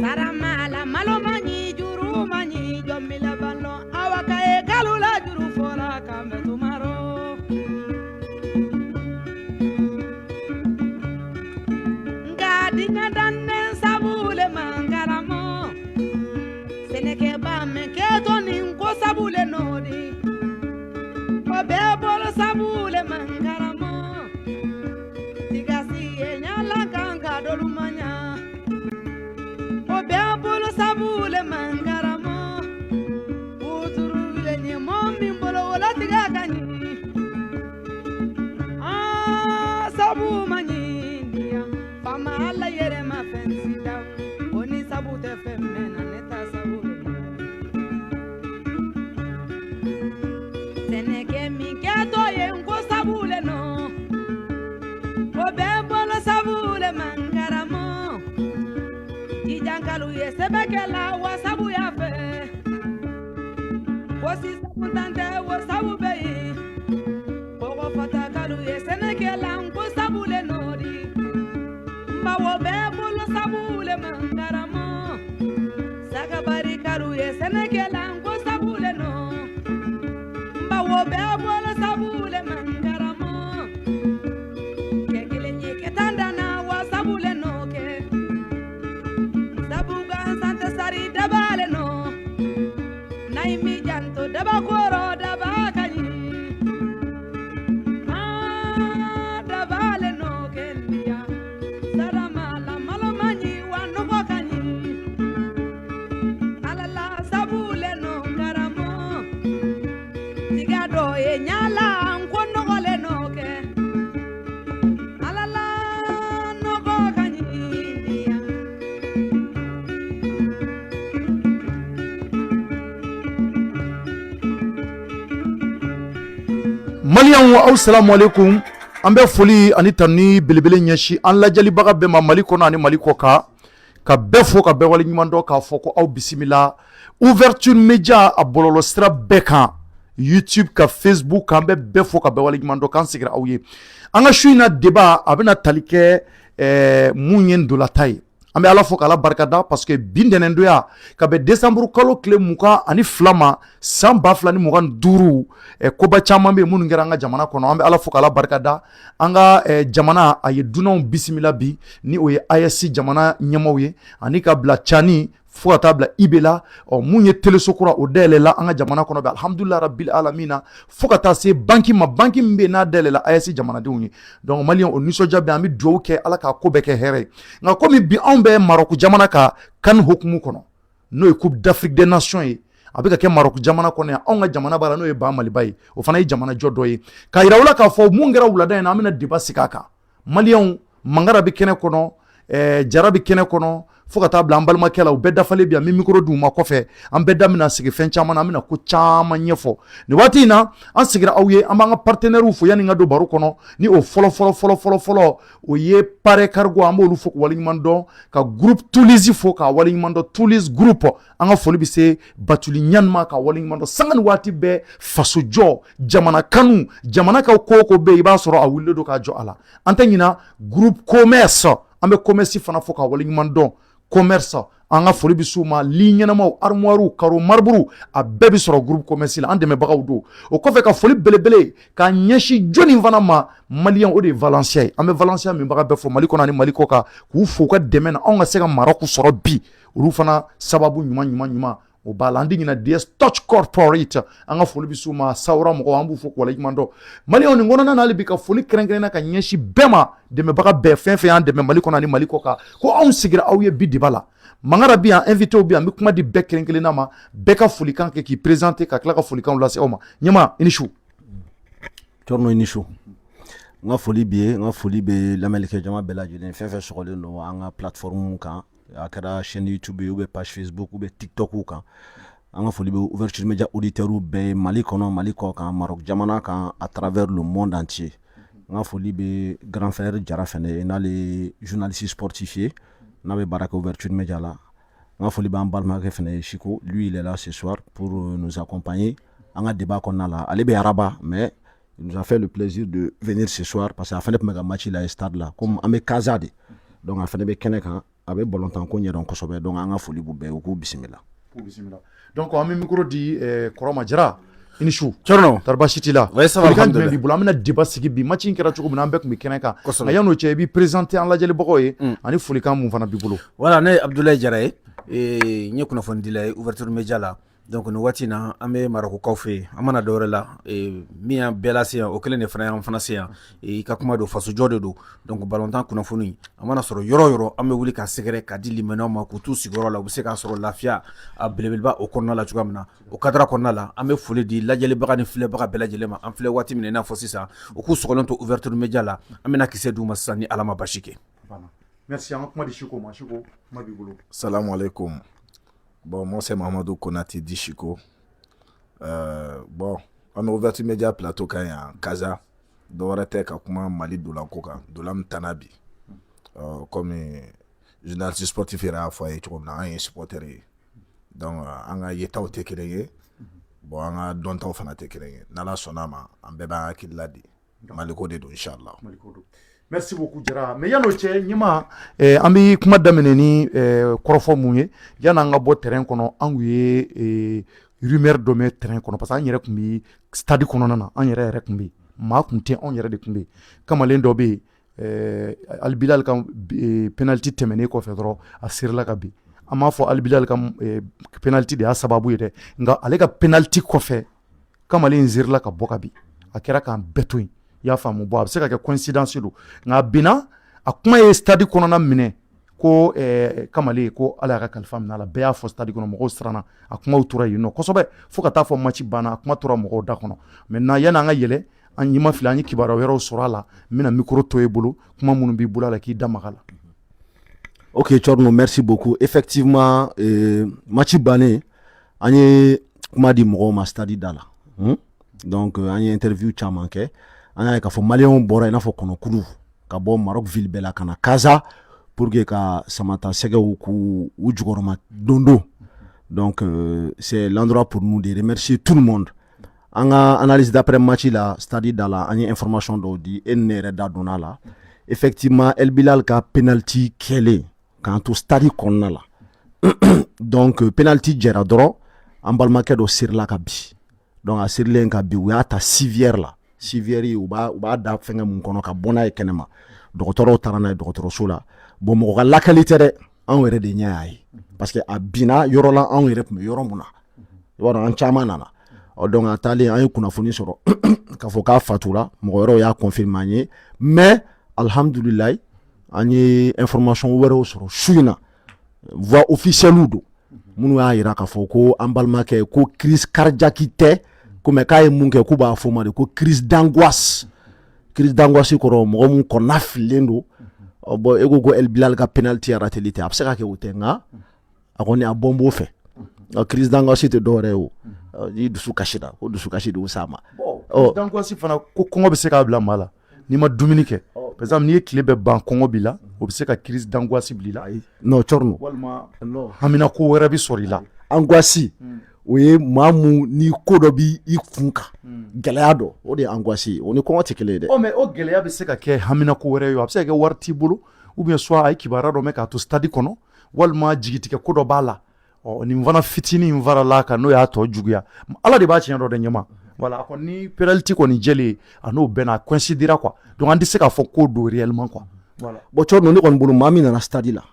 Saramala malomani juru mani jomila balo awaka e kalula juru fola kambe tumaro ngadi nyadanne sabule mangaramo seneke bamme keto nin ko sabule nodi obe bolo sabule mangaramo tigasi e nyala kanga dolumanya Obeapolo sabule mangaramo uturule ni mombi mbolo wala tigakani sabu manyinia fama ala yere ma fensida oni sabu te femena neta sabule seneke mi gato ye ngo sabule no obeapolo sabule mangaramo Jangalu ye sebekela wasabu ya fe Wosi sabu tante wasabu beyi Kogo fatakalu ye senekela nko sabu le nori Mba wobe bolo sabu le mangaramo Saka barikalu ye senekela nko sabu le no Mba wobe bolo sabu le mangaramo Kekele nye ketanda na wasabu le no ke Sari dabale no naimi janto dabakoro dabakani dabale no kendia saramala malomani wanogokani alala sabule no karamo tigado e nyala nkonogole no ke alala nogokani Maliyan wa assalamu alaikum an bɛ foli ani tani belebele ɲɛsi an lajɛlibaga bɛɛ ma Mali kɔnɔ ani Mali kɔ kan ka bɛɛ fo ka bɛɛ wale ɲuman dɔn k'a fɔ ko aw bisimila ouverture média a bɔlɔlɔ sira bɛɛ kan YouTube ka Facebook kan an bɛ bɛɛ fo ka bɛɛ wale ɲuman dɔn k'an sigira aw ye an ka su in na débat a bɛna tali kɛ mun ye ndolata ye an bɛ Ala fo k'Ala barikada parce que bi ntɛnɛndonya ka bɛn décembre kalo tile 22 ma san 2025 koba caman bɛ yen minnu kɛra an ka jamana kɔnɔ an bɛ Ala fo k'Ala barikada an ka jamana a ye dunanw bisimila bi ni o ye AES jamana ɲɛmaaw ye ani ka bila Cani fo ka taa bila IB la mun ye teleso kura o dayɛlɛla an ka jamana kɔnɔ bi alhamdulilahi rabbil alamina fo ka taa se banki ma banki min bɛ n'a dayɛlɛla AES jamanadenw ye donc maliyɛn o nisɔndiya bɛ an bɛ dugawu kɛ Ala k'a ko bɛɛ kɛ hɛrɛ ye nka komi bi anw bɛ Maroc jamana ka CAN hokumu kɔnɔ n'o ye Coupe d'Afrique des Nations ye a bɛ ka kɛ Maroc jamana kɔnɔ yan anw ka jamana b'a la n'o ye Ba Maliba ye o fana ye jamana jɔ dɔ ye k'a yira u la k'a fɔ mun kɛra wulada in na an bɛna débat sigi a kan maliyɛnw mangara bɛ kɛnɛ kɔnɔ jara bɛ kɛnɛ kɔnɔ fo ka taa bila an balimakɛ la u bɛɛ dafalen bi yan min micro d'u ma kɔfɛ an bɛɛ da bɛna sigi fɛn caman na an bɛna ko caman ɲɛfɔ nin waati in na an sigira aw ye an b'an ka partenaires fo yanni n ka don baro kɔnɔ ni o fɔlɔ o ye Pare Cargo an b'olu fo k'u waleɲuman dɔn ka groupe Tulizi fo k'a waleɲuman dɔn Tuliz groupe an ka foli bɛ se Batuli Ɲani ma k'a waleɲuman dɔn sanga ni waati bɛɛ faso jɔ jamana kanu jamana ka ko o ko bɛ yen i b'a sɔrɔ a wulilen don k'a jɔ a la an tɛ ɲina groupe commerce an bɛ commerce fana fo k'a waleɲuman dɔn commerce an ka foli bɛ s'u ma li ɲɛnamaw armoirew carreau marbre a bɛɛ bɛ sɔrɔ groupe commerce la an dɛmɛbagaw don o kɔfɛ ka foli belebele k'a ɲɛsin jɔnni fana ma maliyɛn o de ye Valencia ye an bɛ Valencia minbaga bɛɛ fɔ Mali kɔnɔ ani Mali kɔ kan k'u fo u ka dɛmɛ na anw ka se ka Maroc sɔrɔ bi olu fana sababu ɲuman o b'a la an di ɲina DS Touch Corporate an ka foli bɛ s'u ma Sawura mɔgɔw an b'u fo k'u waleɲuman dɔn maliyɛnw nin kɔnɔna na hali bi ka foli kɛrɛnkɛrɛnna ka ɲɛsin bɛɛ ma dɛmɛbaga bɛɛ fɛn fɛn y'an dɛmɛ Mali kɔnɔ ani Mali kɔ kan ko anw sigira aw ye bi débat la mangara bi yan invité bi yan bɛ kuma di bɛɛ kelen-kelenna ma bɛɛ ka folikan kɛ k'i présenter ka tila ka folikanw lase aw ma ɲɛma i ni su Cɔrɔnɔ i ni su n ka foli b'i ye n ka foli bɛ lamɛnlikɛ jama bɛɛ lajɛlen fɛn fɛn sɔgɔlen don an ka plateforme kan a kɛra chaîne YouTube ye ou bien page Facebook ou bien TikTok kan an ka foli bɛ ouverture média auditeurs bɛɛ ye Mali kɔnɔ Mali kɔ kan Maroc jamana kan à travers le monde entier n ka foli bɛ grand frère Jara fɛnɛ ye n'ale ye journaliste sportif ye n'a bɛ baara kɛ ouverture média la n ka foli bɛ an balimakɛ fɛnɛ ye Chiko lui il est là ce soir pour nous accompagner an ka débat kɔnɔna la ale bɛ Araba mais il nous a fait le plaisir de venir ce soir parce que a fɛnɛ tun bɛ ka match la stade la comme an bɛ Casa de donc a fɛnɛ bɛ kɛnɛ kan a bɛ balontan ko ɲɛdɔn kosɛbɛ donc an ka foli b'u bɛɛ u k'u bisimila. Donc an bɛ micro di Kɔrɔma Jara i ni su. Thierno tɔɔrɔ baasi t'i la. oui ça va alhamdulillah. b'i bolo an bɛna débat sigi bi match in kɛra cogo min na an bɛɛ tun bɛ kɛnɛ kan nka yan'o cɛ i b'i présenter an lajɛlibagaw ye ani folikan mun fana b'i bolo. Voilà ne ye Abdoulaye Jara ye n ye kunnafoni dila ye ouverture média la donc nin waati na an bɛ Marokokaw fɛ yen an mana dɔwɛrɛ la min y'an bɛɛ lase yan o kelen de fana y'an fana se yan i ka kuma don fasojɔ de don donc balontan kunnafoni a mana sɔrɔ yɔrɔ o yɔrɔ an bɛ wuli ka sɛgɛrɛ ka di limanaw ma k'u t'u sigiyɔrɔ la u bɛ se k'a sɔrɔ lafiya a belebeleba o kɔnɔna la cogoya min na o cadre kɔnɔna la an bɛ foli di lajɛlibaga ni filɛbaga bɛɛ lajɛlen ma an filɛ waati min na i n'a fɔ sisan u k'u sɔgɔlen to ouverture média la an bɛna kisɛ d'u ma sisan ni Ala ma basi kɛ. Merci an ka kuma di Chiko ma Chiko kuma b'i bolo. Salam alaikum. Bon, moi c'est Mamadou Konati di Chiko. Bon, on a ouvert média plateau quand en Kaza. Dɔwɛrɛ tɛ ka kuma Mali dolanko kan dolan tana bi. Comme journaliste sportif yɛrɛ y'a fɔ a ye cogo min na an ye supporter ye. Donc an ka yetaw tɛ kelen ye. Bon an ka dɔntaw fana tɛ kelen ye. N'Ala sɔnna ma an bɛɛ b'an hakili la di. Maliko de don inchallah. Merci beaucoup Jara mais yan'o cɛ ɲɛma an bɛ kuma daminɛ ni kɔrɔfɔ mun ye yan'an ka bɔ terrain kɔnɔ an kun ye rumeur dɔ mɛn terrain kɔnɔ parce que an yɛrɛ tun bɛ stade kɔnɔna na an yɛrɛ tun bɛ yen maa tun tɛ anw yɛrɛ de tun bɛ yen kamalen dɔ bɛ yen Al Bilal ka penalty tɛmɛnen kɔfɛ dɔrɔn a serila ka bin an m'a fɔ Al Bilal ka penalty de y'a sababu ye dɛ nka ale ka penalty kɔfɛ kamalen in zerila ka bɔ ka bin a kɛra k'an bɛɛ to yen i y'a faamu bɔ a bɛ se ka kɛ coïncidence don nka a binna a kuma ye stade kɔnɔna minɛ ko kamalen ko ala y'a ka kalifa minɛ a la bɛɛ y'a fɔ stade kɔnɔ mɔgɔw siranna a kumaw tora yen nɔ kosɛbɛ fo ka taa fɔ match banna a kuma tora mɔgɔw da kɔnɔ maintenant yan'an ka yɛlɛ an ɲima fili an ye kibaruya wɛrɛw sɔrɔ a la n bɛna micro to e bolo kuma minnu b'i bolo a la k'i da maga la. Ok Thierno merci beaucoup effectivement match bannen an ye kuma di mɔgɔw ma stade da la donc an ye interview caman kɛ an y'a ye k'a fɔ maliyɛnw bɔra i n'a fɔ kɔnɔkulu ka bɔ Maroc ville bɛɛ la ka na Kaza pour que ka samata sɛgɛw k'u jukɔrɔma don donc c'est l'endroit pour nous de remercier tout le monde an ka analyse d'après match la stade da la an ye information dɔw di e ne yɛrɛ da donna la effectivement El Bilal ka penalty kɛlen k'an to stade kɔnɔna la donc penalty jɛra dɔrɔn an balimakɛ dɔ sirila ka bin donc a sirilen ka bin u y'a ta civière la civière u b'a da fɛngɛ mun kɔnɔ ka bɔ n'a ye kɛnɛma dɔgɔtɔrɔw taara n'a ye dɔgɔtɔrɔso la bon mɔgɔ ka lakali tɛ dɛ anw yɛrɛ de ɲɛ y'a ye parce que a binna yɔrɔ la anw yɛrɛ tun bɛ yɔrɔ mun na i b'a dɔn an caman nana donc a taalen an ye kunnafoni sɔrɔ k'a fɔ k'a fatura mɔgɔ wɛrɛw y'a confirmer an ye mais alhamdulilayi an ye information wɛrɛw sɔrɔ su in na voix officielle don minnu y'a yira k'a fɔ ko an balimakɛ ko crise cardiaque tɛ comme k'a ye mun kɛ k'u b'a fɔ ma de ko crise d'angoisse kɔrɔ mɔgɔ mun kɔnɔna fililen don bon e ko El Bilal ka penalty rateli tɛ a bɛ se ka kɛ o tɛ nka a kɔni a bɔ n b'o fɛ crise d'angoisse tɛ dɔwɛrɛ ye o ni dusu kasira ko dusu kasi de y'o s'a ma. crise d'angoisse fana ko kɔngɔ bɛ se k'a bila maa la n'i ma dumuni kɛ par exemple n'i ye tile bɛɛ ban kɔngɔ b'i la o bɛ se ka crise d'angoisse bil'i la. non Thierno walima hamina ko wɛrɛ bɛ sɔrɔ i la. angoisse o ye maa mun ni ko dɔ b'i kun kan gɛlɛya dɔ o de ye angoisse ye o ni kɔngɔ tɛ kelen ye dɛ. mais o gɛlɛya bɛ se ka kɛ hamina ko wɛrɛ ye a bɛ se ka kɛ wari t'i bolo ou bien soit a ye kibaruya dɔ mɛn k'a to stade kɔnɔ walima jigitigɛ ko dɔ b'a la nin fana fitinin in farala kan n'o y'a tɔ juguya ala de b'a tiɲɛ dɔ de ɲɛma voilà a kɔni ni penalty kɔni jɛlen a n'o bɛnna a coïncidera quoi donc an tɛ se k'a fɔ ko don réellement quoi voilà. bon Thierno ne kɔni bolo maa min nana stade la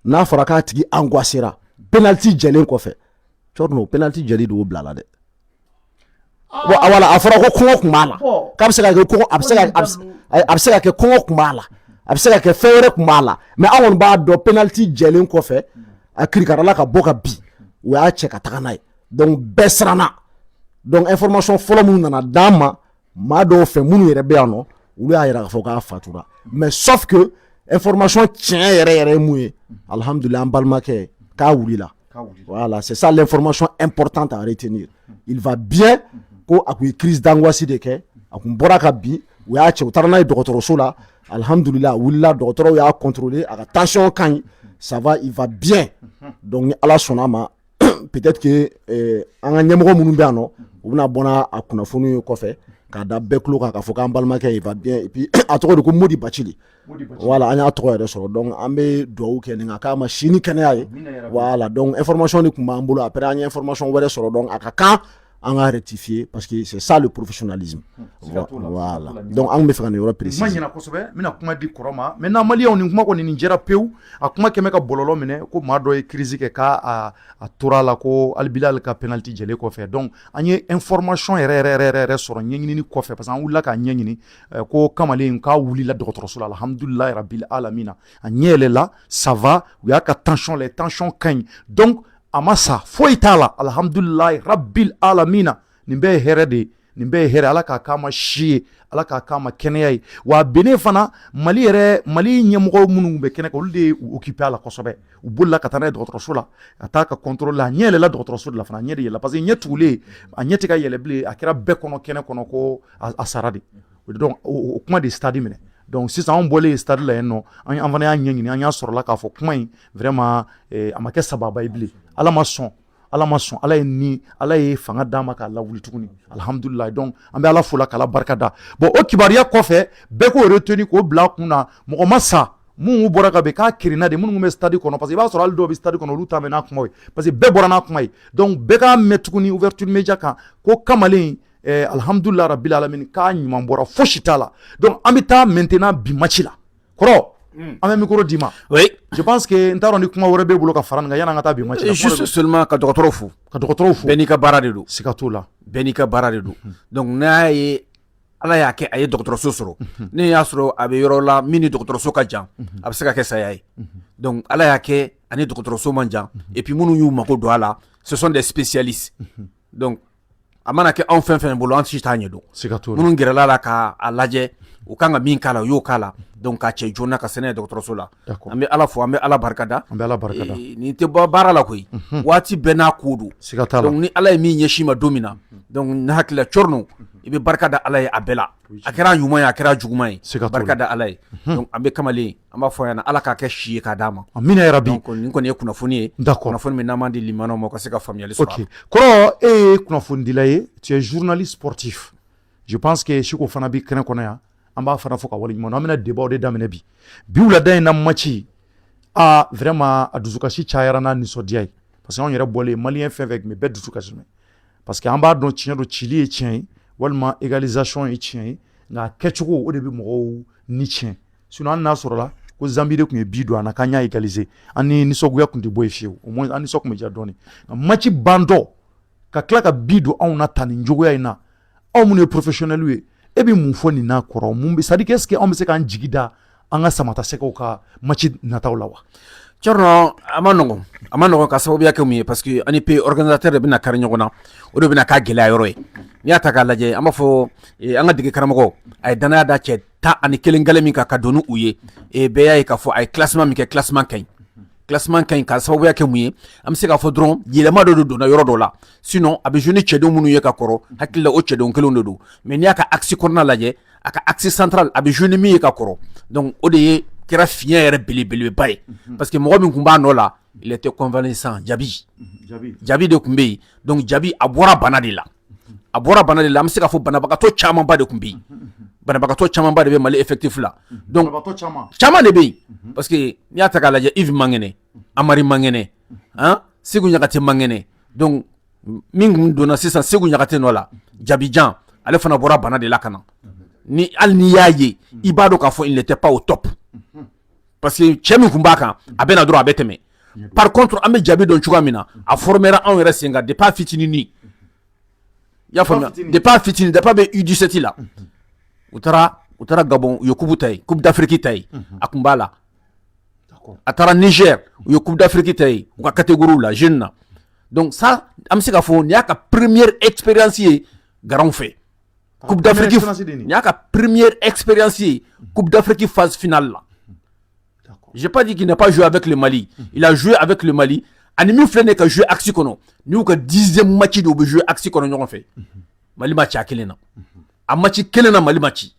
n'a fɔra k'a tigi angoissera penalty jɛlen kɔfɛ Thierno penalty jɛli de y'o bila la dɛ. bon voilà a fɔra ko kɔngɔ tun b'a la k'a bɛ se ka kɛ kɔngɔ a bɛ se ka kɛ kɔngɔ tun b'a la a bɛ se ka kɛ fɛn wɛrɛ tun b'a la mais an kɔni b'a dɔn penalty jɛlen kɔfɛ a kirikarala ka bɔ ka bin u y'a cɛ ka taga n'a ye donc bɛɛ siranna donc information fɔlɔ minnu nana d'an ma maa dɔw fɛ minnu yɛrɛ bɛ yan nɔ olu y'a yira k'a fɔ k'a fatura mais sauf que information tiɲɛ yɛrɛ yɛrɛ ye mun ye alhamdulilayi an balimakɛ k'a wulila voilà c'est ça l'information importante à retenir il va bien ko a kun ye crise d'angoisse de kɛ a kun bɔra ka bin u y'a cɛ u taara n'a ye dɔgɔtɔrɔso la alhamdulilayi a wulila dɔgɔtɔrɔw y'a contrôler a ka tension ka ɲi ça va il va bien donc ni ala sɔnna ma peut-être que an ka ɲɛmɔgɔ minnu bɛ yan nɔ u bɛna bɔ n'a kunnafoni ye kɔfɛ k'a da bɛɛ tulo kan k'a fɔ k'an balimakɛ il va bien et puis a tɔgɔ de ko Modi Bacili voilà an y'a tɔgɔ yɛrɛ sɔrɔ donc an bɛ dugawu kɛ nin ka k'a ma si ni kɛnɛya ye voilà donc information de tun b'an bolo après an ye information wɛrɛ sɔrɔ donc a ka kan an ka rectifier parce que c'est ça le professionnalisme voilà donc an bɛ fɛ ka nin yɔrɔ préciser ma ɲina kosɛbɛ n bɛna kuma di kɔrɔ ma maintenant maliyɛnw nin kuma kɔni nin jɛra pewu a kuma kɛmɛ ka bɔlɔlɔ minɛ ko maa dɔ ye crise kɛ k'a tora la ko Al Bilal ka penalty jɛlen kɔfɛ donc an ye information yɛrɛ sɔrɔ ɲɛɲinini kɔfɛ parce que an wulila k'a ɲɛɲini ko kamalen k'a wulila dɔgɔtɔrɔso la alhamdulilahi rabbil alamina a ɲɛ yɛlɛla ça va u y'a ka tension lajɛ tension ka ɲi donc a ma sa foyi t'a la alhamdulilahi rabbil alamina nin bɛɛ ye hɛrɛ de ye nin bɛɛ ye hɛrɛ ala k'a k'a ma si ye ala k'a k'a ma kɛnɛya ye wa a benen fana mali ɲɛmɔgɔ minnu bɛ kɛnɛ kan olu de ye u occupé a la kosɛbɛ u bolila ka taa n'a ye dɔgɔtɔrɔso la ka taa ka contrôle la a ɲɛ yɛlɛla dɔgɔtɔrɔso de la fana a ɲɛ de yɛlɛ parce que ɲɛ tugulen a ɲɛ tɛ ka yɛlɛ bilen a kɛra bɛɛ kɔnɔ kɛnɛ kɔnɔ ko a sara de donc o kuma de stade minɛ donc sisan anw bɔlen stade la yen nɔ an fana y'a ɲɛɲini an y'a sɔrɔla k'a fɔ kuma in vraiment a ma kɛ sababa ye bilen ala ma sɔn ala ye fanga d'a ma k'a lawuli tuguni alhamdulilahi donc an bɛ ala fo la k'ala barika da bon o kibaruya kɔfɛ bɛɛ k'o retenu k'o bila a kun na mɔgɔ ma sa minnu bɔra ka bɛn k'a kirinna de minnu bɛ stade kɔnɔ parce que i b'a sɔrɔ hali dɔw bɛ stade kɔnɔ olu ta mɛn n'a kuma ye parce que bɛɛ bɔra n'a kuma ye donc bɛɛ k'a mɛn tuguni ouverture média kan ko kamalen alhamdulilahi rabbil alamin k'a ɲuman bɔra fosi t'a la donc an bɛ taa maintenant bi match la kɔrɔ an bɛ micro d'i ma oui je pense que n t'a dɔn ni kuma wɛrɛ b'e bolo ka fara nin kan yan'an ka taa bi match la juste seulement ka dɔgɔtɔrɔw fo bɛɛ n'i ka baara de don siga t'o la bɛɛ n'i ka baara de don donc n'a ye ala y'a kɛ a ye dɔgɔtɔrɔso sɔrɔ ne y'a sɔrɔ a bɛ yɔrɔ la min ni dɔgɔtɔrɔso ka jan a bɛ se ka kɛ saya ye donc ala y'a kɛ ani dɔgɔtɔrɔso man jan et puis minnu y'u mago don a la ce sont des spécialistes donc a mana kɛ anw fɛn fɛn bolo an si t'a ɲɛ dɔn minnu gɛrɛla la k'a lajɛ u kan ka min k'a la u y'o k'a la donc k'a cɛ joona ka sɛnɛ dɔgɔtɔrɔso la an bɛ ala fo an bɛ ala barikada nin tɛ bɔ baara la koyi waati bɛɛ n'a ko don donc ni ala ye min ɲɛsin ma don min na donc ne hakili la cɔrɔnɔ i bɛ barika da ala ye a bɛɛ la a kɛra ɲuman ye a kɛra juguman ye barika da ala ye donc an bɛ kamalen an b'a fɔ yan ala k'a kɛ si ye k'a d'a ma amina yarabi donc nin kɔni ye kunnafoni ye kunnafoni min n'an man di limanaw ma u ka se ka faamuyali sɔrɔ ok kɔrɔ e ye kunnafonidila ye tu es journaliste sportif je pense que siko fana bi kɛnɛ kɔnɔ yan an b'a fana fɔ ka wale ɲuman an bɛna débat de daminɛ bi wulada in na match vraiment a dusukasi cayara n'a nisɔndiya ye parce que anw yɛrɛ bɔlen maliyɛn fɛn fɛn tun bɛ bɛɛ dusukasi mɛn parce que an b'a dɔn tiɲɛ don cili ye tiɲɛ ye walima égalisation ye tiɲɛ ye nka a kɛcogo o de bɛ mɔgɔw ni tiɲɛ sinon an n'a sɔrɔ la ko Zanbi de tun ye bi don an na k'an y'a égaliser an ni nisɔngoya tun tɛ bɔ yen fiyewu au moins an nisɔn tun bɛ diya dɔɔni nka match bantɔ ka tila ka bi don anw na tan nin cogoya in na anw minnu ye professionnels ye e bɛ mun fɔ nin n'a kɔrɔ mun bɛ c'est à dire que est-ce que anw bɛ se k'an jigi da an ka samatasɛgɛw ka match nataw la wa cɔrɔnɔ a ma nɔgɔn ka sababuya kɛ mun ye parce que ani pe organisateur de bɛna kari ɲɔgɔn na o de bɛna k'a gɛlɛya yɔrɔ ye n'i y'a ta k'a lajɛ an b'a fɔ an ka dege karamɔgɔ a ye danaya da cɛ 11 gale min kan ka don ni u ye bɛɛ y'a ye k'a fɔ a ye classement min kɛ classement ka ɲi classement ka ɲi ka sababuya kɛ mun ye an bɛ se k'a fɔ dɔrɔn yɛlɛma dɔ de donna yɔrɔ dɔ la sinon a bɛ jouer cɛdenw minnu ye ka kɔrɔ hakili la o cɛdenw kelenw de don mais n'i y'a ka axe kɔnɔna lajɛ a ka axe central a bɛ jouer ni min ye ka kɔrɔ donc o de ye kɛra fiɲɛ yɛrɛ belebeleba ye parce que mɔgɔ min tun b'a nɔ la il était convalescent Jabi de tun bɛ yen donc Jabi a bɔra bana de la an bɛ se k'a fɔ banabagatɔ camanba de tun bɛ yen banabagatɔ camanba de bɛ Mali effectif la donc caman de bɛ yen parce que n'i y'a ta k'a lajɛ Yves Mangɛnɛ Amari Mangɛnɛ Segu Ɲagate Mangɛnɛ donc min tun donna sisan Segu Ɲagate nɔ la Jabijan ale fana bɔra bana de la ka na hali n'i y'a ye i b'a dɔn k'a fɔ il n'était pas au top parce que cɛ min tun b'a kan a bɛ na dɔrɔn a bɛ tɛmɛ par contre an bɛ Jabi dɔn cogoya min na a formera anw yɛrɛ sen kan depuis a fitinin i y'a faamuya depuis a fitinin depuis a bɛ U17 la u taara Gabon u ye coupe ta ye coupe d'Afrique ta ye a tun b'a la a taara Niger u ye coupe d'Afrique ta ye u ka catégorie la jeune na donc ça an bɛ se k'a fɔ nin y'a ka première expérience ye garanw fɛ coupe d'Afrique nin y'a ka première expérience ye coupe d'Afrique phase finale la j'ai pas dit qu'il n'a pas joué avec le Mali il a joué avec le Mali ani min filɛ nin ye ka jouer axe kɔnɔ ni y'u ka 10e match de u bɛ jouer axe kɔnɔ ɲɔgɔn fɛ Mali ma ci a kelen na a match kelen na Mali ma ci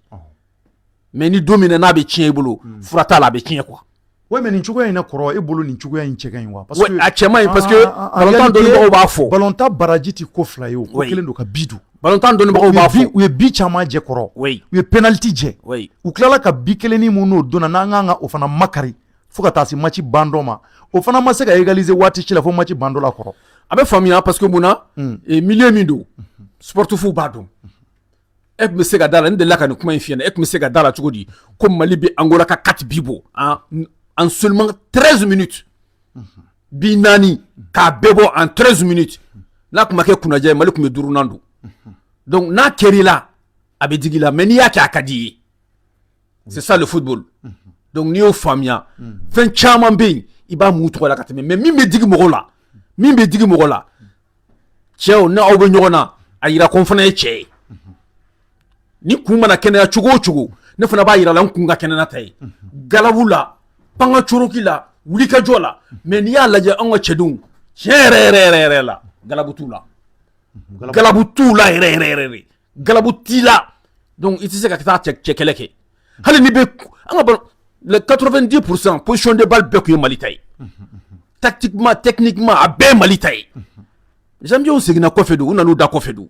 mais ni don min na n'a bɛ tiɲɛ i bolo fura t'a la a bɛ tiɲɛ quoi ouais mais nin cogoya in na kɔrɔ e bolo nin cogoya in cɛ ka ɲi wa parce que a cɛ man ɲi parce que ballon tan dɔnnibagaw b'a fɔ ballon tan baraji tɛ ko fila ye o ko kelen don ka bi don Ballon don bagaw b'a fɔ u ye bi caman jɛ kɔrɔ oui u ye penalty jɛ oui u tilala ka bi kelenni mun n'o donna n'an kan ka o fana makari fo ka taa se match ban dɔ ma o fana ma se ka égaliser waati ci la fo match ban dɔ la kɔrɔ a bɛ faamuya parce que mun na milieu min don sportif b'a dɔn e tun bɛ se ka da la n delila ka nin kuma in f'i ɲɛna e tun bɛ se ka da la cogo di ko Mali bɛ Angola ka 4 bi bɔ en seulement 13 minutes bi naani k'a bɛɛ bɔ en 13 minutes n'a tun ma kɛ kunnajɛ Mali tun bɛ 5nan don donc n'a kɛr'i la a bɛ digi la mais n'i y'a kɛ a ka di i ye c'est ça le football donc n'i y'o faamuya fɛn caman bɛ yen i b'a mun tɔgɔ la ka tɛmɛ mais min bɛ digi mɔgɔw la cɛw n'aw bɛ ɲɔgɔn na a yira ko n fana ye cɛ ye ni kun mana kɛnɛya cogo o cogo ne fana b'a yira la n kun ka kɛnɛya ta ye galabu la panga coroki la wulikajɔ la mais n'i y'a lajɛ an ka cɛdenw tiɲɛ yɛrɛ la galabu t'u la yɛrɛ galabu t'i la donc i tɛ se ka taa cɛ kɛlɛ kɛ hali ni bɛ an ka le 90% position de balle bɛɛ kun ye Mali ta ye tactiquement techniquement a bɛɛ ye Mali ta ye Zambiens seginna kɔfɛ don u nan'u da kɔfɛ don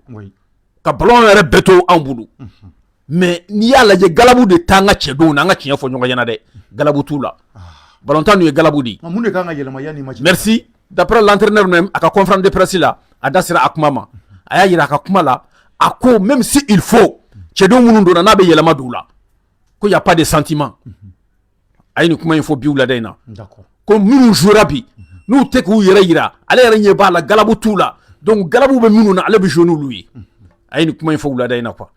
ka ballon yɛrɛ bɛɛ to an bolo mais n'i y'a lajɛ galabu de t'an ka cɛdenw na an ka tiɲɛ fɔ ɲɔgɔn ɲɛna dɛ galabu t'u la ballon tan ninnu ye galabu de ye mun de kan ka yɛlɛma yanni match merci d'après l'entraîneur même a ka conférence de presse la a da sera a kuma ma a y'a yira a ka kuma la a ko même si il faut cɛdenw minnu donna n'a bɛ yɛlɛma don u la ko y a pas de sentiment a ye nin kuma in fɔ bi wulada in na ko minnu jouera bi n'u tɛ k'u yɛrɛ yira ale yɛrɛ ɲɛ b'a la galabu t'u la donc galabu bɛ minnu na ale bɛ jouer n'olu ye a ye nin kuma in fɔ wulada in na quoi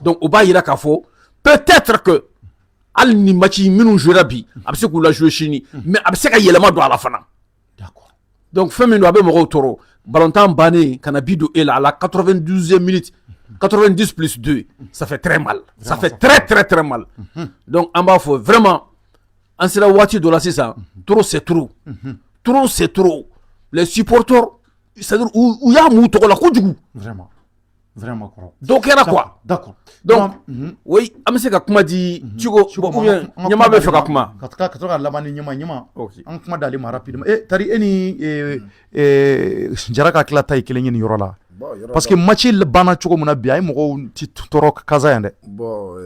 donc o b'a yira k'a fɔ peut-être que hali ni match minnu jouera bi a bɛ se k'u la jouer sini mais a bɛ se ka yɛlɛma don a la fana donc fɛn min don a bɛ mɔgɔw tɔɔrɔ ballon tan bannen ka na bi don e la à la 92e minute 90 plus 2 ça fait très mal ça fait très mal donc an b'a fɔ vraiment an sera waati dɔ la sisan trop c'est trop les supporters c'est-à-dire u y'a mun tɔgɔ la kojugu vraiment kɔrɔ dɔ kɛra quoi d'accord donc oui an bɛ se ka kuma di Cigo ou bien ɲɛmaa bɛ fɛ ka kuma ka to ka laban ni ɲɛmaa an kuma d'ale ma rapidement tari e ni Jara ka tila ta ye kelen ye nin yɔrɔ la parce que match banna cogo min na bi a ye mɔgɔw ti tɔɔrɔ kasa yan dɛ bon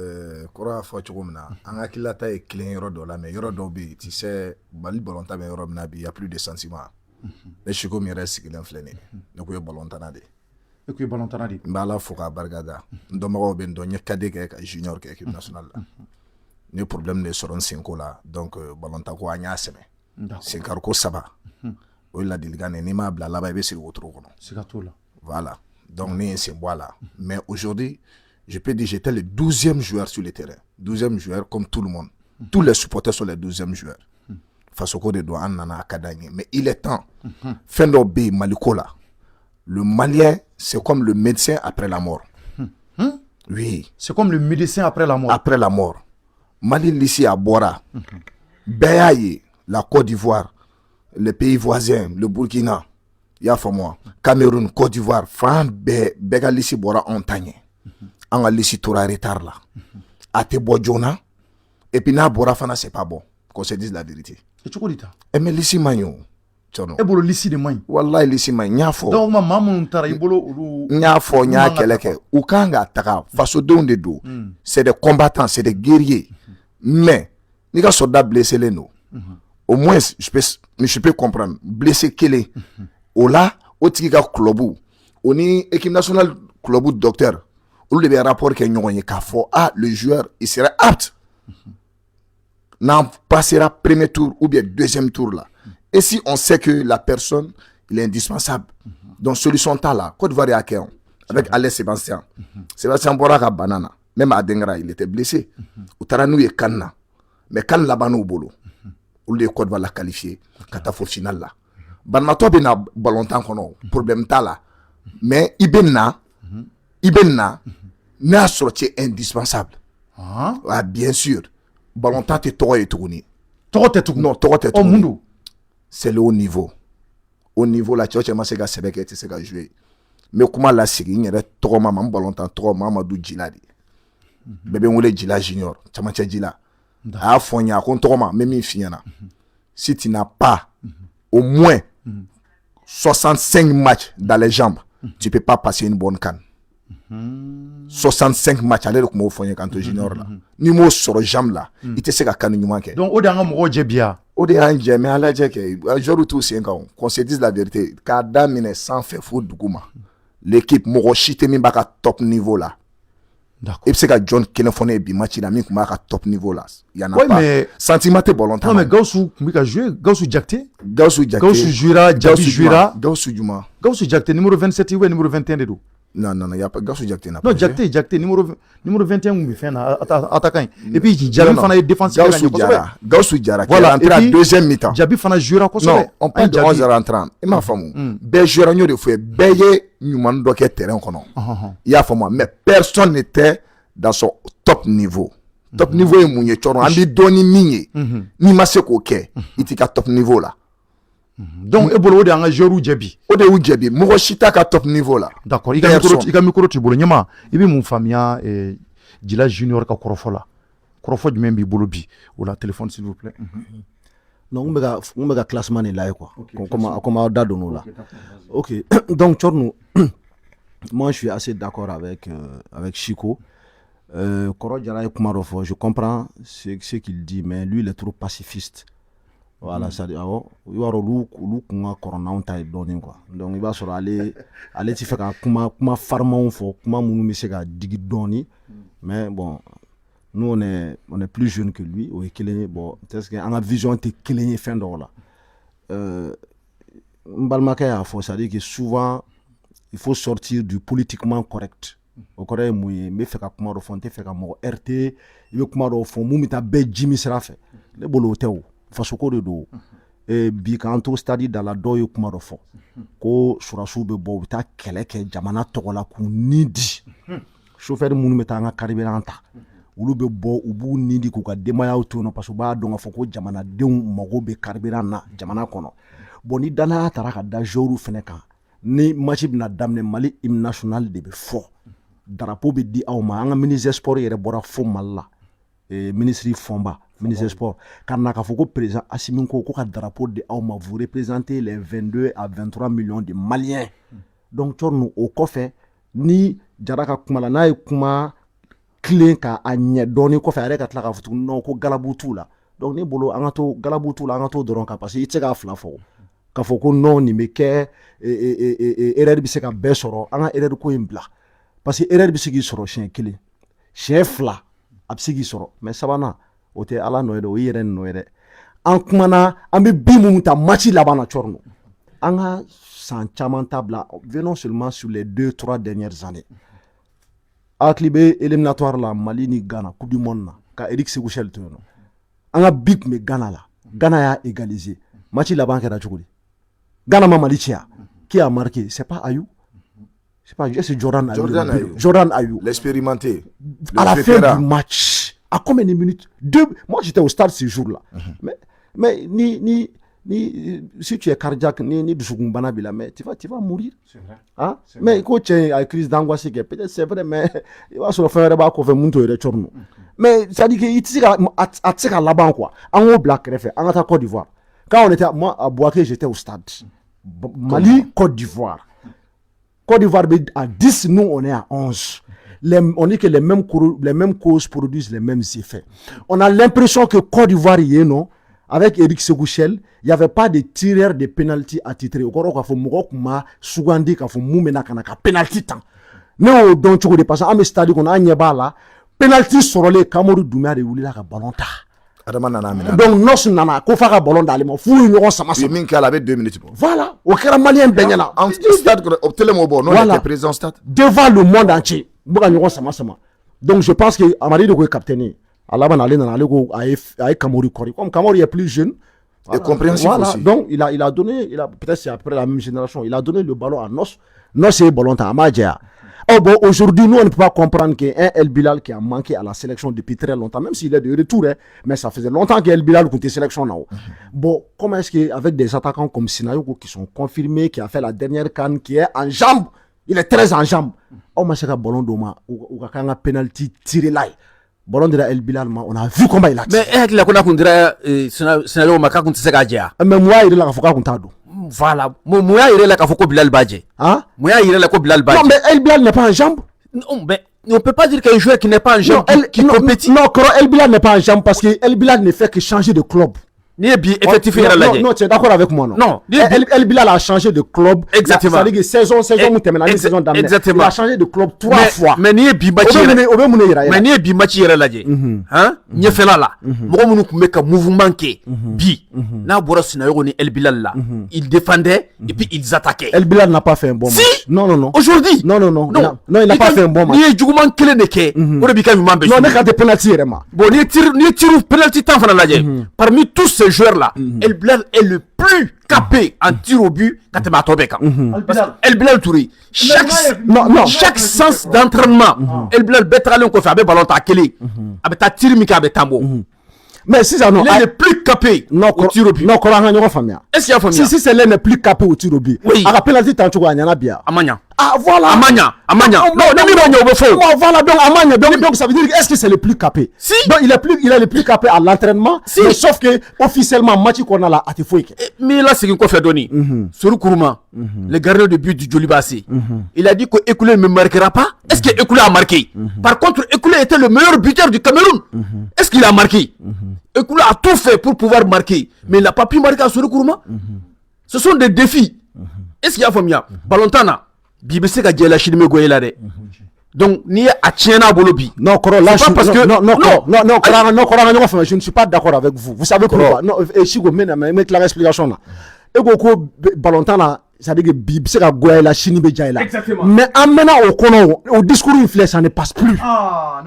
kɔrɔ y'a fɔ cogo min na an ka tilata ye kelen yɔrɔ dɔ la mais yɔrɔ dɔw bɛ yen tu sais Mali ballon tan bɛ yɔrɔ min na bi y a plus de sentiment ne Chiko min yɛrɛ sigilen filɛ nin ye ne ko ye ballon tanna de e ko ye ballon tanna de n bɛ Ala fo k'a barikada n dɔnbagaw bɛ n dɔn n ye cadet kɛ ka junior kɛ équipe nationale la ni problème de sɔrɔ n senko la donc ballon tan ko an y'a sɛbɛn senkari ko 3 o ye ladilikan de n'i m'a bila laban i bɛ siri wotoro kɔnɔ siga t'o la voilà donc ne ye n sen bɔ a la mais aujourd'hui je peux dire j'étais le 12e joueur sur le terrain 12e joueur comme tout le monde tous les supporters sont les 12e joueurs fasoko de don an nana a ka d'an ye mais il est temps fɛn dɔ bɛ yen Maliko la le Malien c'est comme le médecin après la mort oui c'est comme le médecin après la mort Mali lisi a bɔra bɛɛ y'a ye la Côte d'Ivoire les pays voisins le Burkina i y'a faamu Cameroun Côte d'Ivoire fan bɛɛ ka lisi bɔra anw ta ɲɛ an ka lisi tora retard la a tɛ bɔ joona et puis n'a bɔra fana c'est pas bon qu'on se dise la vérité cogo di ta mais lisi man ɲi o e bolo lisi de man ɲi wallahi lisi man ɲi n y'a fɔ donc maa minnu taara i bolo olu n y'a fɔ n y'a kɛlɛ kɛ u kan k'a taga fasodenw de don c'est des combattants c'est des guerriers mais n'i ka soldat blessé len don au moins je peux comprendre blessé kelen o la o tigi ka club o ni équipe nationale club docteur olu de bɛ rapport kɛ ɲɔgɔn ye k'a fɔ le joueur il serait apte n'en passera premier tour ou bien deuxième tour là et si on sait que la personne il est indispensable donc solution t'a la Côte d'Ivoire y'a kɛ avec Alain Sébastien bɔra ka banana même Adengara il était blessé u taara n'u ye CAN na mais CAN laban n'u bolo olu de ye Côte d'Ivoire la qualifié ka taa fo finale la banamatɔ bɛ na ballon tan kɔnɔ problème t'a la mais i bɛ na n'a sɔrɔ tu es indispensable bien sûr ballon tan tɛ tɔgɔ ye tuguni non tɔgɔ tɛ tuguni c'est le haut niveau la cɛ o cɛ ma se ka sɛbɛ kɛ i tɛ se ka jouer n bɛ kuma lasigi n yɛrɛ tɔgɔma ma n ballon tan tɔgɔ Mamadou Djila de bɛɛ bɛ n wele Djila junior camancɛ Djila a y'a fɔ n ye a ko n tɔgɔma n bɛ min f'i ɲɛna si tu n'as pas au moins 65 matchs dans les jambes tu peux pas passer une bonne CAN 65 matchs ale de kuma fɔ n ye kanto junior la ni m'o sɔrɔ jambe la i tɛ se ka kanu ɲuman kɛ donc o de y'an ka mɔgɔw jɛ biya o de y'an jɛ mais ala jɛ kɛ joueur t'u sen kan qu'on se dise la vérité k'a daminɛ sanfɛ fo dugu ma l'équipe mɔgɔ si tɛ min b'a ka top niveau la i bɛ se ka John kelen fɔ ne ye bi match la min tun b'a ka top niveau la y en a pas mais sentiment tɛ ballon tan non mais Gawusu tun bɛ ka jouer Gawusu Jakite Gawusu jouera Jabi jouera Gawusu juma Gawusu Jakite numéro 27 ou numéro 21 de do non y a pas Gawusu Jakite n'a pas non Jakite numéro 21 mun bɛ fɛn na attaquant et puis Jabi fana ye défenseur Gawusu Jara voilà entré à deuxième mi-temps Jabi fana jouera kosɛbɛ non on parle de 11 heures en 30 i m'a faamu bɛɛ jouera n y'o de fɔ ye bɛɛ ye ɲuman dɔ kɛ terrain kɔnɔ i y'a faamu mais personne n'était dans son top niveau top niveau ye mun ye cɔrɔ an bɛ dɔn ni min ye n'i ma se k'o kɛ i t'i ka top niveau la donc e bolo o de y'an ka joueurs jɛbi o de y'u jɛbi mɔgɔ si t'a ka top niveau la d'accord i ka micro t'i bolo ɲɛma i bɛ mun faamuya Jila Junior ka kɔrɔfɔ la kɔrɔfɔ jumɛn b'i bolo bi o la téléphone s'il vous plaît non n bɛ ka classement de lajɛ quoi comme aw da donn'o la ok donc Tchorno moi je suis assez d'accord avec Chico Kɔrɔ Jara ye kuma dɔ fɔ je comprends ce qu'il dit mais lui il est trop pacifiste voilà ça dit awɔ i b'a dɔn olu kun ka kɔrɔ n'anw ta ye dɔɔnin quoi donc i b'a sɔrɔ ale ti fɛ ka kuma farimanw fɔ kuma minnu bɛ se ka digi dɔɔnin mais bon nous on est plus jeune que lui o ye kelen ye bon peut-être que an ka vision tɛ kelen ye fɛn dɔw la n balimakɛ y'a fɔ c'est-à-dire que souvent il faut sortir du politiquement correct o kɔrɔ ye mun ye n bɛ fɛ ka kuma dɔ fɔ n tɛ fɛ ka mɔgɔ heurter i bɛ kuma dɔ fɔ mun bɛ taa bɛɛ jimi sira fɛ ne bolo o tɛ o fasoko de don bi k'an to stade da la dɔw ye kuma dɔ fɔ ko surasiw bɛ bɔ u bɛ taa kɛlɛ kɛ jamana tɔgɔ la k'u ni di chauffeur minnu bɛ taa an ka carburant ta olu bɛ bɔ u b'u ni di k'u ka denbayaw to yen nɔ parce que u b'a dɔn k'a fɔ ko jamanadenw mago bɛ carburant na jamana kɔnɔ bon ni danaya taara ka da joueurs fɛnɛ kan ni match bɛna daminɛ Mali hymne national de bɛ fɔ drapeau bɛ di aw ma an ka ministre sport yɛrɛ bɔra fo Mali la ministre Fonba ministre sport ka na k'a fɔ ko président Assimi ko ka drapeau di aw ma vous représentez les 22 à 23 millions de Maliens donc Tchorno o kɔfɛ ni Jara ka kuma la n'a ye kuma tilen k'a ɲɛ dɔɔnin kɔfɛ a yɛrɛ ka tila k'a fɔ tuguni non ko galabu t'u la donc ne bolo an ka to galabu t'u la an ka to dɔrɔn kan parce que i tɛ se k'a fila fɔ k'a fɔ ko non nin bɛ kɛ erreur bɛ se ka bɛɛ sɔrɔ an ka erreur ko in bila parce que erreur bɛ se k'i sɔrɔ siɲɛ kelen siɲɛ fila a bɛ se k'i sɔrɔ mais sabanan o tɛ ala nɔ ye dɛ o y'i yɛrɛ nɔ ye dɛ an kumana an bɛ bin minnu ta match laban na Tchorno an ka san caman ta bila venons seulement sur les 2-3 dernières années hakili bɛ éliminatoire la Mali ni Ghana coupe du monde na ka Eric Sékou-Chel to yen nɔ an ka bi tun bɛ Ghana la Ghana y'a égaliser match laban kɛra cogo di Ghana ma Mali ci ya qui a marqué c'est pas Ayou c'est pas c'est Jordan Ayou l'expérimenté à la fin du match à combien de minutes moi j'étais au stade ce jour là mais ni si tu es cardiaque ni dusukun bana bila mais tu vas mourir c'est vrai hein mais ko cɛ a crise d'angoisse kɛ peut-être c'est vrai mais i b'a sɔrɔ fɛn wɛrɛ b'a kɔfɛ mun t'o yɛrɛ Tchorno mais c'est à dire que i tɛ se ka a tɛ se ka laban quoi an k'o bila kɛrɛfɛ an ka taa Côte d'Ivoire quand on était moi à Bouaké j'étais au stade Mali Côte d'Ivoire à 10 nous on est à 11 on dit que les mêmes causes produisent les mêmes effets on a l'impression que Côte d'Ivoire y est non avec Eric Sékou-Chel il y avait pas de tireur de penalty à titrer au kɔrɔ k'a fɔ mɔgɔ kun ma sugandi k'a fɔ mun bɛna ka na ka penalty tan ne y'o dɔn cogo di parce que an bɛ stade kɔnɔ an ɲɛ b'a la penalty sɔrɔlen Kamoru Dunbiya de wulila ka ballon ta Adama nana minɛ donc Nos nana ko f'a ka ballon d'ale ma f'u ye ɲɔgɔn sama min kɛ la a bɛ 2 minutes bɔ voilà o kɛra malien bɛɛ ɲɛna en stade o télé m'o bɔ n'o était président stade devant le monde entier u bɛ ka ɲɔgɔn sama donc je pense que Amadi de ko ye capitaine ye a laban ale nana ale ko a ye Kamoru kɔri comme Kamoru est plus jeune et compréhensif aussi donc il a donné peut-être c'est après la même génération il a donné le ballon à Nos c'est ballon ta a ma jɛya bon aujourd'hui nous on ne peut pas comprendre qu'un El Bilal qui a manqué à la sélection depuis très longtemps même s'il est de retour mais ça faisait longtemps qu'El Bilal était sélection là bon comment est-ce qu'avec des attaquants comme Sinayoko qui sont confirmés qui a fait la dernière CAN qui est en jambes il est très en jambes on m'a fait un ballon d'Oma ou un penalty tiré là ballon de la El Bilal on a vu comment il a tiré mais la kona kundira Sinayoko maka kun tse ka jia mais moi il la foka kun tado voilà moya yire la ka foko Bilal Badje hein moya yire la ko Bilal Badje non mais El Bilal n'est pas en jambes Non, mais on ne peut pas dire qu'un joueur qui n'est pas en jambe qui non, compétit. Non, El Bilal n'est pas en jambe parce que El Bilal ne fait que changer de club. Ni est bien effectif. Non, tu es d'accord avec moi, non? Non. El Bilal a changé de club. Exactement. C'est-à-dire que saison saison d'amener. Exactement. Il a changé de club 3 fois. Mais ni est bien match. Mais ni est bien match hier là. Hein? Ni fait là. Moi, on nous met un mouvement qui bi. Là, Boras Sinayo ni El Bilal là. Il défendait et puis ils attaquaient. El Bilal n'a pas fait un bon match. Non. Aujourd'hui. Non, il n'a pas fait un bon match. Ni est Djouman Kele Neke. On a bien vu. Non, mais quand des penalty, vraiment. Bon, ni tire penalty temps là. Parmi tous ces joueurs-là, El Bilal est le plus capé en tir au but quand tu m'as tombé. El Bilal Touré, chaque sens d'entraînement, El Bilal Betralé, on fait un ballon à Kelly, avec ta tir Mika avec Tambo. Mais si ça, non, il est le plus capé au tir au but. Non, est-ce qu'il y a famille? Si c'est l'un des plus capé au tir au but. Oui. À la penalty, t'as toujours gagné, bien. Amanya. Ah, voilà. Amanya. Voilà, donc Amanya. Donc ça veut dire, est-ce que c'est le plus capé? Si. Donc il est le plus capé à l'entraînement. Si. Mais sauf que, officiellement, match qu'on a là, à Tifoïk. Mais là, c'est quoi fait donner? Sourou Kourouma, le gardien de but du Djolibassi, il a dit que Ekoulé ne me marquera pas. Est-ce que Ekoulé a marqué? Par contre, Ekoulé était le meilleur buteur du Cameroun. Est-ce qu'il a marqué? Ekoulé a tout fait pour pouvoir marquer. Mais il n'a pas pu marquer à Sourou Kourouma. Ce sont des défis. Est-ce qu'il y a famille? Balontana. BBC ka jela shidi me goyela de. Donc ni a tiena bolobi. Non, là je parce que non, je ne suis pas d'accord avec vous. Vous savez pourquoi? Non, et si vous me claire explication là. Et go Balontana, ça dit que BBC ka goyela shini be jaila. Mais amena au discours inflé ça ne passe plus.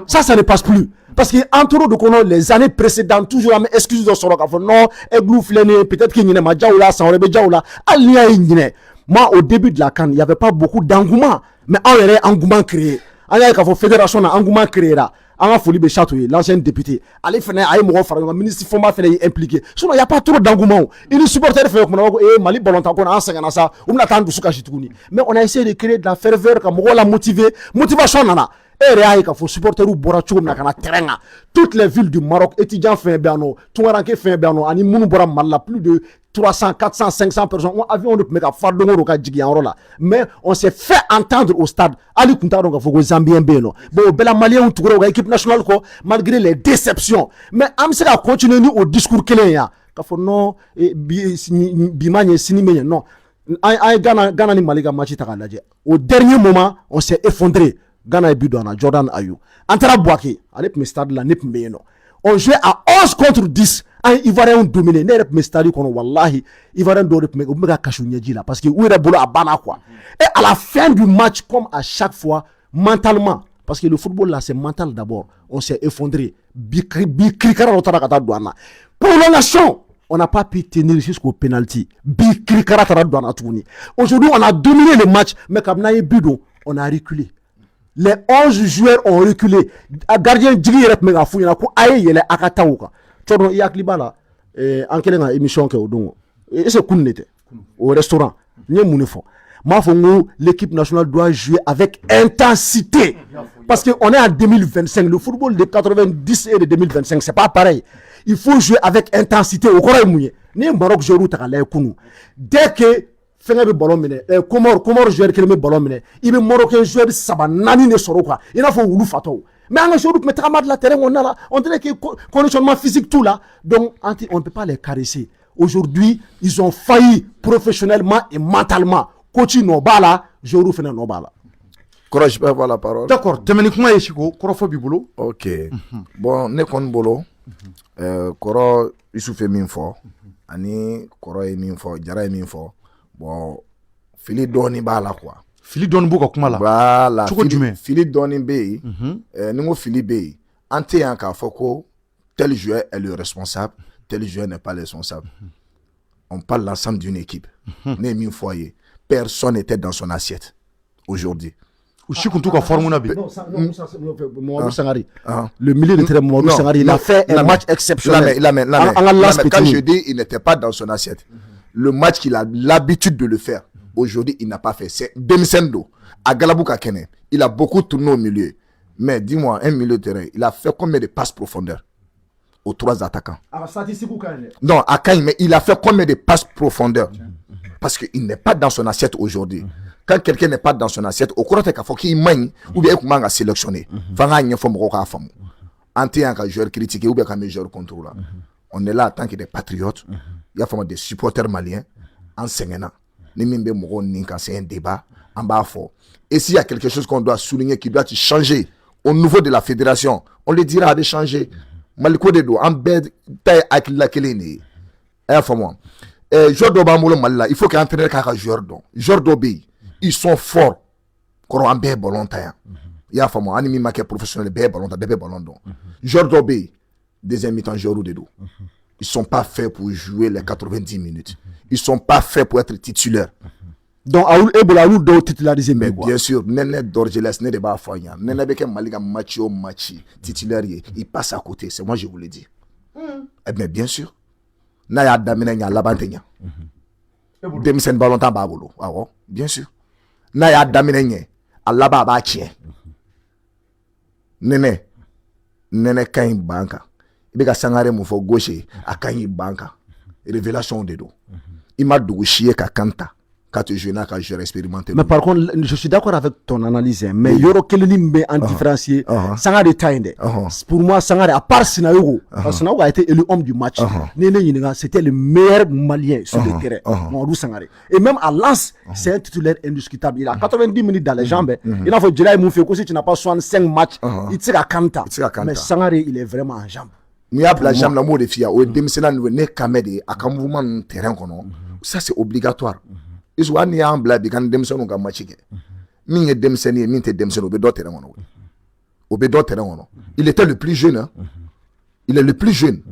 Ça ne passe plus. Parce que entre autres les années précédentes toujours la même excuse de soroka non églou fléné peut-être qu'il n'y a pas jaoula sans rebe jaoula alia igne. Moi, au début de la CAN, il n'y avait pas beaucoup d'engouement. Mais on aurait engouement créé. On a une fédération engouement créé là. On a Folie Béchatoué, l'ancien député. Allez, faire un ministre Foma fait impliqué. Sinon, il n'y a pas trop d'engouement. Il est supporter fait comme Mali Bolonta qu'on a enseigné ça. On attend de Soukachitouni. Mais on a essayé de créer de la ferveur, comme on l'a motivé. Motivation, nana. Et il faut supporter ou Borachoum na kana terrain. Toutes les villes du Maroc, étudiants fin Berno, Touaranké fin Berno, Ani Mounoubora Malla, plus de 300, 400, 500 personnes. On avion de mega fardongo roka djigi en rola. Mais on s'est fait entendre au stade. Ali Kunta donc faut Zambien beno. Bon, bela malien ou touro équipe nationale ko malgré les déceptions. Mais amse a continué au discours kelenya. Ka fo non bimanye sinimenya non. Ay Ghana ni Maliga match takalaje. Au dernier moment, on s'est effondré. Ghana et Bidona, Jordan Ayou. Antara Bouaki, avec mes stades là, on jouait à 11 contre 10. Un Ivoirien dominé. N'est-ce pas stade qu'on wallahi, Ivoirien doit me cacher là. Parce que où est le boulot à Bana quoi. Et à la fin du match, comme à chaque fois, mentalement, parce que le football là c'est mental d'abord, on s'est effondré. Prolongation. On n'a pas pu tenir jusqu'au penalty. Aujourd'hui, on a dominé le match, mais comme Bidon, on a reculé. Les 11 joueurs ont reculé. Gardien Djigi Rep Mega Fouina, ko aye yele akataouka. Tchodo Yakliba là, en quelle émission que Odongo. Et c'est Kounete, au restaurant. N'y a mounifon. L'équipe nationale doit jouer avec intensité. Parce qu'on est en 2025. Le football de 90 et de 2025, c'est pas pareil. Il faut jouer avec intensité. Au Corée Mouye. Ni Maroc joue dès que fenga be ballon mine Comore joueur qui le ballon mine il be marocain joueur saba nani ne soro quoi il a faut wulu fato mais en joueur met tramad la terrain on a là on dirait que conditionnement physique tout là donc on ne peut pas les caresser. Aujourd'hui ils ont failli professionnellement et mentalement coach no bala joueur fena no bala. Courage, je peux avoir la parole. D'accord, techniquement Yeshiko Korofo Bibolo. OK. Bon, ne kon bolo Koro Youssouf min fo ani Koro e min fo Jara e min fo. Bon, fili doni bala quoi. Fili doni buka kuma la. Voilà. Fili doni be. Ningo fili be. Ante yanka foko tel joueur est le responsable, tel joueur n'est pas le responsable. On parle l'ensemble d'une équipe. Né min foyer. Personne n'était dans son assiette aujourd'hui. Le milieu de terrain Mamadou Sangari, il a fait un match exceptionnel. Quand je dis il n'était pas dans son assiette. Le match qu'il a l'habitude de le faire, aujourd'hui, il n'a pas fait. C'est Demisendo, à Galabouka Kene. Il a beaucoup tourné au milieu. Mais dis-moi, un milieu de terrain, il a fait combien de passes profondeurs aux 3 attaquants? Non, à Kain, mais il a fait combien de passes profondeurs? Parce qu'il n'est pas dans son assiette aujourd'hui. quand quelqu'un n'est pas dans son assiette au courant qu'il faut qu'il manie ou bien comment sélectionner fanga n'y faut moko famu anti un joueur critiqué ou bien un joueur contrôle on est là en tant que des patriotes il y a des supporters maliens enseignants ni mimbe moko ninka c'est un débat en bas fort et s'il y a quelque chose qu'on doit souligner qui doit changer au niveau de la fédération on le dira de changer maliko de do en bed tay ak la keleni moi joueur do bamolo malla il faut qu'un entraîneur ka joueur do bi ils sont forts quand on bé ballon tayan ya famo animi make professionnel bé ballon don joueur do bi deuxième mi-temps joueur de dos ils sont pas faits pour jouer les 90 minutes ils sont pas faits pour être titulaires donc Aoul Ebola ou do titularisé mais bien sûr Nene Dorgeles ne débat foyan Nene beke maliga match titulaire il passe à côté c'est moi je vous le dis eh bien bien sûr na ya damina nya labantenya demisen ballon ta babolo awo bien sûr na ya damina nya alaba ba chie Nene kan banka ibe ka sangare mu fo gauche akan banka révélation de do il m'a douché ka kanta quand tu joues quand je expérimenté. Mais par contre, je suis d'accord avec ton analyse, mais Yoro Kelenimbe en différencier, Sangare Tainde. Pour moi, Sangare, à part Sinaogo, Sinaogo a été élu homme du match. C'était le meilleur Malien sur le terrain. Sangare. Et même à Lens, c'est un titulaire indiscutable. Il a 90 minutes dans les jambes. Il a fait Djela Moufeko, si tu n'as pas 65 matchs, il tire à Kanta. Mais Sangare, il est vraiment en jambes. Mais il y a la jambe, la mot de fia, ou Demisena ne Kamede, à un mouvement terrain. Ça, c'est obligatoire. Isu wani ya ambla bi kan demsenu ga machike min ye demseni min te demsenu be do terrain wono obe do terrain wono il était le plus jeune hein? Il est le plus jeune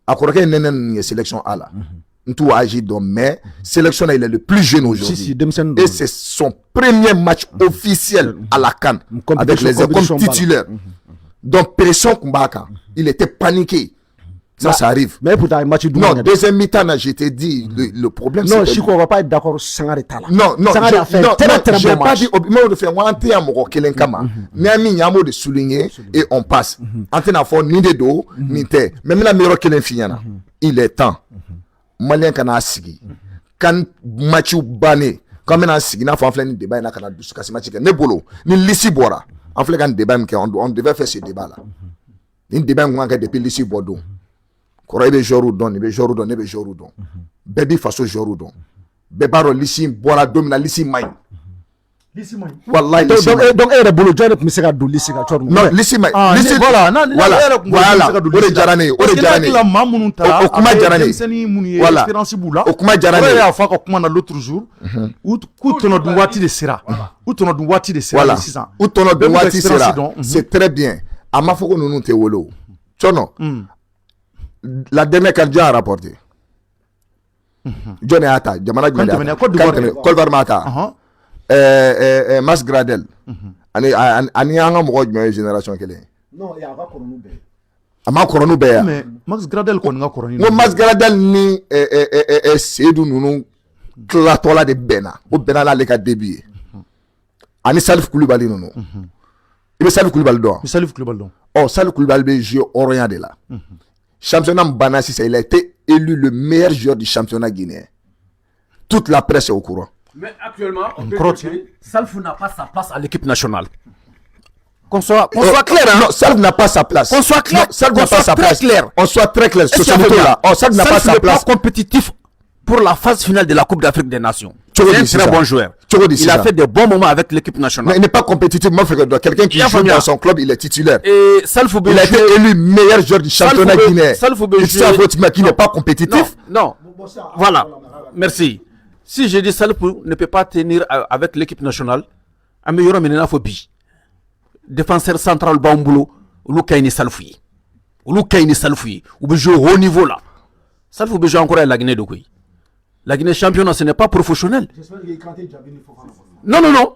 akoroke nenen ye sélection ala ntou agi do mais sélection il est le plus jeune aujourd'hui et c'est son premier match officiel à la CAN avec les équipes titulaires donc pression Kumbaka il était paniqué. Ça arrive. Mais pour ta match non, deuxième mi-temps, je t'ai dit, le problème non, c'est... Non, Chico, on va pas être d'accord sur Sangare Tala. Non, Sangare a fait très bon match. J'ai pas dit, de faire un thé à Moro Kelenkama. Niami, Niamo de souligner et on passe. Antena fort, ni de dos, ni te. Même la Miro Kelenfiana. Il est temps. Malien kana sigi. Kan matchu bané. Comme un sigi, n'a pas fait un débat, n'a pas de Kassimati. Nebolo, ni Lissi Bora. En fait, un débat, on devait faire ce débat-là. Un débat, on a depuis Lissi Bordeaux. Kora ibe joru don ibe joru don bebi faso joru don bebaro lisi bora domina lisi mai wallahi donc era bolo jone ko misika do lisi ka chormo non lisi mai lisi voilà ore jarane la mamunun tara o kuma jarane seni muni voilà expérience bula o kuma jarane ya fa ko kuma na l'autre jour ou tono du wati de sera ou tono du wati de sera voilà ou tono du wati sera c'est très bien amafoko nunu te wolo chono la dernière quand Dieu a rapporté Johnny Ata Jamana Kolbar Mata Mas Gradel ani anga mo ko génération kele non ya va koronu be ama koronu be ya mais Max Gradel ko nga koronu no Mas Gradel ni Seydou nunu klatola de Bena o Bena la le ka début ani Salif Koulibaly nunu ibe Salif Koulibaly do oh Salif Koulibaly be jouer Orient de là championnat Banassi, il a été élu le meilleur joueur du championnat guinéen. Toute la presse est au courant. Mais actuellement, on peut dire que Salfou n'a pas sa place à l'équipe nationale. Qu'on soit clair, hein? Non, Salf n'a pas sa place. Qu'on soit clair. Non, Salf n'a pas sa place. Clair. On soit très clair sur ce niveau-là. Oh, Salf n'a pas sa place. Pas compétitif pour la phase finale de la Coupe d'Afrique des Nations. C'est un très bon joueur. Il a fait des bons moments avec l'équipe nationale. Mais il n'est pas compétitif. Moi, quelqu'un qui joue dans son club, il est titulaire. Et Salfou il a été élu meilleur joueur du championnat guinéen. Qui n'est pas compétitif. Non. Voilà. Merci. Si je dis Salfou ne peut pas tenir avec l'équipe nationale, améliorons maintenant phobie. Défenseur central Bamboulou, ou Kaini Salfoui. Ou Kaini Salfoui. Ou peut jouer au haut niveau là. Salfou peut jouer encore à la Guinée de Kouy. La Guinée championnat, ce n'est pas professionnel. Non.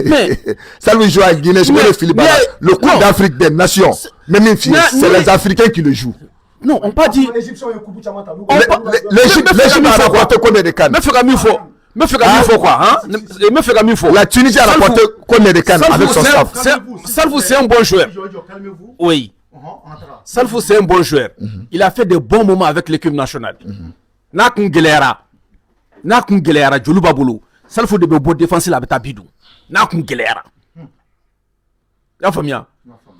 Mais ça lui joue à Guinée, le Coupe d'Afrique des Nations. Mais c'est les Africains qui le jouent. Non, on pas dit. L'Égypte a rapporté combien de cannes? Me fait comme il faut quoi, hein? Me fait comme il faut. La Tunisie a rapporté combien de cannes avec son staff? Salfou, c'est un bon joueur. Oui. Salfou, c'est un bon joueur. Il a fait de bons moments avec l'équipe nationale. Nakun Gelera, Djoulou Baboulou. Salfo de bɛ bɔ défense la a bɛ taa Bidou n'a kun gɛlɛyara i y'a faamuya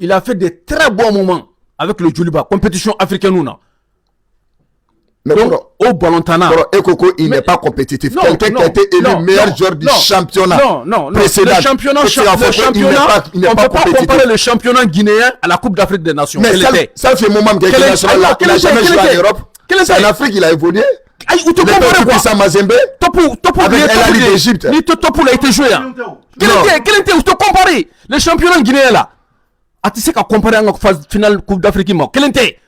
il a fait de très bons moments avec le Djoliba compétition africaine na mais donc au ballon-tana Ekoko il n'est pas compétitif. Quelqu'un qui a été élu meilleur joueur du championnat précédent. Le championnat on ne peut pas comparer le championnat guinéen à la Coupe d'Afrique des Nations. Mais ça fait un moment que il n'a jamais joué en Europe. C'est en Afrique il a évolué. Où te comparer quoi? Ça Mazembe. Topo avec la Ligue d'Égypte. Ni Topo a été joué. Quel était où te comparer le championnat guinéen là? Ah tu sais qu'à comparer en phase finale Coupe d'Afrique quel était?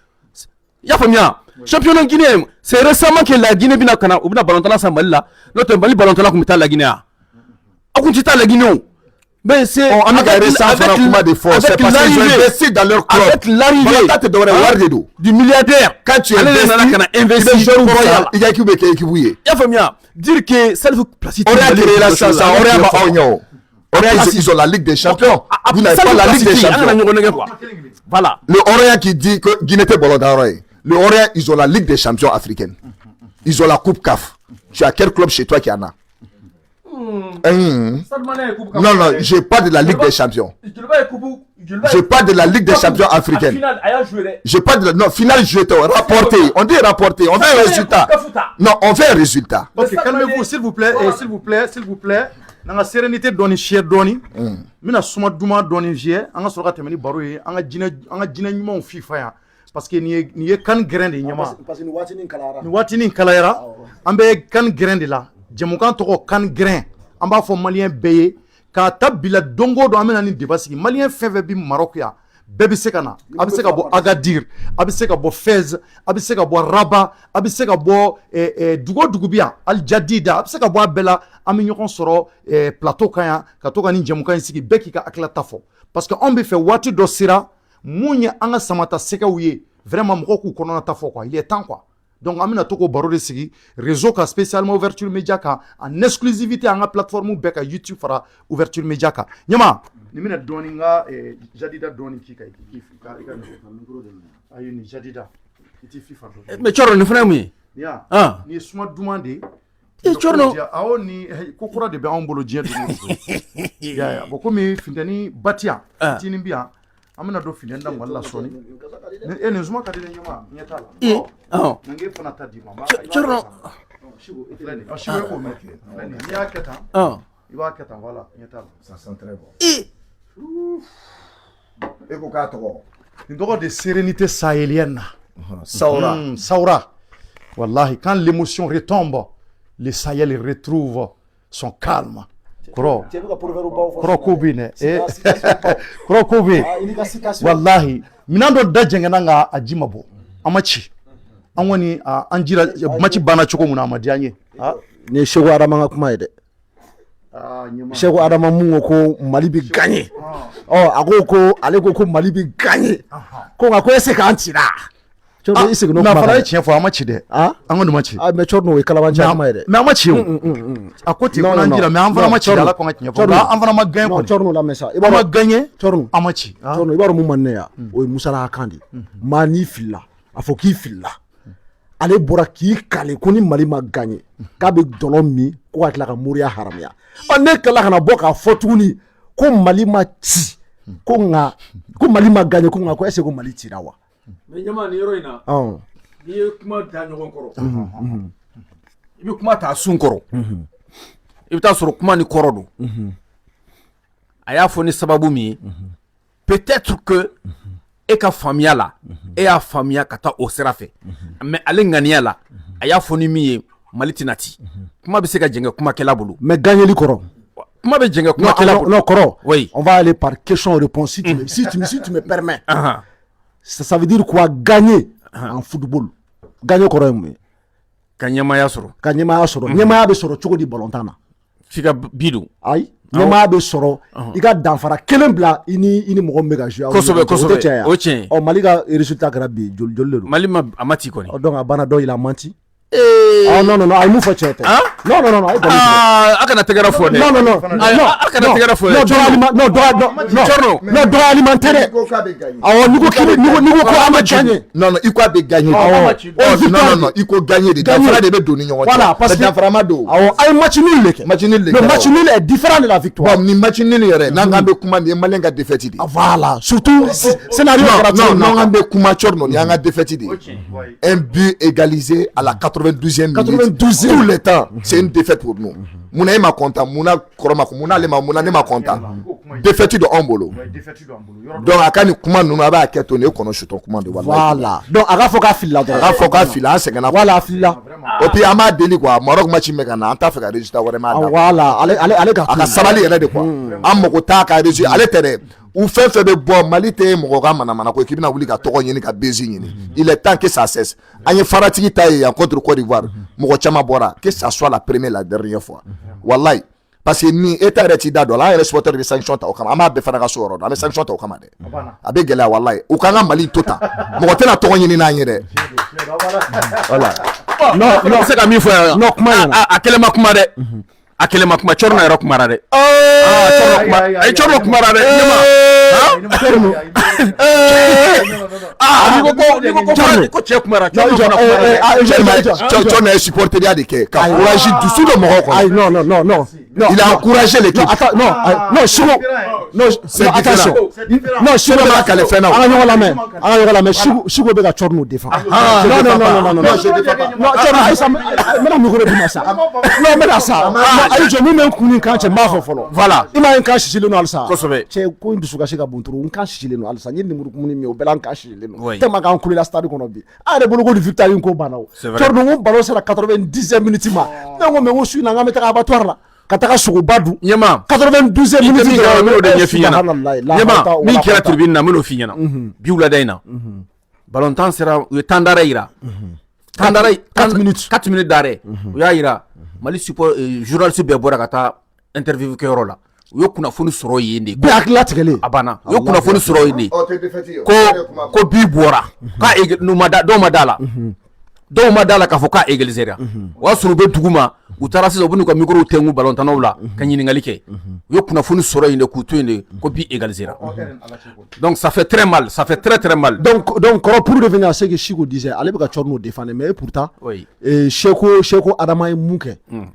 Ya famia championnat guinéen c'est récemment que la Guinée bina kana ubina ballon-tana sa Mali là notre Mali ballon-tana comme ta la Guinée a kunta la Guinée mais c'est avec qu'ils ont investi dans leur club avec l'arrivée du milliardaire quand tu investis royal il y a qui ya famia dire que ça veut placer on a créé la chance ils ont la Ligue des Champions. Vous n'avez pas la Ligue des Champions. Voilà. Le Orient qui dit que Guinée était ballon d'or. Le Orient, ils ont la Ligue des Champions africaine. Ils ont la Coupe CAF. Tu as quel club chez toi qui en a? Non, je parle de la Ligue des Champions. Je parle de la Ligue des Champions africaine. Je parle de la... Non, finale jouée. Rapporté. On dit rapporté. On veut un résultat. Non, on veut un résultat. Ok, calmez-vous, s'il vous plaît. Et s'il vous plaît. Dans la sérénité doni cher doni mina suma duma doni vie anga soka temeni baro ye anga jina nyuma FIFA ya parce que ni kan grain de nyama parce que ni watini kalayara ambe kan grain de la jamukan to kan grain amba fo malien beye ka tabila dongo do amena ni debasi malien feve bi Maroc ya bébé sekana abi seka bo Agadir abi seka bo Fez abi seka bo Rabat abi seka bo dugo bia Al Jadida abi seka bo bela ami ñokon soro plateau kanya ka to kan jamu kan sigi beki ka akla tafo parce que on be fait wati do sira munya anga samata seka wiye vraiment mko ku kono na tafo quoi il est temps quoi donc amina to ko baro de sigi réseau ka spécialement ouverture média ka en exclusivité anga plateforme beka YouTube fara ouverture média ka nyama ni mina doni nga Jadida doni kika ayo ni Jadida iti FIFA mais choro ni frère mi ya ni suma demandé chorno awo ni kokura de be an bolo diɲɛ dugu ya bon komi fintani batia tini biya amina do fintani da walla soni ni zuma ka de nyama nyata la nge fana ta di ma chorno shigo ko meke ni ya keta iba keta wala nyata la ça sent très bon et ko ka to ni dogo de sérénité sahélienne Saoura wallahi quand l'émotion retombe le Sahel retrouve son calme. Kro kubine kro kubi wallahi minando dajengana nga ajimabo amachi anwani anjira machi bana choko muna amadianye ne shego adama nga kuma ide shego adama mungo ko Mali bi gagné ago ko ale ko Mali bi gagné ko nga ko ese ka antira chorno isi no na fara chien fo amachi de ango no machi me chorno we kalabanja kuma ide me amachi akoti ko nanjira me anfana machi ala ko ngati fo anfana magagné ko chorno la mesa iba magagné chorno amachi chorno ibaro mu manne ya o musala akandi mani filla afoki filla ale bora ki kale ko ni Mali ma gagné ka be dolom mi ko atla ka moriya haramya on ne kala kana boka fotuni ko Mali ma ci ko Mali ma gagné ko nga ko ese ko Mali tira wa mais nyama ni yoro ina ni kuma ta nyogon koro ibi kuma ta sun koro ibi ta soro kuma ni koro do aya fo ni sababu mi peut-être que e ka famia la e a famia kata o serafe mais ale ngania la aya fo ni mi Mali tinati kuma be se ka jenga kuma kela bulu mais gagner li koro kuma be jenga kuma kela bulu non koro oui on va aller par question réponse si tu me permets ça veut dire quoi gagner en football gagner koro mu kanyama soro nyama be soro choko di ballon-tana fika Bidou ay nyama be soro iga danfara kelen bla ini mo mega jouer kosobe o tien Mali ga résultat kara bi jol le Mali ma amati ko ni donc abana do il a menti Ah non non non, ay mu fa chete. Non non non, ay dali. Akana tegara fo de. Non non non. Akana tegara fo. Non, droit alimentaire. Ah ni ko ko ama gagner. Non non, il quoi be gagner. Non non, il ko gagner de Dafara de be doni ñoŋo. Voilà, parce que Dafara ma do. Ah ay match nul le. Match nul le. Le match nul est différent de la victoire. Bon, ni match nul yɛrɛ n'an be kuma ni Malien ka défaite de. Voilà, surtout scénario non an be kuma Chorno ni an ka défaite de. Un but égalisé à la 92e minute. Tous les temps, c'est une défaite pour nous. Mouna ma content, mouna koroma ko mouna lema mouna ne ma content. Défaite de Ombolo. Donc akani kuma nuna ba keto ne kono chuto kuma de wallahi. Voilà. Donc aga foka fila Aga foka fila segana. Voilà fila. Et puis ama deli quoi, Maroc match mekana anta feka résultat vraiment. Voilà, allez ga. Aka sabali yana de quoi. Am ko ta ka résultat, allez tere. Ou fait de bon Mali te mo ga mana ko équipe na wuli ka togo nyini ka bezi nyini. Il est temps que ça cesse. Anye faratigi taille en contre Côte d'Ivoire. Mo chama bora, que ça soit la première la dernière fois. Wallahi. Parce que ni état retida do la supporter de sanction ta okama ama be fana ka so ro do ama sanction ta okama de abe gela wallahi o kanga Mali tota mo tena to nyini na nyere voilà non c'est ka mi fo non kuma akele makuma de akele makuma Chorno ero kumara de Chorno kumara de ko che kumara Chorno est supporter de ke ka courage dessous de Morocco. Non. Il a encouragé l'équipe. Non, Chigo. Non, attention. Non, Chigo ma kale fena. Ala la main. Chigo be ka Chorno défend. Non. Chorno ça mena mi ko bi ça. Non, mena ça. Ay je mi men kuni kan che ma fo folo. Voilà. Ima en kan shile no alsa. Che ko ndu suka shika bunturu kan shile no alsa. Ni muru kumuni mi o belan kan shile no. Tema kan kuli la stade kono bi. Are bolo ko di victoire ko banaw. Chorno mo balo sera 90e minute ma. Ngo me ngo su na nga metaka abattoir la. Kataka Sougobadou Nyama 92e minute de Nyefiana Nyama min kira turbine na mino finyana biula daina ballon temps sera tandara ira tandara 4 minutes d'arrêt ya ira Mali support journaliste be bora kata interview ke rola yo kuna fonu soro yende be akla tigele abana yo kuna fonu soro yende ko bi bora ka no mada do madala do madala ka foka egalizeria wa suru be duguma utara sizo bunu ko micro tengu ballon tanawla kanyini ngalike yo kuna fonu soro yende ku toyende ko bi egalizeria donc ça fait très mal, ça fait très mal. Donc pour revenir à ce que Chico disait, allez pas Chorno défendre mais pourtant oui. Cheko Adama et Mouke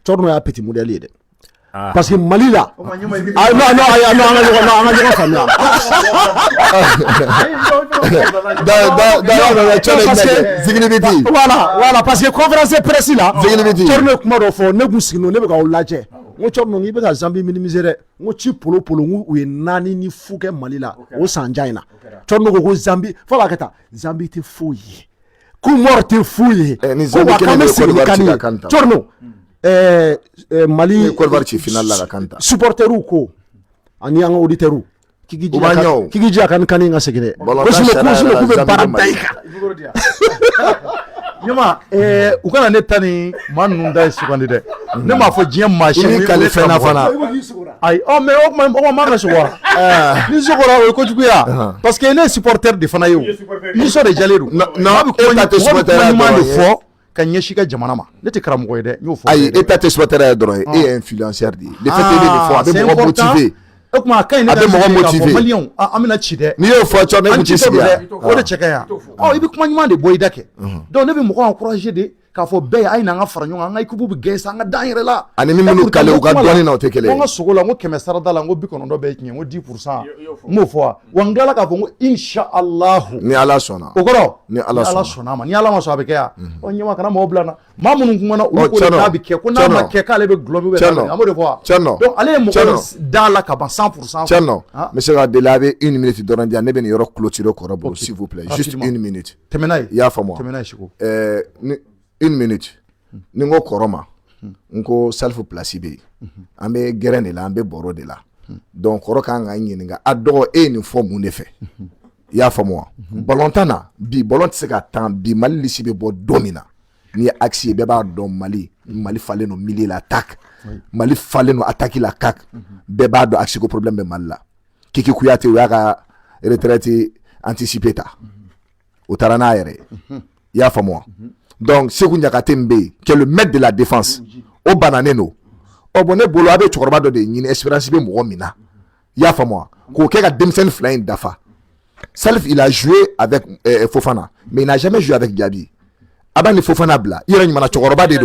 Chorno est un petit modèle. Parce que Mali là non voilà parce que conférence de presse là Chorno kuma fo ne gusino ne be ka laje ngo Chorno ngi be ka Zambie minimiser ngo ci polo ngu u nani ni fuke Mali la o sanjaina Chorno ko Zambie fa ba kata Zambie te fouille ku morte fouille ni Zambie ke Chorno Mali Kolbarchi final la kanta supporteru ko ani anga auditeru kigi akan kaninga segere ko be paradaika Nyama ukana ne tani man nunda sugandi de ne ma fo jiyan machine kale fena fana ay mais o ma na suwa ni sugora ko juguya parce que les supporters de fana yo ni so de jaleru non eta te supporter de fo ka nyeshika jamana ma ne te karamogo de yo fo ay eta te supporter dron et influenceur di le fait de fois avec mo motivé o kuma kay ne avec mo motivé million amina ci de ni yo fo cho ne motivé o de chekaya ibi kuma nyuma de boy dake donc ne be mo encourager de ka fo be ay na nga fara nyonga nga ikubu be gesa nga daire la ani mi munu kale u ka doni na o tekele nga sogola ngo keme sarada la ngo bi kono do be kinye ngo 10% mo fo wangala ka fo ngo insha Allah ni ala sona o goro ni ala sona ma ni ala ma so abeke ya o nyama kana mo blana ma munu kuma na u ko na bi ke ko na ma ke ka le be globe be amo de fo donc allez mo dans la ka ban 100% Tcherno monsieur Adelabe 1 minute d'orandia ne ben yoro clôturer ko robo s'il vous plaît juste 1 minute temenai ya fa moi temenai shiko 1 minute ningo koroma nko self place be ambe gerene la ambe boro de la donc koro kan nga nyinga ado ni fo mu ne fe ya fa moi balontana bi bolont se ka tan bi Mali lisi be bo domina ni axe be ba do Mali fallait no milier l'attaque Mali fallait no attaquer la CAC be ba do axe ko problème be Mali la Kiki Kouyaté wa ka retraite anticipée ta o tarana yere ya fa moi Donc Sekou Niakate Mbe, qui est le maître de la défense, au Bananeno. Au bonnet bolo abe Tchorba de Nini Espérance be Mouromina. Yafa moi. Koke a Demsen Flying Dafa. Salif, il a joué avec Fofana, mais il n'a jamais joué avec Diaby. Aban Fofana Bla, il a joué avec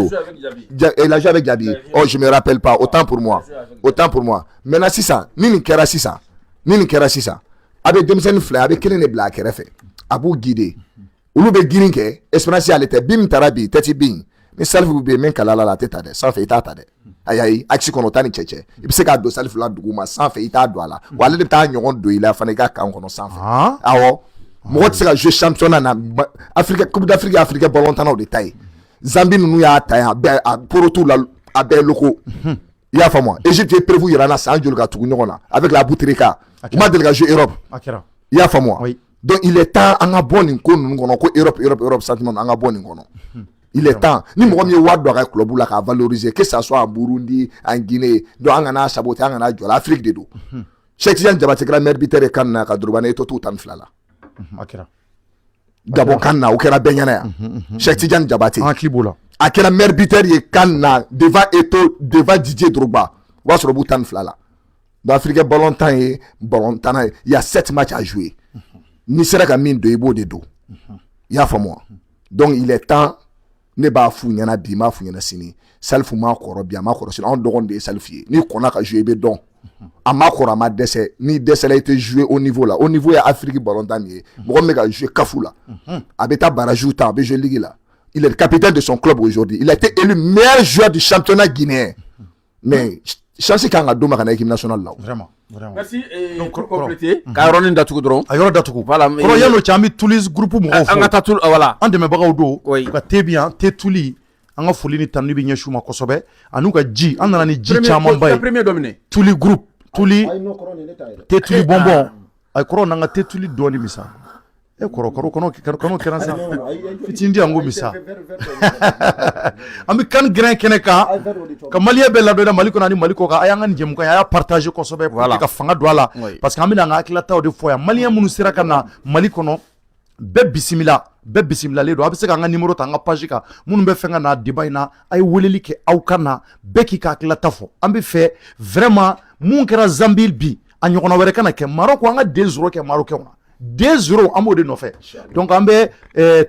Il a joué avec Diaby. Oh, je me rappelle pas. Autant pour moi. Autant pour moi. Maintenant, c'est ça. Nini Kera Sisa. Nini Kera Sisa. Avec Demsen Flying, avec Kelen Bla Kerefe. Abou Guidé. Olu be girin kɛ Espérance ale tɛ bim tarabi tɛti bin ni Salif be men kalala la tɛ ta dɛ sanfɛ i t'a ta dɛ ayi aksi kɔnɔ ta ni cɛcɛ i bɛ se k'a don Salif la dugu ma sanfɛ i t'a don a la wa ale de bɛ taa ɲɔgɔn don i la fana i ka kan kɔnɔ sanfɛ awɔ mɔgɔ tɛ se ka jouer championnat na Afrique Coupe d'Afrique Afrique ballon tannaw de ta ye Zambie ninnu y'a ta ye a poro t'u la a bɛɛ loko i y'a faamu Égypte ye prévu yira na san joli ka tugu ɲɔgɔn na avec la Boutrika u ma deli ka jouer Europe i y'a faamu donc il est temps an ka bɔ nin ko ninnu kɔnɔ ko Europe sentiment an ka bɔ nin kɔnɔ il est temps ni mɔgɔ min ye wari don a ka club la k'a valoriser que ça soit en Burundi en Guinée donc an kana saboter an kana jɔ Afrique de don Cheikh Tidiane Diabaté kɛra maire bitère kan na ka Durban e to t'u tan fila la Gabon kan na o kɛra bɛɛ ɲɛna yan Cheikh Tidiane Diabaté a kɛra maire bitère ye kan na devant Eto'o devant Didier Drogba o b'a sɔrɔ b'u tan fila la donc Afrique ballon tan ye ballon tan na il y a 7 matchs à jouer ni sera ka min do i b'o de do i y'a faamu donc il est temps ne b'a f'u ɲɛna bi m'a f'u ɲɛna sini Salif m'a kɔrɔ bi a m'a kɔrɔ sini anw dɔgɔnin de ye Salif ye n'i kɔnna ka jouer i bɛ dɔn a m'a kɔrɔ a ma dɛsɛ n'i dɛsɛla i tɛ jouer au niveau la au niveau ye Afrique ballon tan ye mɔgɔ min bɛ ka jouer CAF la a bɛ taa barrage ta a bɛ jouer ligue la il est le capitaine de son club aujourd'hui il a été élu meilleur joueur du championnat guinéen mais chance kan ka d'o ma ka na équipe nationale la vraiment merci donc compléter ka yɔrɔ nin datugu dɔrɔn a yɔrɔ datugu voilà kɔrɔ yalo cɛ an bɛ Tulis groupe mɔgɔw fɔ an ka taa Tulis voilà an dɛmɛbagaw don u ka te bi yan te Tuli an ka foli ni tanu bɛ ɲɛsin u ma kosɛbɛ ani u ka ji an nana ni ji camanba ye Tuli groupe Tuli te Tuli bonbon ay kɔrɔ n'an ka te Tuli dɔɔni misa kɔrɔ kɔnɔ kɛra sa fitinin di an ko misa an bɛ kan gɛrɛn kɛnɛ kan ka maliyɛn bɛɛ ladɔnniya Mali kɔnɔ ani Mali kɔ kan a y'an ka nin jɛmukan a y'a partager kosɛbɛ pour ka fanga don a la parce que an bɛna an ka hakilataw de fɔ yan maliyɛn minnu sera ka na Mali kɔnɔ bɛɛ bisimilalen don a bɛ se k'an ka numéro ta an ka page kan minnu bɛ fɛn ka na débat in na a ye weleli kɛ aw ka na bɛɛ k'i ka hakilata fɔ an bɛ fɛ vraiment mun kɛra Zambie bi a ɲɔgɔnna wɛrɛ kana kɛ Maroc an ka 2-0 kɛ Marocains na 2-0 an b'o de nɔfɛ donc an bɛ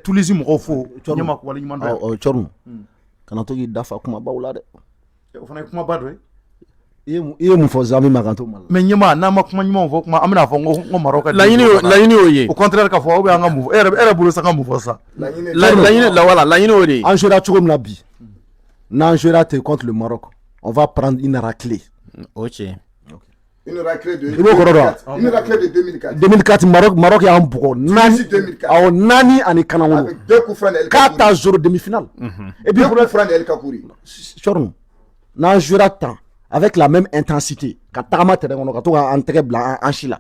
Tulisi mɔgɔw fo ɲɛma waleɲuman dɔn Cɔrmu kana to k'i dafa kumabaw la dɛ o fana ye kumaba dɔ ye i ye mun fɔ Zambie ma kan to Mali mais ɲɛma n'an ma kuma ɲumanw fɔ kuma an bɛna fɔ n ko Maroc ka laɲini y'o ye au contraire ka fɔ ou bien an ka mun fɔ e yɛrɛ bolo sa ka mun fɔ sa laɲini y'o de ye an jouera cogo min na bi n'an jouera te contre le Maroc on va prendre une raclée ok une raclée de 2004 Maroc y'an bugɔ nani ani Kanangolo avec 2 coups francs de 4-0 demi-finale et puis 2 coups francs de El Kakouri Cɔrmu n'an jouera tant avec la même intensité ka tagama terrain kɔnɔ ka to k'an tɛgɛ bila an si la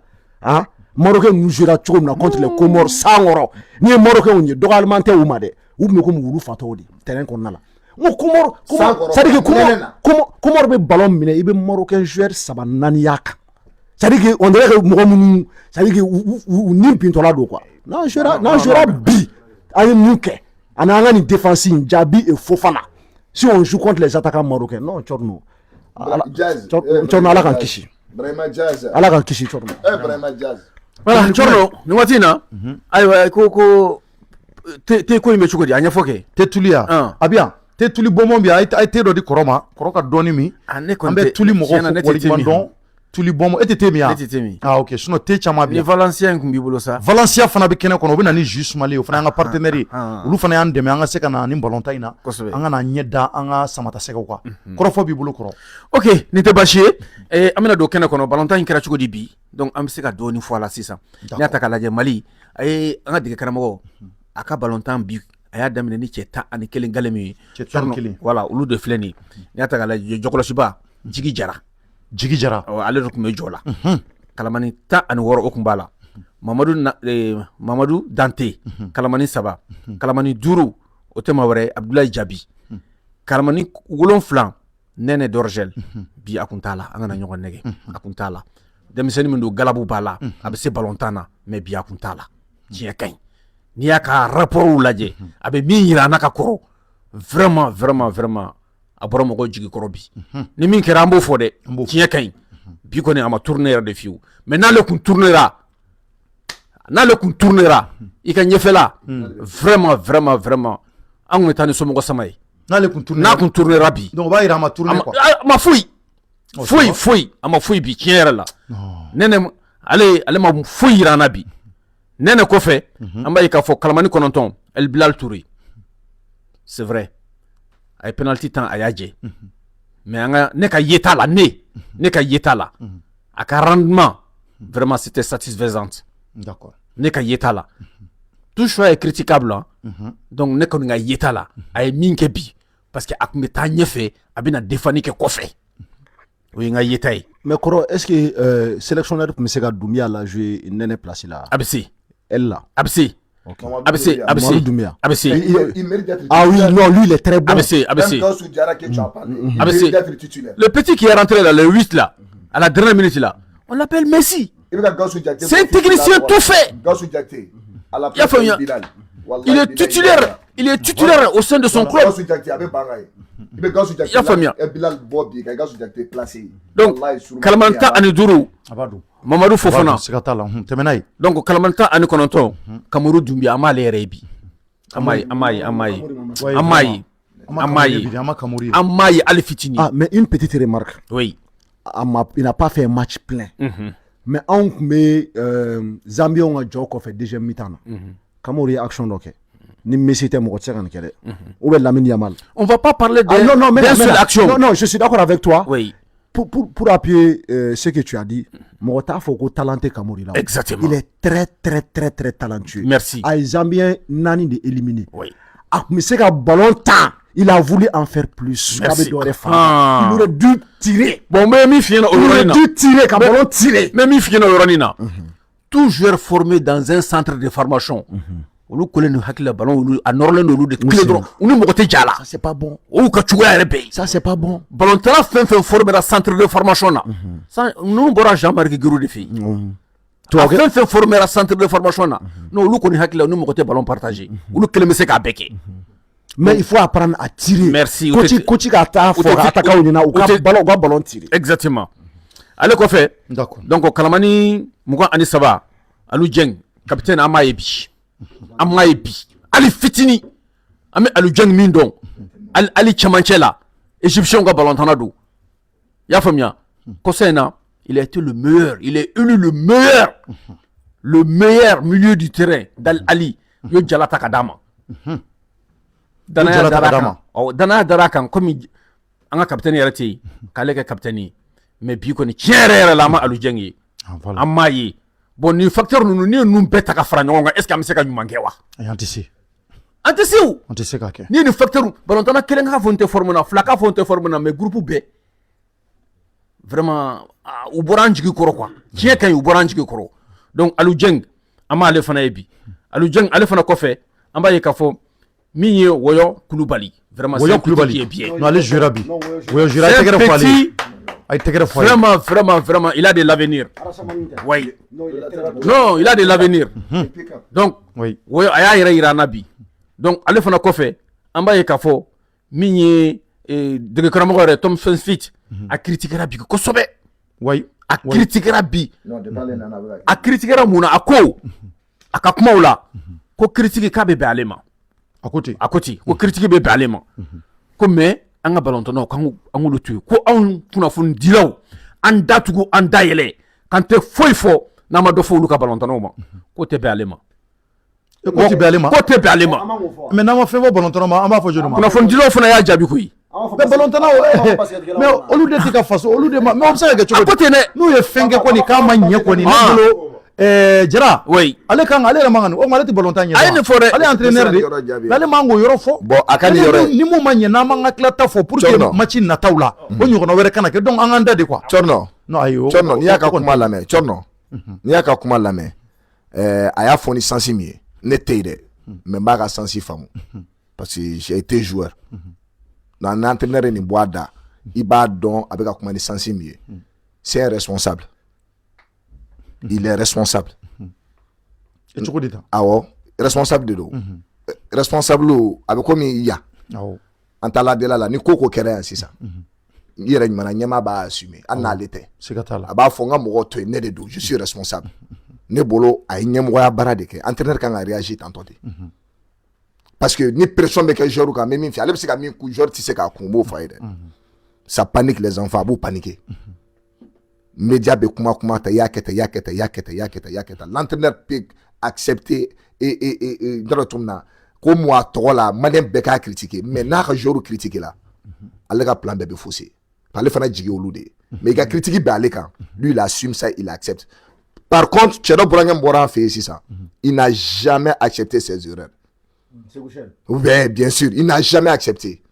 Marocains nous jouera cogo min na contre les Comores san wɔɔrɔ ni ye Marocains ye dɔgɔyalima tɛ u ma dɛ u tun bɛ komi wulu fatɔw de terrain kɔnɔna la n ko c'est-à-dire que Comores bɛ ballon minɛ i bɛ Marocain joueur 3-4 y'a kan c'est-à-dire que on dirait que mɔgɔ minnu c'est-à-dire que u ni pintɔla don quoi n'an jouera bi an ye mun kɛ ani an ka nin défense in Diaby et Fofana si on joue contre les attaquants marocains non Cɔrmu Cɔrmu ala k'an kisi ala k'an kisi Cɔrmu voilà Cɔrmu nin waati in na ayiwa ko te ko in bɛ cogo di a ɲɛfɔ kɛ te Tuli yan a bɛ yan te Tuli bonbon bɛ yan a ye te dɔ di kɔrɔ ma kɔrɔ ka dɔɔni min an bɛ Tuli mɔgɔw fo waleɲuman dɔn Tuli bonbon e tɛ te min yan ne tɛ te min ok sinon te caman bɛ yan ni Valencia in tun b'i bolo sa Valencia fana bɛ kɛnɛ kɔnɔ u bɛ na ni Jus Sumale o fana y'an ka partenaire ye olu fana y'an dɛmɛ an ka se ka na nin ballon tan in na an ka na ɲɛ da an ka samata sɛgɛw kan kɔrɔfɔ b'i bolo kɔrɔ ok nin tɛ baasi ye an bɛna don kɛnɛ kɔnɔ ballon tan in kɛra cogo di bi donc an bɛ se ka dɔɔni fɔ a la sisan n'i y'a ta k'a lajɛ Mali a ye an ka dege karamɔgɔ a ka ballon tan bi a y'a daminɛ ni cɛ 11 gale min ye cɛ 11 voilà olu de filɛ nin ye n'i y'a ta k'a lajɛ jɔkɔlɔsiba Jigi Jara ale de tun bɛ jɔ la kalamani 16 o tun b'a la Mamadou Dante kalamani 3 kalamani 5 o tɛ maa wɛrɛ Abdoulaye Diaby kalamani 7 Nene Dorgel bi a kun t'a la an kana ɲɔgɔn nɛgɛ a kun t'a la denmisɛnnin min don galabu b'a la a bɛ se ballon tan na mais bi a kun t'a la tiɲɛ ka ɲi n'i y'a ka rapport lajɛ a bɛ min yira n'a ka kɔrɔ vraiment a bɔra mɔgɔw jigi kɔrɔ bi ni min kɛra an b'o fɔ dɛ tiɲɛ ka ɲi bi kɔni a ma tourner yɛrɛ de fiyewu mais n'ale kun tournera i ka ɲɛfɛla vraiment an kun bɛ taa ni somɔgɔ sama ye n'a kun tournera bi donc o b'a yira a ma tourner quoi a ma foyi a ma foyi bi tiɲɛ yɛrɛ la nɛnɛ ale ma foyi yira an na bi nɛnɛ kɔfɛ an b'a ye k'a fɔ kalamani 9 El Bilal Touré c'est vrai a ye penalty 10 a y'a jɛ mais ne ka yeta la a ka rendement vraiment c'était satisfaisante d'accord ne ka yeta la tout choix est critiquable hein? Donc ne kɔni ka yeta la a ye min kɛ bi parce que a kun bɛ taa ɲɛfɛ a bɛna défani kɛ kɔfɛ o ye n ka yeta ye mais kɔrɔ est ce que sélectionneur tun bɛ se ka Doumbia la jouer Nene place la a bɛ se elle là a bɛ se Doumbia a bɛ se Il mérite d'être ah oui non lui il est très bon a bɛ se Même Gassou Diarra que tu as parlé, il a bɛ mérite d'être se titulaire. le petit qui est rentré là le 8 là à la dernière minute là on l'appelle Messi. Il veut Gassou Diakité, C'est un technicien tout fait. Gassou Diakité, à la Il a place fait de un- Bilal. Wallahi, Il est Bilal, titulaire. Il est titulaire au sein de son club. Gassou Diakité, avec Bangay. Il veut Gassou Diakité, Il a fait bien. et Bilal Bobi, Gassou Diakité placé. Donc, Wallahi, sur le Kalamanta terrain, ani duuru a b'a dɔn Mamadou Fofana. siga t'a la tɛmɛ n'a ye Donc Kalamanta ani 9 Kamaru Doumbia an m'ale yɛrɛ ye bi. An m'a ye. an m'a Kamori ye An m'a ye hali fitini. ah mais une petite remarque Oui. il n'a pas fait un match plein mais anw kun bɛ Zambiens ka jɔ kɔfɛ deuxième mi-temps na Kamori ye action dɔ kɛ ni Messi tɛ mɔgɔ tɛ se ka nin kɛ dɛ ou bien Lamine Yamal On va pas parler ah, non mais d'un seule action. non je suis d'accord avec toi Oui. pour appuyer ce que tu as dit mɔgɔ t'a fɔ ko talent tɛ Kamori la Exactement. il est très talentueux Merci. a ye Zambien 4 de éliminer Oui. a kun bɛ se ka ballon ta il a voulu en faire plus k'a Merci. bɛ dɔ wɛrɛ Ah. fara il aurait dû tirer Bon, mais mi fiɲɛ na o il aurait yɔrɔnin na. dû tirer ka ballon tirer Mais mi fiɲɛ na o yɔrɔnin na. Tout joueur formé dans un centre de formation. Olu kolen don hakili la ballon olu a nɔrɔlen don olu de kelen dɔrɔn u ni mɔgɔ tɛ ja la. ça c'est pas bon O y'u ka cogoya yɛrɛ bɛɛ ye. ça c'est pas bon Ballon tala fɛn fɛn formera centre de formation na. Ninnu bɔra Jean-Marc Giroud de fɛ yen. A fɛn fɛn formera centre de formation na. Non olu kɔni hakili la u ni mɔgɔ tɛ ballon partager. Olu kelen bɛ se k'a bɛɛ kɛ. mais il faut apprendre à tirer Merci. coach ka taa fɔ attaquant ɲɛna u ka ballon tirer Exactement. Ale kɔfɛ. d'accord Donc Kalamani 23 Alu Dieng capitaine an m'a ye bi. An m'a ye bi. Ali fitini. An bɛ Alu Dieng min dɔn. Ali cɛmancɛ la. Égyptien ka ballon tana don. I y'a faamuya. Kɔsa in na il a été le meilleur. Il est élu le meilleur. Le meilleur milieu du terrain. Dal Ali. Yo jala ta ka d'a ma. Danaya dara kan comme an ka capitaine yɛrɛ tɛ yen k'ale kɛ capitaine ye mais bi kɔni tiɲɛ yɛrɛ la an ma Alu Dieng ye an m'a ye bon nin facteur ninnu ni ye ninnu bɛɛ ta ka fara ɲɔgɔn kan est ce que an bɛ se ka ɲuman kɛ wa an tɛ se an tɛ se o an tɛ se k'a kɛ ni ye nin facteur balontanna kelen k'a fɔ n tɛ forme na fila k'a fɔ n tɛ forme na mais groupe bɛɛ vraiment u bɔra an jigi kɔrɔ quoi tiɲɛ ka ɲi u bɔra an jigi kɔrɔ donc Alu Dieng an m'ale fana ye bi Alu Dieng ale fana kɔfɛ an b'a ye k'a fɔ min ye Woyo Kulubali vraiment Woyo Kulubali est bien non ale jouera bi Woyo jouera a ye tɛgɛrɛ fɔ ale ye a ye tɛgɛrɛ fɔ ale vraiment il a de l'avenir oui non il a de l'avenir donc oui Woyo a y'a yɛrɛ yira an na bi donc ale fana kɔfɛ an b'a ye k'a fɔ min ye dege karamɔgɔ yɛrɛ Tom Saintfiet a critiquera bi kosɛbɛ oui a critiquera bi Non, de parler nana avec. a critiquera mun na a ko a ka kumaw la ko critique k'a bɛ bɛn ale ma a ko ten ko critique bɛ bɛn ale ma ko mais an ka ballontannaw k'an k'olu to yen ko anw kunnafoni dilaw an datugu an dayɛlɛ k'an tɛ foyi fɔ n'an ma dɔ fɔ olu ka ballontannaw ma k'o tɛ bɛn ale ma ko tɛ bɛn ale ma k'o tɛ bɛn ale ma mais n'an ma fɛn fɔ ballontannaw ma an b'a fɔ jɔnni ma kunnafoni dilaw fana y'a jaabi koyi mais ballontannaw mais olu de tɛ ka faso olu de ma mais o bɛ se ka kɛ a cogo ko di ten dɛ n'u ye fɛn kɛ kɔni k'a ma ɲɛ kɔni ne bolo Jara oui ale kan ale yɛrɛ man kan o ma ale tɛ ballontan ɲɛ a ye nin fɔ dɛ ale ye entraîneur de mais ale man k'o yɔrɔ fɔ Bon, a ka nin yɔrɔ ni mun ma ɲɛ n'an m'an ka tilata fɔ pour que Cɔrnɔ. match nataw la o ɲɔgɔnna wɛrɛ kana kɛ donc an k'an da de quoi Cɔrnɔ, non ayi o Cɔrnɔ, n'i y'a ka o kɔni- kuma lamɛn, Cɔrnɔ, n'i y'a ka kuma lamɛn, a y'a fɔ ni sansi min ye, ne tɛ yen dɛ, mais n b'a ka sansi faamu, parce que j'ai été joueur. N'an entraîneur ye nin bɔ a da, i b'a dɔn a bɛ ka kuma ni sansi min ye, c'est un responsable. Il est responsable. cogo di tan Awɔ, responsable de do responsable a bɛ komi yan an taala de la ni ko kɛra yan sisan i yɛrɛ ɲuman ɲɛmaa b'a assumer hali n'ale tɛ a b'a fɔ n ka mɔgɔw to yen ne de don je suis responsable ne bolo a ye ɲɛmɔgɔya baara de kɛ entraîneur kan ka réagir tantôt de parce que ni pression bɛ kɛ joueur kan n bɛ min fɛ ale bɛ se ka min kun joueur tɛ se k'a kun n b'o fɔ a ye dɛ ça panique les enfants a b'u paniquer média bɛ kuma ta i y'a kɛ tan l'entraîneur peut accepter et dɔrɔ tuma na ko mu a tɔgɔ la maliyɛn bɛɛ k'a critiquer mais n'a ka joueur critiquer la ale ka plan bɛɛ bɛ fausser ale fana jigi olu de mais i ka critique bɛ ale kan lui il assume ça il accepte par contre cɛ dɔ bɔra an fɛ yen sisan il n'a jamais accepté ses erreurs oui bien sûr il n'a jamais accepté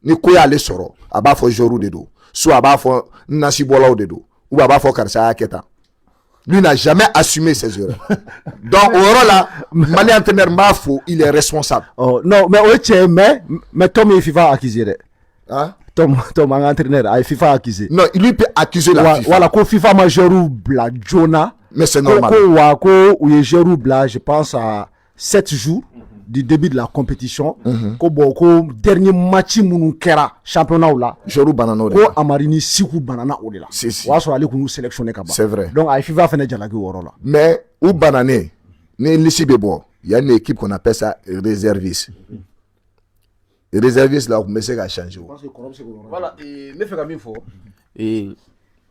ni ko y'ale sɔrɔ a b'a fɔ joueur de don soit a b'a fɔ nasibɔlaw de don ou a b'a fɔ karisa y'a kɛ tan lui n'a jamais assumé ses erreurs donc au yɔrɔ la Mali entraîneur m'a fo il est responsable non mais o ye cɛ mais Tom ye FIFA accusé dɛ Tom an ka entraîneur a ye FIFA accusé non lui peut accuser la FIFA voilà ko FIFA ma joueur bila joona mais c'est normal ko u ye joueur bila je pense à 7 jours du début de la compétition ko dernier match minnu kɛra championnat la joueur banana ko Amari ni Siku banana o de la o y'a sɔrɔ ale kun sélectionné ka ban c'est vrai donc a ye FIFA fana jalaki o yɔrɔ la mais u bananen ni liste bɛ bɔ il y a une équipe qu'on appelle ça réserviste réserviste là o tun bɛ se ka changer voilà ne fɛ ka min fɔ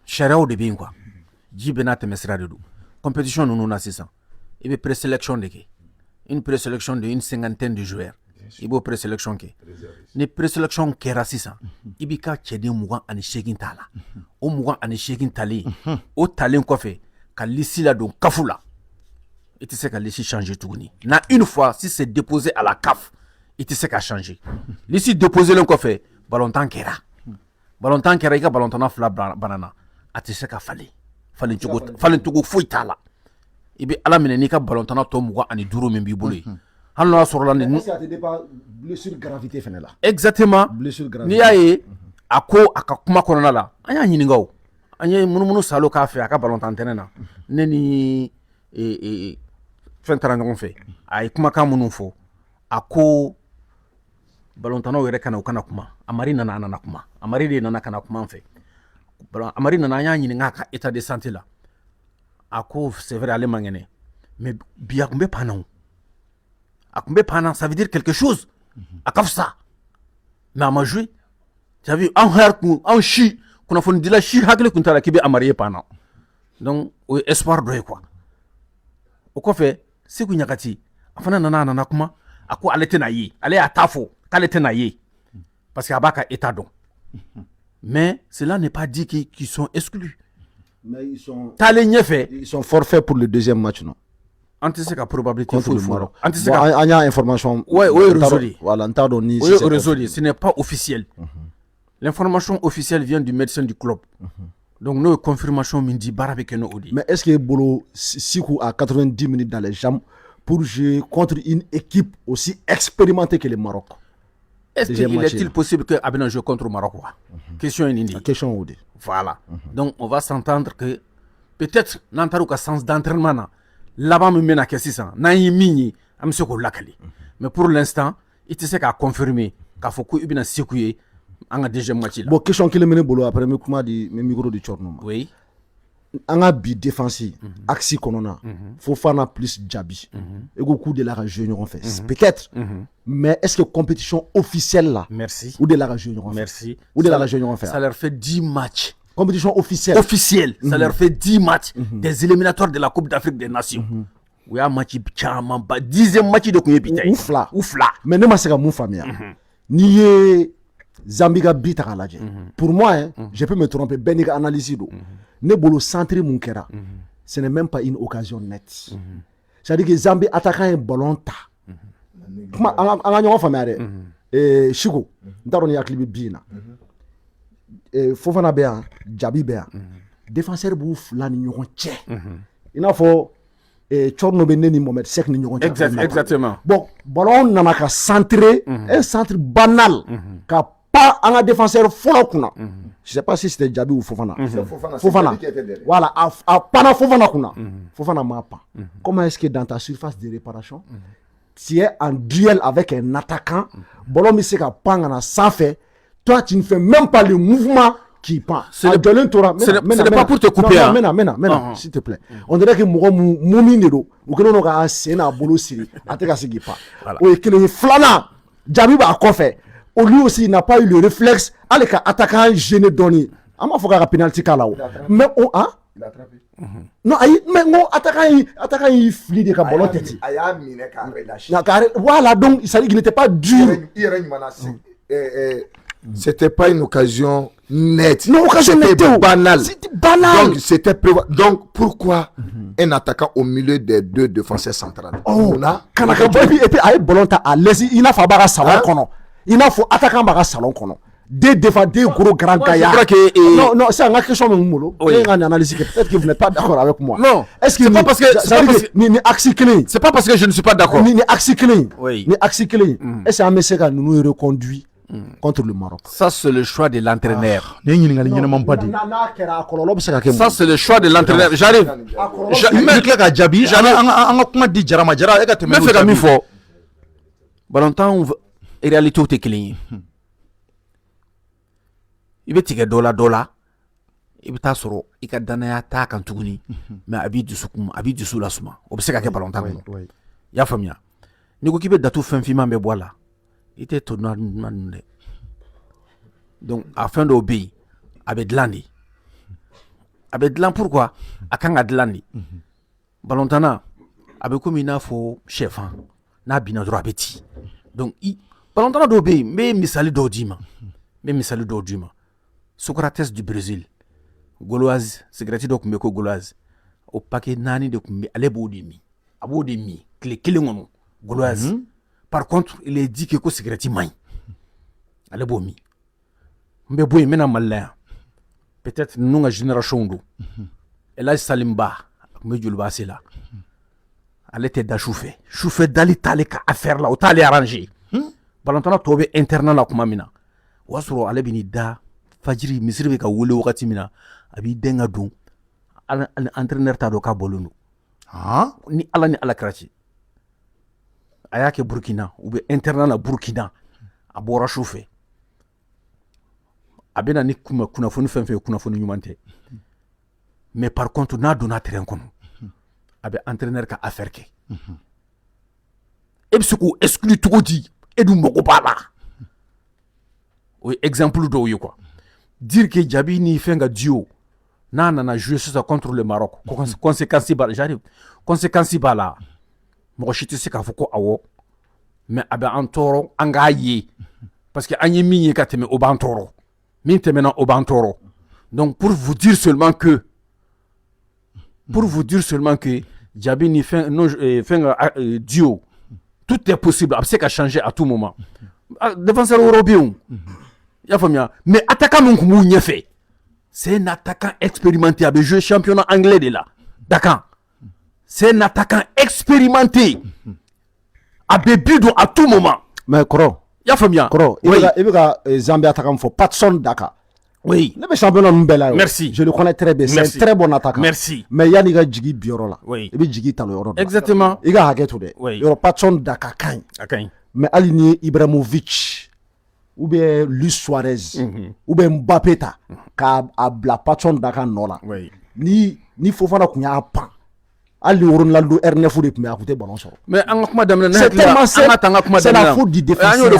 sariyaw de bɛ yen quoi ji bɛɛ n'a tɛmɛ sira de don compétition ninnu na sisan i bɛ présélection de kɛ une présélection de une cinquantaine de joueurs i b'o présélection kɛ ni présélection kɛra sisan i b'i ka cɛden 28 t'a la o 28 talen o talen kɔfɛ ka liste ladon CAF la i tɛ se ka liste changer tuguni na une fois si c'est déposé à la CAF i tɛ se ka changer liste déposé len kɔfɛ ballontan kɛra i ka ballontan 2 banana a tɛ se ka falen cogo foyi t'a la i bɛ ala minɛ n'i ka ballontan tɔ 25 min b'i bolo yen hali n'o y'a sɔrɔ la blessure gravité fana la exactement n'i y'a ye a ko a ka kuma kɔnɔna la an y'a ɲininka o an ye munumunu Salo k'a fɛ a ka ballontan tɛnɛ na ne ni fɛn taara ɲɔgɔn fɛ a ye kumakan minnu fɔ a ko ballontannaw yɛrɛ kana u kana kuma Amari nana kuma Amari de nana kana kuma an fɛ Amari nana an y'a ɲininka a ka état de santé la a ko c'est vrai ale man kɛnɛ mais bi a tun bɛ pan na ça veut dire quelque chose a ka fisa mais a ma joué tu as vu an si kunnafonidila si hakili tun t'a la k'i bɛ Amari ye pan na donc o ye espoir dɔ ye quoi o kɔfɛ Seku Ɲagati a fana nana kuma a ko ale tɛna ye ale y'a ta fɔ k'ale tɛna ye parce que a b'a ka état dɔn mais cela n'est pas dit qu'ils sont exclus. Mais ils sont forfaits pour le deuxième match, non? An tɛ se ka probabilité contre le Maroc. An tɛ se ka an y'a information. Ouais, o ye réseau de. Voilà, n t'a dɔn ni. O ye réseau de. Ce n'est pas officiel. L'information officielle vient du médecin du club. Donc n'o ye confirmation min di baara bɛ kɛ n'o de. Mais est-ce que bolo Siku a 90 minutes dans les jambes pour jouer contre une équipe aussi expérimentée que le Maroc? Est-ce qu'il est-il possible que Abena joue contre le Maroc? Question est indi. Question ou voilà. Donc on va s'entendre que peut-être n'antaru ka sens d'entraînement na là-bas me mena kesisan na yi mini am se ko lakali. Mais pour l'instant, il te sait qu'à confirmer qu'a faut que Ibina Siku ye en deuxième match là. Bon question qu'il mené bolo après me comment di micro de Chorno. Oui. En a bi défensif axi konona Fofana plus Djabi et coup de la région on fait peut-être mais est-ce que compétition officielle là merci ou de la région on fait merci ou de la région on fait ça leur fait 10 matchs compétition officielle ça leur fait 10 matchs des éliminatoires de la Coupe d'Afrique des Nations où il y a match chama ba 10e match de Kouye Bitay oufla mais ne ma se ka mon famille ni ye Zambiga bita ka lajɛ pour moi je peux me tromper ben ka analyse do ne bolo centre mun kɛra ce n'est même pas une occasion nette c'est-à-dire que Zambie attaquant un ballon ta kuma an ka ɲɔgɔn faamuya dɛ Chico n t'a dɔn ni hakili bɛ bi na Fofana bɛ yan Djabi bɛ yan défenseur b'u fila ni ɲɔgɔn cɛ i n'a fɔ Chorno bɛ ne ni Mohamed Seck ni ɲɔgɔn cɛ exactement bon ballon nana ka centrer un centre banal ka pas un défenseur fort kuna. Je sais pas si c'était Djabi ou Fofana. Fofana. Voilà, a pas Fofana kuna. Fofana m'a pas. Comment est-ce que dans ta surface de réparation, tu es en duel avec un attaquant, Bolo Miseka Pangana sans fait, toi tu ne fais même pas le mouvement qui part. Ce n'est pas pour te couper. Maintenant, s'il te plaît. On dirait que Moumi Nero, ou que l'on a un Sénat à Bolo Siri, à Tegasi pas. Oui, que le Flana, Djabi a fait. Lui aussi, il n'a pas eu le réflexe. Allez, attaquant gêné donné. On m'a fait un penalty là. Mais on a. Il a attrapé. Non, mais non, attaquant il flit de ballon tête. Voilà, donc il s'agit qu'il n'était pas dur. C'était pas une occasion nette. Non, occasion nette. C'était banal. C'était banal. Donc c'était donc pourquoi un attaquant au milieu des deux défenseurs centrales? Oh, et puis avec ballon à l'aise, il n'a pas salon kono. Il n'a pas attaquant baga salon kono. Des gros grands gaillards. Non, c'est une question de Moumolo. C'est une analyse que peut-être que vous n'êtes pas d'accord avec moi. Non. Est-ce que c'est pas parce que je ne suis pas d'accord. Ni axe clé. Est-ce que un message nous reconduit contre le Maroc? Ça c'est le choix de l'entraîneur. Ça c'est le choix de l'entraîneur. J'arrive. Balantan réalité au téclin. Il veut tirer dollar. Il veut t'assurer. Il va donner un attaque en tourni. Mais habite du souk, habite du soulasma. Observe qu'à Balantan. Y'a famille. Nous qui veut d'atout fin film mais voilà. Il était tout noir. Donc afin d'obéir, avec de l'année. Avec de l'an pourquoi? À quand à de l'année. Balontana. Avec comme il a faux chef. N'a bien droit petit. Donc Balontana d'obéir. Mais misali d'odima. Socrates du Brésil, Gauloise, secrétaire de Kumeko Gauloise, au paquet nani de Kumé, à l'ébodemi, clé Kilingono, Gauloise. Par contre, il est dit que c'est secrétaire main, à l'ébodemi. Mais bon, maintenant malin, peut-être nous, la génération d'eau, et là, Salimba, mais je le vois, c'est là. Elle était d'achouffer, chouffer d'alitale à faire là, au talé arrangé. Balantana tobe internal la kumamina. Wasuro ale bini da fajiri misiri ka wule wakati mina abi denga dun al entraîneur ta do ka bolunu ni ala krachi ayake Burkina ou be internal la Burkina abora chauffé abena ni kuna fonu fenfe kuna fonu nyumante mais par contre na do na terrain kono abe entraîneur ka affaire ke ebsuko exclu togodi edu moko bala. Oui, exemple d'où quoi. Dire que Djabi ni fait un duo, n'a joué ça contre le Maroc. Conséquence j'arrive. Conséquence là. Moi je sais qu'il faut qu'on awo. Mais abe antoro angaye. Parce que anye minye kateme au bantoro. Minte maintenant au bantoro. Donc pour vous dire seulement que Djabi ni fait un duo. Tout est possible. C'est qu'à changer à tout moment. Défenseur européen. Mais attaquant mon fait. C'est un attaquant expérimenté. Il a joué championnat anglais de là. D'accord. C'est un attaquant expérimenté. A bébido à tout moment. Mais Koro. Il y a Zambie attaquant faut pas de son Dakar. Oui. Le championnat Mbela. Merci. Je le connais très bien. C'est un très bon attaquant. Merci. Mais il y a des Djigi Biorola. Oui. Et puis Djigi Talo. Exactement. Il y a Hagetou. Oui. Il y a pas de son Dakar. Mais aligné Ibrahimovic. Ou bien Luis Suarez, ou bien Mbappé ta, ka la patron Dakar nola. Ni Fofana kunya pan. Ali Ronaldo R9 de kumya côté ballon sort. Mais madame c'est tellement c'est la faute du défenseur.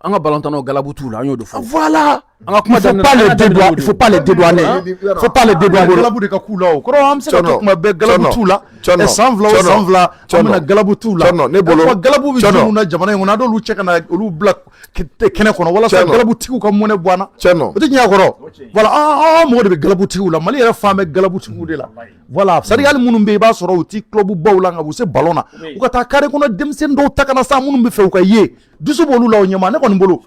On a ballon Galaboutou là, voilà. Il faut pas les dédouaner. Faut pas les dédouaner. Galabou de kakula. Koro am se ko kuma be Galaboutou là. Et sanvla. Amna Galaboutou là. Galabou bi jonu na jamana ngona do lu cheka na lu black kene kono wala so Galaboutou ko mone bwana. O ti nya koro. Voilà mo de Galaboutou là. Mali era femme Galaboutou de là. Voilà, ça regarde munum be ba soro ti club bawla nga bu se ballona. U ka ta kare kono demsen do takana sa munum be fe ko ye. Dusu bolu la nyama ne ko mbolo.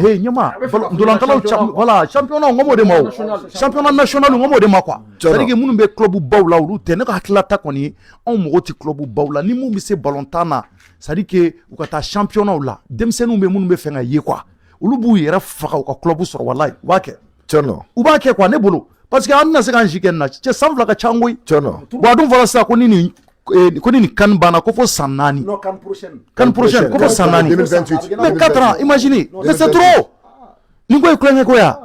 Hey nyama. Voilà, championnat ngomo de mao. Championnat national ngomo de ma quoi. Ça dit que munum be club bawla ou te ne ko hakla ta koni on mo ti club bawla ni mu mi se ballon tana. Ça dit que u ka ta championnat la demsen be munum be fe nga ye quoi. olu b'u yɛrɛ faga u ka club sɔrɔ wallahi u b'a kɛ Tcherno. u b'a kɛ quoi ne bolo parce que an tɛna se k'an si kɛ nin na cɛ san 2 ka ca koyi Tcherno. bon a dun fɔra sisan ko ni nin kan banna ko fo san 4 Non, CAN prochaine. kan prochaine ko fo san 4 2028. mais 4 ans imaginez mais c'est trop nin ko ye kulonkɛ ko ya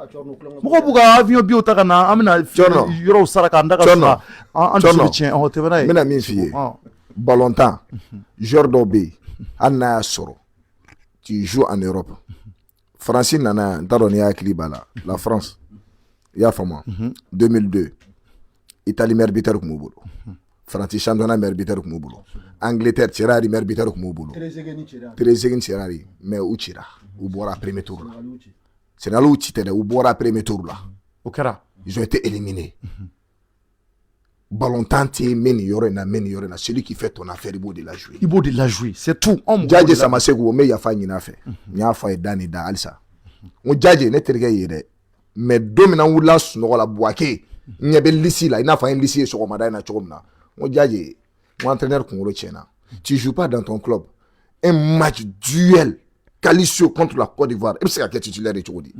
mɔgɔw b'u ka avion biw ta ka na an bɛna Tcherno. yɔrɔw sara k'an da ka Tcherno. sara an dusu bɛ tiɲɛ ɔ tɛmɛ n'a ye N bɛna min f'i ye Ah. ballon tan joueur dɔw bɛ yen hali n'a y'a sɔrɔ tu joues en Europe France nana yan n t'a dɔn n'i hakili b'a la la France i y'a faamu 2002 Italie meilleur buteur tun b'u bolo France championnat meilleur buteur tun b'u bolo Angleterre Thierry meilleur buteur tun b'u bolo Trezeguet Thierry mais u cira u bɔra premier tour la Sénégal u ci tɛ dɛ u bɔra premier tour la o kɛra ils ont été éliminés. Ballon tant t'es meni yorena celui qui fait ton affaire il faut de la jouer. il b'o de la jouer c'est tout anw Jaje Samasegu me yafa ɲina fɛ n y'a fɔ a ye dani da halisa n Jaje ne terikɛ ye dɛ mais don min na n wulila sunɔgɔ la Buwake n ɲɛ bɛ lisi la i n'a fɔ an ye lisi ye sɔgɔmada in na cogo min na n Jaje n entraîneur kunkolo tiɲɛna tu joues pas dans ton club un match duel Calicio contre la Côte d'Ivoire i bɛ se ka kɛ titulaire ye cogo di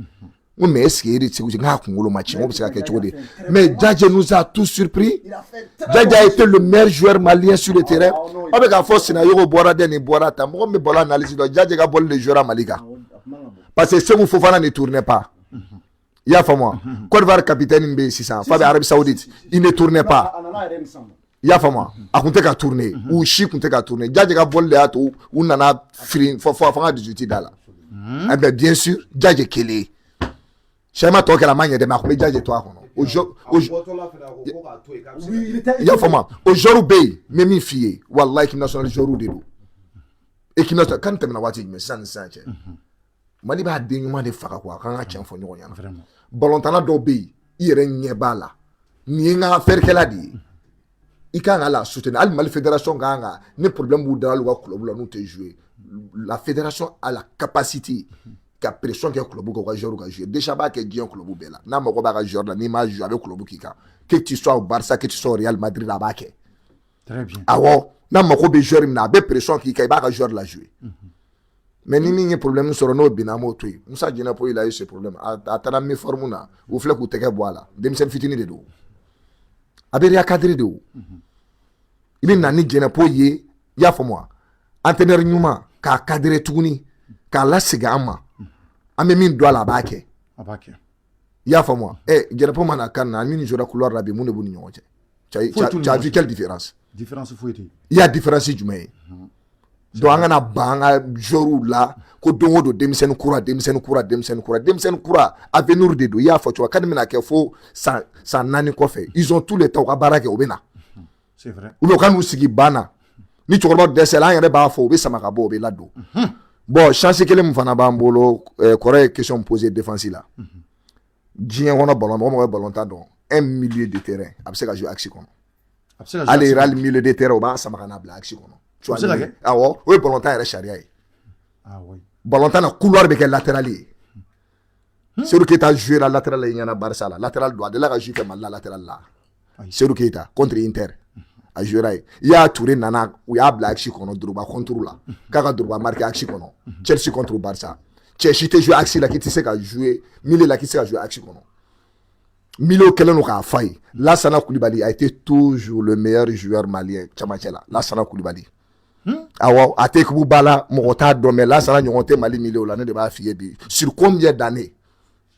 n mais est-ce que e de segu n k'a kunkolo ma tiɲɛ o bɛ se ka kɛ cogo di mais Jaje nous a tous surpris Jaje a été le meilleur joueur malien sur le terrain aw bɛ k'a fɔ Sinayogo bɔra dɛ nin bɔra tan mɔgɔ min bɛ bɔra analyse dɔn Jaje ka bɔli de jouera Mali kan parce que Segu Fofana ne tournait pas i y'a faamu wa Côte d'Ivoire capitaine min bɛ yen sisan f'a bɛ Arabie Saoudite il ne tournait pas i y'a faamu wa a tun tɛ ka tourner u si tun tɛ ka tourner Jaje ka bɔli de y'a to u nana firin fɔ an ka 18 da la eh bien bien sûr Jaje kelen Chaima tɔ kɛra a ma ɲɛ dɛ mais a tun bɛ Jaje to a kɔnɔ i y'a faamu wa o joueurs bɛ yen n bɛ min f'i ye walahi équipe nationale joueurs de don équipe nationale kan tɛmɛna waati jumɛn sisan ni sisan cɛ Mali b'a den ɲuman de faga quoi a kan ka tiɲɛ fɔ ɲɔgɔn ɲɛna balontanna dɔw bɛ yen i yɛrɛ ɲɛ b'a la nin ye n ka affaire de ye i kan ka la soutenir hali Mali fédération kan ka ni problème b'u da hali u ka club la n'u tɛ jouer la fédération a la capacité ka pression kɛ club kan u ka joueur ka jouer déjà b'a kɛ diɲɛ club bɛɛ la n'a mago b'a ka joueur la n'i m'a jouer a bɛ club k'i kan que tu sois au Barça que tu sois au Real Madrid a b'a kɛ très bien awɔ n'a mago bɛ joueur min na a bɛ pression k'i kan i b'a ka joueur la jouer mais ni min ye problème sɔrɔ n'o binna an b'o to yen Musa Jinɛpo il a eu ce problème a taara méforme na u filɛ k'u tɛgɛ bɔ a la denmisɛnnin fitinin de don a bɛ recadrer de o i bɛ na ni Jinɛpo ye i y'a faamu wa entraîneur ɲuman k'a cadrer tuguni k'a lasegin an ma an bɛ min don a la a b'a kɛ a b'a kɛ i y'a faamu wa Jinɛpo mana kan na min jouera couloir la bi mun de b'u ni ɲɔgɔn cɛ tu as vu quelle différence foyi tɛ yen i y'a différence jumɛn ye donc an kana ban an ka joueurs la ko don o don denmisɛnnin kura avenir de don i y'a fɔ cogo kadi bɛna kɛ fo san 4 kɔfɛ ils ont tous les temps u ka baara kɛ u bɛ na c'est vrai ou bien u ka n'u sigi ban na ni cɛkɔrɔba dɛsɛla an yɛrɛ b'a fɔ u bɛ sama ka bɔ u bɛ ladon bon chance kelen min fana b'an bolo kɔrɔ ye question posée défense la diɲɛ kɔnɔ ballon mɔgɔ mɔgɔ ye ballon tan dɔn un milieu de terrain a bɛ se ka jouer axe kɔnɔ hali Real milieu de terrain u b'a sama ka n'a bila axe kɔnɔ awɔ o ye ballon tan yɛrɛ sariya ye ballon tan na couloir bɛ kɛ latéral ye Seydou Keita joué la latéral ye ɲɛna Barça la latéral don a delila ka joué kɛ Mali la latéral la Seydou Keita contre Inter a joué la ye i y'a Touré nana u y'a bila axe kɔnɔ Drogba contre la k'a ka Drogba marqué axe kɔnɔ Chelsea contre Barça cɛ si tɛ joué axe la k'i tɛ se ka joué milieu la k'i tɛ se ka joué axe kɔnɔ milieu kɛlen don k'a fa ye Lassana Coulibaly a été toujours le meilleur joueur malien camancɛ la Lassana Coulibaly awɔ a tɛ équipe ba la mɔgɔ t'a dɔn mais Lassana ɲɔgɔn tɛ Mali milieu la ne de b'a f'i ye bi sur combien d'années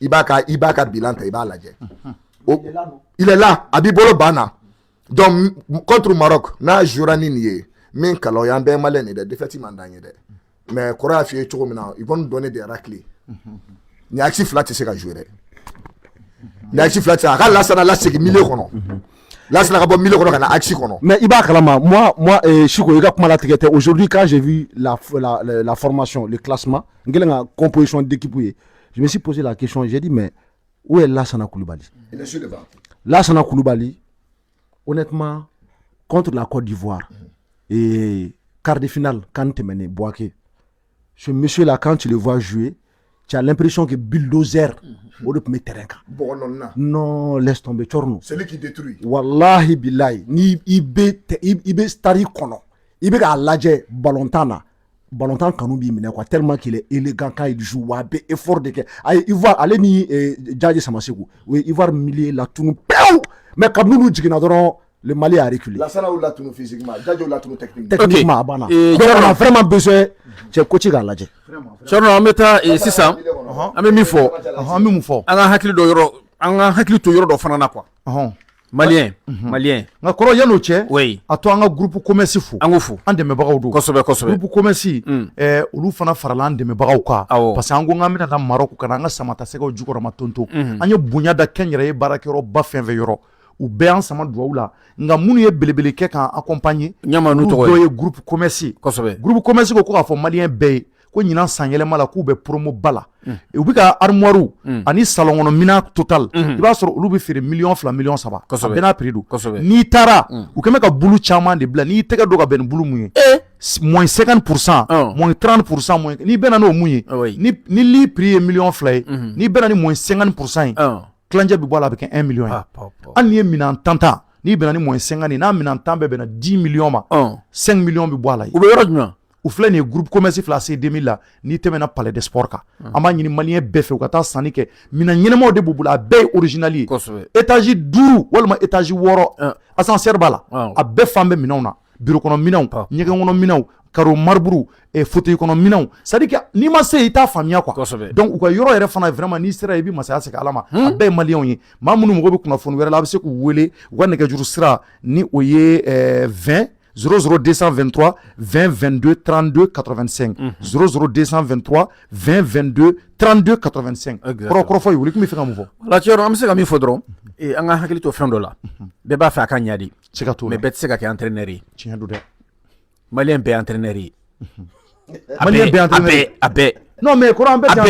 i b'a ka bilan ta i b'a lajɛ il est là a b'i bolo ban na donc contre Maroc n'a jouera ni nin ye min kalan o y'an bɛɛ maliyɛn de dɛ défaite man d'an ye dɛ mais kɔrɔ y'a f'i ye cogo min na ils vont nous donner des raclés ni axe fila tɛ se ka jouer dɛ ni axe fila tɛ se a ka Lassana lasegin milieu kɔnɔ Lassana ka bɔ milieu kɔnɔ ka na axe kɔnɔ mais i b'a kalama moi Chiko i ka kuma latigɛ tɛ aujourd'hui quand j'ai vu la formation le classement n kɛlen ka composition d'équipe ye je me suis posé la question j'ai dit mais où est Lassana Coulibaly il est sur le banc Lassana Coulibaly honnêtement contre la Côte d'Ivoire et quart de finale quand tɛmɛnen Buwake ce monsieur là quand tu le vois jouer tu as l'impression que bulldozer o de tun bɛ terrain kan non laisse tomber Tchorno celui qui détruit wallahi billahi ni i bɛ stari kɔnɔ i bɛ k'a lajɛ ballon tan na ballon-tan kanu b'i minɛ quoi tellement qu'il est élégant quand il joue wa bɛ effort de kɛ ayi Ivoire ale ni Djadji Samasekou o ye Ivoire milieu la tunu pewu mais quand n'olu jiginna dɔrɔn le Mali a reculé. Lassana ou l'a tunu physiquement, Djadji ou l'a tunu techniquement. Techniquement abana. Donc on a vraiment besoin cɛ coach k'a lajɛ. Thierno an bɛ taa sisan an bɛ min fɔ an bɛ mun fɔ an ka hakili to yɔrɔ dɔ fana na quoi. Malien nka kɔrɔ yan'o cɛ oui a to an ka groupe commerce fo an ko fo an dɛmɛbagaw don kosɛbɛ groupe commerce olu fana farala an dɛmɛbagaw kan parce que an ko k'an bɛna taa Maroc ka na an ka samata sɛgɛw jukɔrɔma tonto an ye bonya da kɛnyɛrɛye baarakɛyɔrɔba fɛn fɛn yɔrɔ u bɛɛ y'an sama duwawu la nka minnu ye belebele kɛ k'an accompagner ɲamanu tɔgɔ dɔ ye groupe commerce groupe commerce ko k'a fɔ malien bɛɛ ye ko ɲinan san yɛlɛma la k'u bɛ promo ba la u bɛ ka armoire ani salon kɔnɔ minan total i b'a sɔrɔ olu bɛ feere $2 millions 3 a bɛɛ n'a prix don n'i taara u kɛn bɛ ka bulu caman de bila n'i tɛgɛ don ka bɛn ni bulu mun ye moins 50% moins 30% moins n'i bɛnna n'o mun ye ni li prix ye $2 millions ye n'i bɛnna ni moins 50% ye kilancɛ bɛ bɔ a la a bɛ kɛ 1 million ye hali n'i ye minan 10 ta n'i bɛnna ni moins 50 ye n'a minan 10 bɛɛ bɛnna 10 millions ma 5 millions bɛ bɔ a la u bɛ yɔrɔ jumɛn u filɛ nin ye groupe commerce fila se 2000 la n'i tɛmɛna palais des sports kan an b'a ɲini malien bɛɛ fɛ u ka taa sanni kɛ minan ɲɛnamaw de b'u bolo a bɛɛ ye original ye étage 5 walima étage 6 ascenseur b'a la a bɛɛ fan bɛ minɛnw na bureau kɔnɔ minɛnw ɲɛgɛn kɔnɔ minɛnw carreau marbre fauteuil kɔnɔ minɛnw c'est à dire que n'i ma se i t'a faamuya quoi donc u ka yɔrɔ yɛrɛ fana vraiment n'i sera i bɛ masaya segin ala ma a bɛɛ ye maliyɛnw ye maa minnu mago bɛ kunnafoni wɛrɛ la a bɛ se k'u wele u ka nɛgɛjuru sira ni o ye 20 00223 20 22 32 85 00223 20 22 32 85 kɔrɔ fɔ ye wuli kun bɛ fɛ ka mun fɔ la Thierno an bɛ se ka min fɔ dɔrɔn an ka hakili to fɛn dɔ la bɛɛ b'a fɛ a ka ɲa de mais bɛɛ tɛ se ka kɛ entraîneur ye tiɲɛ don dɛ malien bɛɛ ye entraîneur ye malien bɛɛ entraîneur a bɛɛ non mais kɔrɔ an bɛɛ tɛ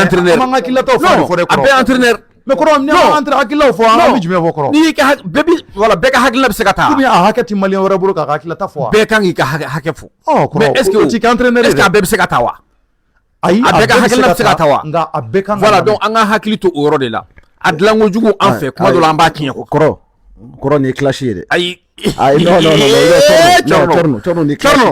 entraîneur an m'an ka hakililataw fɔ de kɔrɔ a bɛɛ entraîneur mais kɔrɔ ni an tɛ hakilaw fɔ an bɛ jumɛn fɔ kɔrɔ n'i ka bɛɛ ka hakilina bɛ se ka taa ou bien a hakɛ tɛ malien wɛrɛ bolo k'a ka hakilata fɔ wa bɛɛ kan k'i ka hakɛ fɔ mais est ce que o t'i kɛ entraîneur ye est ce que a bɛɛ bɛ se ka taa wa ayi a bɛɛ ka hakilina bɛ se ka taa wa nka a bɛɛ kan voilà donc an ka hakili to o yɔrɔ de la a dilan kojugu an fɛ kuma dɔ la an b'a tiɲɛ kɔrɔ nin ye clash ye dɛ ayi Thierno ni clash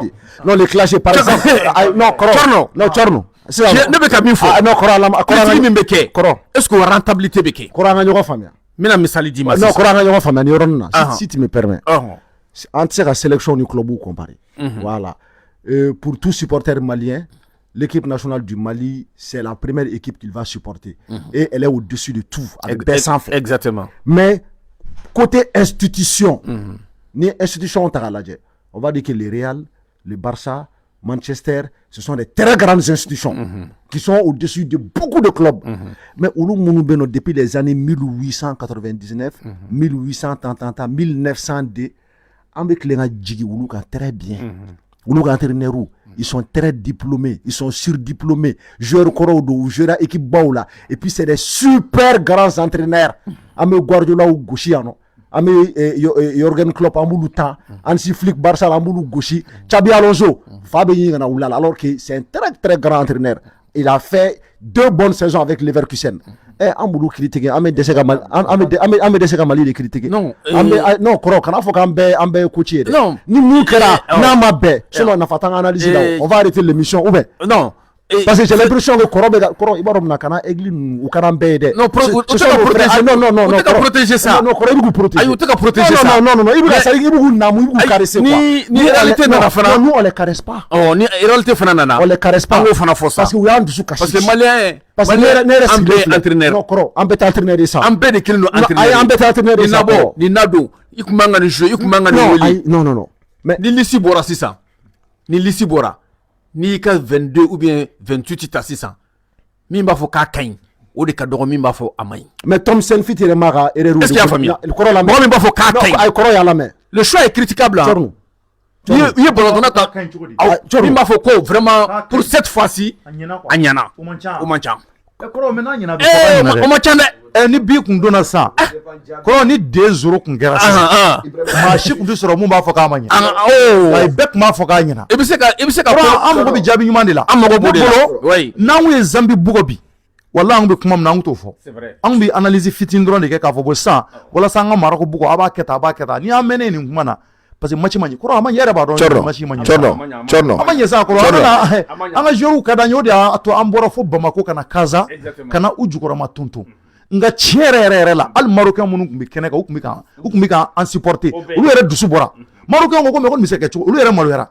non les clash par exemple non Thierno ne bɛ ka min fɔ kɔrɔ min bɛ kɛ est ce que rentabilité bɛ kɛ kɔrɔ an ka ɲɔgɔn faamuya n bɛna misali d'i ma non kɔrɔ an ka ɲɔgɔn faamuya ni yɔrɔnin na si tu me permets an tɛ se ka sélection ni club comparer voilà pour tout supporter malien l'équipe nationale du Mali c'est la première équipe qu'il va supporter et elle est au-dessus de tout avec bɛɛ sanfɛ exactement mais côté institution ni institution ta k'a lajɛ on va dire que le Real le Barça Manchester, ce sont des très grandes institutions qui sont au-dessus de beaucoup de clubs. Mais depuis les années 1899, 1830, 1902, avec les gens très bien. Ils sont très diplômés, ils sont surdiplômés, joueurs Korodo, joueurs équipe Baoula, et puis c'est des super grands entraîneurs. Ame Guardiola ou Gouchiano. Ame Jürgen Klopp Amboulou Tan, Hansi Flick Barça Amboulou Gouchi, Xabi Alonso, Fabien Oulala, alors que c'est un très très grand entraîneur. Il a fait 2 bonnes saisons avec Leverkusen. Et Amboulou critiqué, Ame Desega Mali de critiqué. Non, non, Koro, quand on fait Ambe coaché. Non, ni Moukera, Namabe, sinon on a fait une analyse là. On va arrêter l'émission. Non. Parce que j'ai l'impression que Koro Ibarom Nakana, Eglin ou Karambede. Non, non, protéger ça. Non, Koro, il vous protéger. Il vous protéger ça. Non, il vous caresser quoi. Ni réalité n'a pas. Nous, on les caresse pas. Oh, ni réalité fanana. On les caresse pas. Parce que vous avez un dessous caché. Parce que Malien. Parce que Malien entraîneur. Non, Koro, on peut entraîner ça. On peut décliner entraîneur. On peut entraîner ça. Ni Nado, il commande le jeu, il commande le non. Mais ni Lissi Bora, c'est ça. Ni Lissi Bora. Ni ka 22 ou bien 28 ta 600 min b'a fɔ k'a kaɲi o de ka dɔgɔ min b'a fɔ a maɲi mais Thomson fit yɛrɛ ma ka erreur est-ce qu'il y a famille mɔgɔ min b'a fɔ k'a kaɲi ay kɔrɔ y'a lamɛn le choix est critiquable il y a ballon ta min b'a fɔ ko vraiment pour cette fois-ci a ɲɛna o man ca kɔrɔ maintenant ɲɛna bɛ o man ca dɛ ni bi kun donna san kɔrɔ ni 2-0 kun kɛra sisan maa si kun tɛ sɔrɔ mun b'a fɔ k'a ma ɲɛ ayi bɛɛ kun b'a fɔ k'a ɲɛna i bɛ se ka an mago bɛ jaabi ɲuman de la an mago b'o de la n'an kun ye Zambi bugɔ bi wala an kun bɛ kuma min na an kun t'o fɔ an kun bɛ analyse fitinin dɔrɔn de kɛ k'a fɔ bon sisan walasa an ka Maroko bugɔ a b'a kɛ tan n'i y'a mɛn ne nin kuma na parce que match man ko ama yere ba don match man chorno ama yesa ko anga joru kada nyodi ato ambora fo Bamako kana kaza kana ujukora matuntu nga cherere la al marocain munu kumbi keneka ukumbi ka en supporter ulu yere dusu bora marocain ko me ko mi se ke ulu yere malwera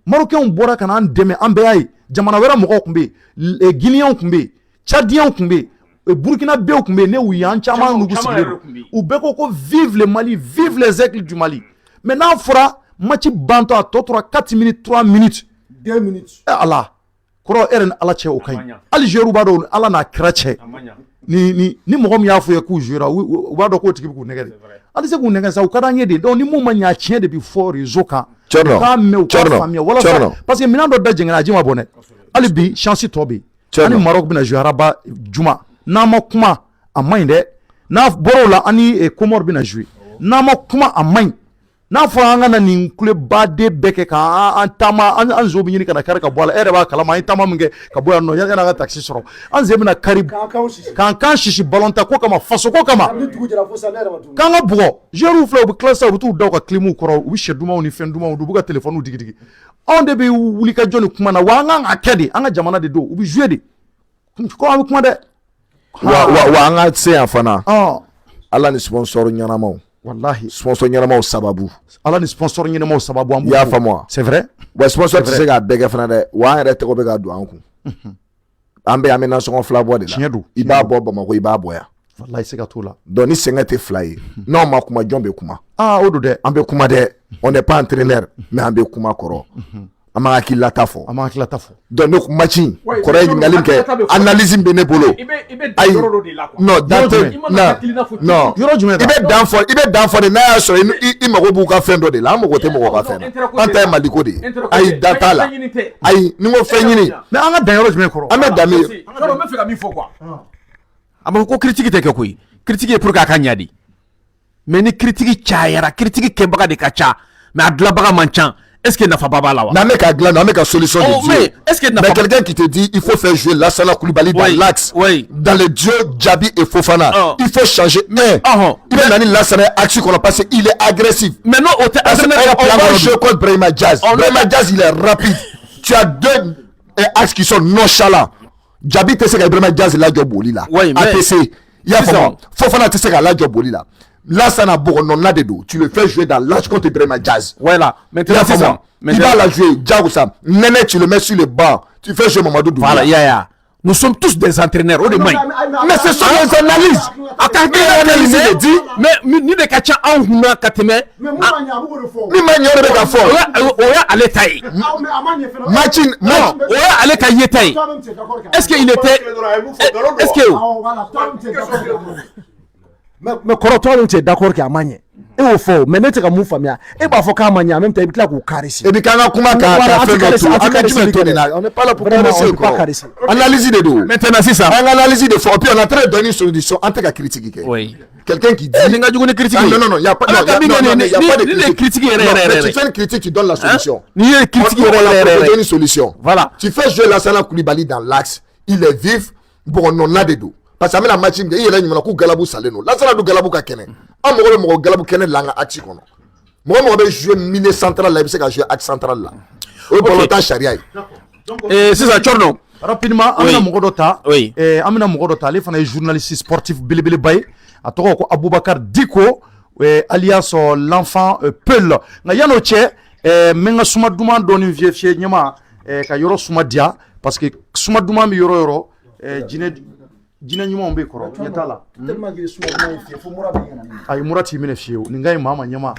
marocain bora kana an deme ambe ay jamana wera moko kumbi guinéen kumbi tchadien kumbi Burkina Faso kumbi ne wu yan chama nugu sigiro u beko ko vive le Mali, vive les aigles du Mali. Maintenant fera match banto a to 4 minutes 3 minutes 2 minutes Allah koro eren ala che o kay Algeria ba do ala na krache ni mo ya fu ya ku jura wa do ko tiki ku negere ali se ku negere sa u kada nyede donc ni mo manya chien de before rezoka ka me ka famia wala ça parce que mina do da jengana jima bonnet ali bi chance tobi ani Maroc bina jouer ba juma na ma kuma amande na borola ani Comore bina jouer na ma kuma amande n'a fɔra an ka na nin kule baden bɛɛ kɛ k'an taama an zo bɛ ɲini ka na kari ka bɔ a la e yɛrɛ b'a kalama an ye taama min kɛ ka bɔ yan nɔ yanni an ka taxi sɔrɔ an ze bɛna kari k'an kan sisi ballon ta ko kama faso ko kama k'an ka bugɔ joueurs filɛ u bɛ tila sisan u bɛ t'u da u ka clim kɔrɔ u bɛ sɛ dumanw ni fɛn dumanw u b'u ka téléphone digi anw de bɛ wuli ka jɔ ni kuma na wa an kan ka kɛ de an ka jamana de don u bɛ jouer de ko an bɛ kuma dɛ wa an ka se yan fana ala ni sponsor ɲɛnamaw wallahi sponsor ɲɛnamaw sababu ala ni sponsor ɲɛnamaw sababu an b'u y'a faamu c'est vrai wa sponsor tɛ se k'a bɛɛ kɛ fana dɛ wa an yɛrɛ tɛgɛ bɛ ka don an kun an bɛ nasɔngɔ fila bɔ de la tiɲɛ don i b'a bɔ Bamako i b'a bɔ yan wallahi se ka t'o la donc ni sɛgɛn tɛ fila ye n'anw ma kuma jɔn bɛ kuma o don dɛ an bɛ kuma dɛ on n'est pas entraîneur mais an bɛ kuma kɔrɔ an m'an hakilila ta fɔ donc ne match kɔrɔ ye ɲininkali min kɛ analyse bɛ ne bolo ayi non non yɔrɔ jumɛn i bɛ dan fɔ de n'a y'a sɔrɔ i mago b'u ka fɛn dɔ de la an mago tɛ mɔgɔ ka fɛn na an ta ye Maliko de ye ayi dan t'a la ayi ni n ko fɛn ɲini mais an ka dan yɔrɔ jumɛn kɔrɔ an bɛ dan min n bɛ fɛ ka min fɔ quoi a ma fɔ ko critique tɛ kɛ koyi critique ye pour que a ka ɲa de mais ni critique cayara critique kɛbaga de ka ca mais a dilanbaga man ca. Est-ce que nafa baba la wa? N'a mec à gland, n'a mec à solution de Dieu. Mais est-ce que mais quelqu'un qui te dit il faut faire jouer Lassana Koulibaly dans l'axe, dans les dieux Djabi et Fofana, il faut changer. Mais il est dans Lassana axe qu'on a passé, il est agressif. Mais non, on va jouer contre Brahima Diaz. Brahima Diaz il est rapide. Tu as deux axes qui sont nonchalants. Djabi te sait que Brahima Diaz là Djoboli là. ATC. Il y a Fofana te sait que là Djoboli là. Là, ça n'a pas de dos. Tu le fais jouer dans l'âge contre Brahima Diaz. Voilà. Maintenant, c'est ça. Il va la jouer. Diaroussa. Néné, tu le mets sur le banc. Tu fais jouer Mamadou Doumbia. Voilà, ya. Nous sommes tous des entraîneurs. Mais ce sont des analyses. Attends, analyse dit. Mais ni de Kacha en Huna Kateme. Mais moi, il y a fort. Oya Aletaï. Machin. Non. Oya Aletaï Yetaï. Est-ce qu'il était. Est-ce que. Mais kɔrɔtɔ min tɛ d'accord kɛ a ma ɲɛ e y'o fɔ mais ne tɛ ka mun faamuya e b'a fɔ k'a ma ɲɛ en même temps i bɛ tila k'u caresser et puis k'an ka kuma ka fɛn dɔ to an ka jumɛn to nin na on n'est pas là pour caresser analyse de don maintenant sisan an ka analyse de fɔ puis on est en train de donner une solution an tɛ ka critique kɛ oui quelqu'un qui dit ni ka jugu ni critique non il y a pas de critique tu fais une critique tu donnes la solution ni ye critique tu donnes une solution voilà tu fais jouer Lassana Koulibaly dans l'axe il est vif bon non là de dos parce que amena match nge yela nyuma ku galabu saleno Lassana du galabu ka kene am mo galabu kene la nga axe kono mo be jouer milieu central la be se ka jouer axe central la o bolota sharia c'est ça Chorno rapidement amena mo dota amena mo dota le fana journaliste sportif belebele bay a toko ko Aboubacar Diko alias l'enfant Peul nga yano che menga suma duma doni vieux nyama ka yoro suma dia parce que suma duma mi yoro jina nyuma mbe koro yatala tellement que suma duma fi fo mura be ngana ay murati mine fiyo ni ngai mama nyama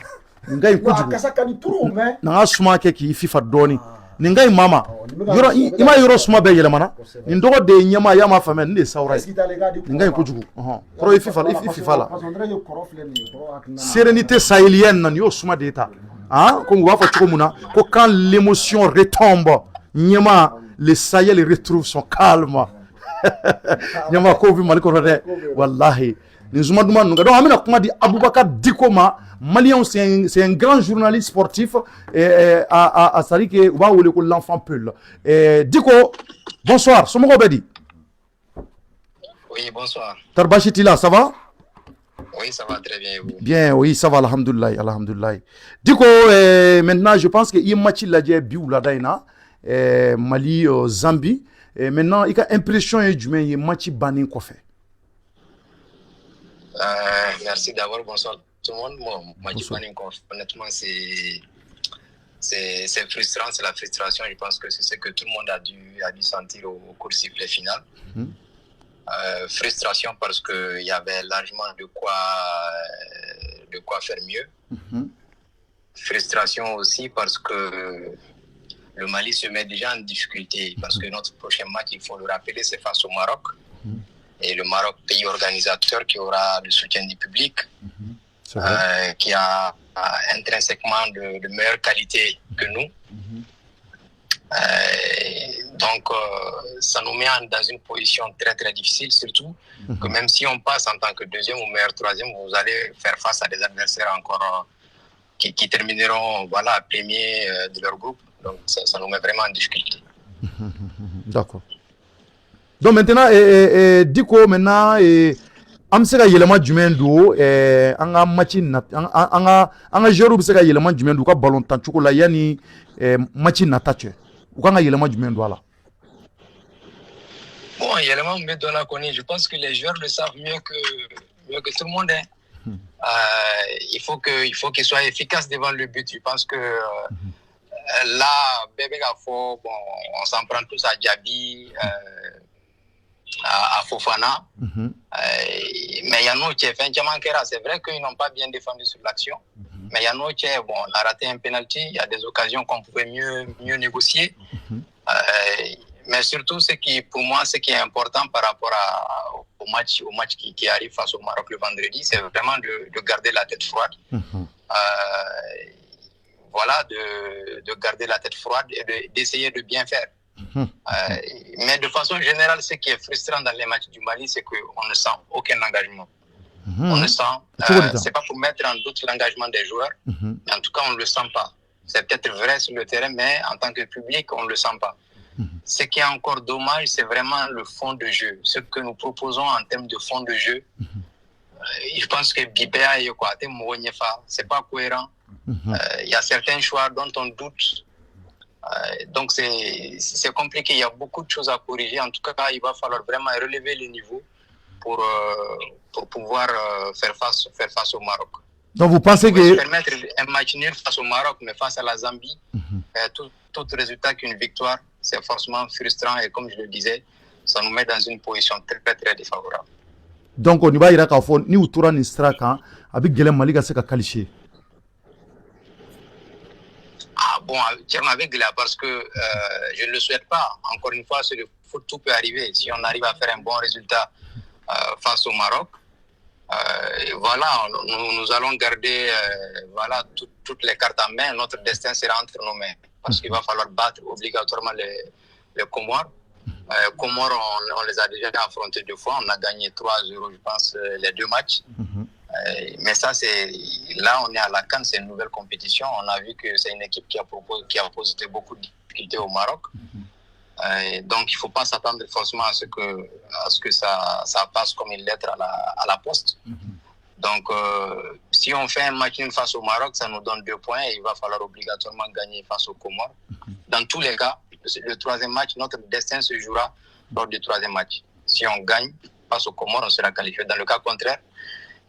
ni ngai kujugu kasa kani turu me na suma ke ki fifa doni ni ngai mama yoro ima yoro suma be yele mana ni ndogo de nyama ya ma fame ni saurai ni ngai kujugu koro fifa la sérénité sahélienne nan yo suma deta comme wa fa muna ko quand l'émotion retombe nyama le Sahel retrouve son calme nyama ko vi Maliko rede wallahi ni zuma duma nunga donc amina kuma di Aboubacar Diko ma malien c'est un grand journaliste sportif à sari que va wole ko l'enfant Peul Diko bonsoir somo bedi oui bonsoir Tarbashitila ça va oui Oui, ça va très bien. Et vous? Bien, oui, ça va, alhamdoulilah, alhamdoulilah. Diko, maintenant, je pense que il y a un match là, Mali, Zambie. Maintenant, il y a impression et du il y a match banni quoi fait. Merci d'abord, bonsoir tout le monde. Bon, match banni quoi. Honnêtement, c'est frustrant, c'est la frustration. Je pense que c'est ce que tout le monde a dû sentir au cours du sifflet final. Frustration parce qu'il y avait largement de quoi faire mieux. Frustration aussi parce que le Mali se met déjà en difficulté parce que notre prochain match, il faut le rappeler, c'est face au Maroc. Et le Maroc, pays organisateur qui aura le soutien du public, qui a intrinsèquement de meilleure qualité que nous. Donc, ça nous met dans une position très très difficile, surtout que même si on passe en tant que deuxième ou meilleur troisième, vous allez faire face à des adversaires encore qui termineront premiers de leur groupe. Donc, ça nous met vraiment en difficulté. D'accord. Donc maintenant, Diko, maintenant, am se ka yɛlɛma jumɛn don an ka match an ka joueur bɛ se ka yɛlɛma jumɛn don u ka ballon tan cogo la yanni match nata cɛ u kan ka yɛlɛma jumɛn don a la. Bon, yɛlɛma min bɛ dɔ la kɔni, je pense que les joueurs le savent mieux que tout le monde. Il faut qu'ils soient efficaces devant le but. Je pense que là, bébé bon, on s'en prend tous à Diaby, à Fofana. Mais il y en a qui ont fait un c'est vrai qu'ils n'ont pas bien défendu sur l'action. Mais il y en a qui on a raté un penalty. Il y a des occasions qu'on pouvait mieux négocier. Mais surtout, pour moi, ce qui est important par rapport au match qui arrive face au Maroc le vendredi, c'est vraiment de garder la tête froide. Voilà, de garder la tête froide et d'essayer de bien faire. Mais de façon générale, ce qui est frustrant dans les matchs du Mali, c'est qu'on ne sent aucun engagement. On ne sent, c'est pas pour mettre en doute l'engagement des joueurs, mais en tout cas, on ne le sent pas. C'est peut-être vrai sur le terrain, mais en tant que public, on ne le sent pas. Ce qui est encore dommage, c'est vraiment le fond de jeu. Ce que nous proposons en termes de fond de jeu, je pense que Bibéa et Kwate Mouonyefa, c'est pas cohérent. Il y a certains choix dont on doute. Donc c'est compliqué, il y a beaucoup de choses à corriger. En tout cas, il va falloir vraiment relever le niveau pour pouvoir faire face au Maroc. Donc vous pensez que permettre un match nul face au Maroc, mais face à la Zambie, tout résultat qu'une victoire, c'est forcément frustrant et comme je le disais, ça nous met dans une position très très défavorable. Donc on va y aller ni utura ni straka avec Guélem Mali ka se ka qualifier. Bon, avec Guélem parce que je ne le souhaite pas. Encore une fois, sur le foot, tout peut arriver. Si on arrive à faire un bon résultat face au Maroc, voilà, nous allons garder toutes les cartes en main. Notre destin sera entre nos mains. Parce qu'il va falloir battre obligatoirement les Comores. Comores, on les a déjà affrontés 2 fois. On a gagné 3-0, je pense, les 2 matchs. Mais ça, là, on est à la CAN, c'est une nouvelle compétition. On a vu que c'est une équipe qui a posé beaucoup de difficultés au Maroc. Donc, il ne faut pas s'attendre forcément à ce que ça passe comme une lettre à la poste. Donc, si on fait un match nul face au Maroc, ça nous donne 2 points et il va falloir obligatoirement gagner face aux Comores. Dans tous les cas, le 3e match, notre destin se jouera lors du 3e match. Si on gagne face aux Comores, on sera qualifié. Dans le cas contraire,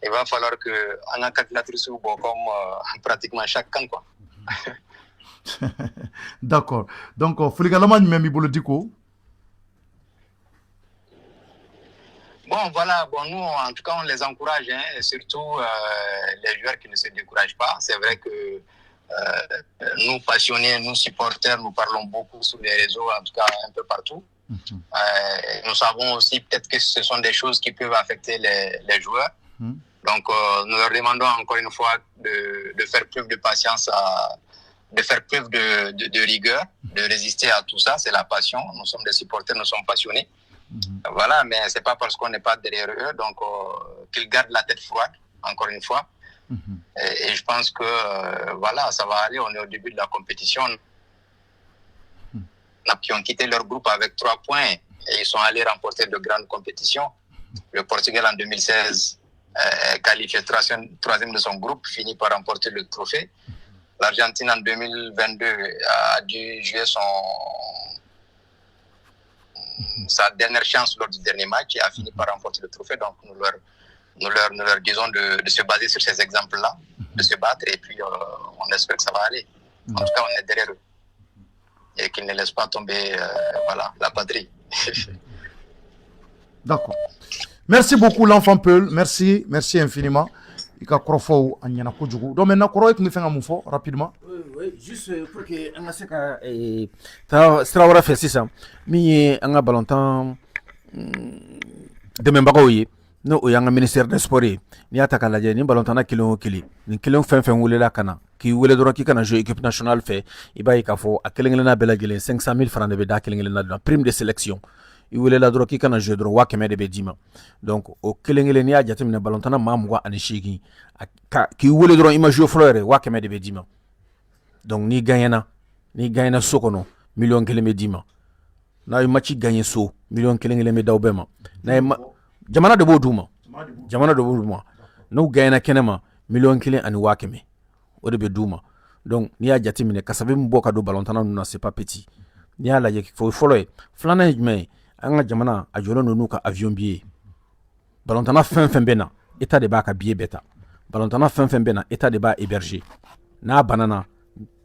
il va falloir qu'on a calculatrice comme pratiquement chaque camp, quoi. D'accord. Donc, Foligalama même il dit quoi? Bon, voilà. Bon, nous, en tout cas, on les encourage, hein, et surtout les joueurs qui ne se découragent pas. C'est vrai que nous, passionnés, nous, supporters, nous parlons beaucoup sur les réseaux, en tout cas un peu partout. Nous savons aussi peut-être que ce sont des choses qui peuvent affecter les joueurs. Donc, nous leur demandons encore une fois de faire preuve de patience, de faire preuve de rigueur, de résister à tout ça. C'est la passion. Nous sommes des supporters, nous sommes passionnés. Voilà, mais c'est pas parce qu'on n'est pas derrière eux. Donc, qu'ils gardent la tête froide, encore une fois. Et je pense que, voilà, ça va aller. On est au début de la compétition. Qui ont quitté leur groupe avec 3 points et ils sont allés remporter de grandes compétitions. Le Portugal en 2016 qualifié troisième de son groupe, finit par remporter le trophée. L'Argentine en 2022 a dû jouer sa dernière chance lors du dernier match et a fini par remporter le trophée. Donc nous leur disons de se baser sur ces exemples-là, de se battre et puis on espère que ça va aller. En tout cas, on est derrière eux et qu'ils ne laissent pas tomber la patrie. D'accord. Merci beaucoup l'enfant Peul, merci infiniment. Ika Krofo Anyana Kojugu. Donc maintenant, Koro, tu me fais un mot rapidement. Oui, juste pour que on se que Traoré fait ça. Mais on a ballontan de même bagaoui. No o yanga ministère des sports ni ataka la ni ballontan kilo ni kilo fin wule la kana ki wule doro ki kana jouer équipe nationale fait iba ka fo akelengena bela gele 500 000 francs de be da kelengena na prime de sélection i wele la doro ki kana jouer doro wa keme de be dima donc o kelengele ni aja temne ballontan mamwa ani shiki ki wele doro ima jouer fleur wa keme de be dima donc ni gagnena sokono million keleme dima na match gagner so million kelengele me dawbema na jamana de boduma no gayna kenema million kelen ani wakeme o de be duma donc ni ya jatimine kasabe mboka do balontana no c'est pas petit ni ala ye fo foloy flana me anga jamana a jolo no ka avion billet balontana fin bena état de ba ka billet beta balontana fin bena état de ba héberger na banana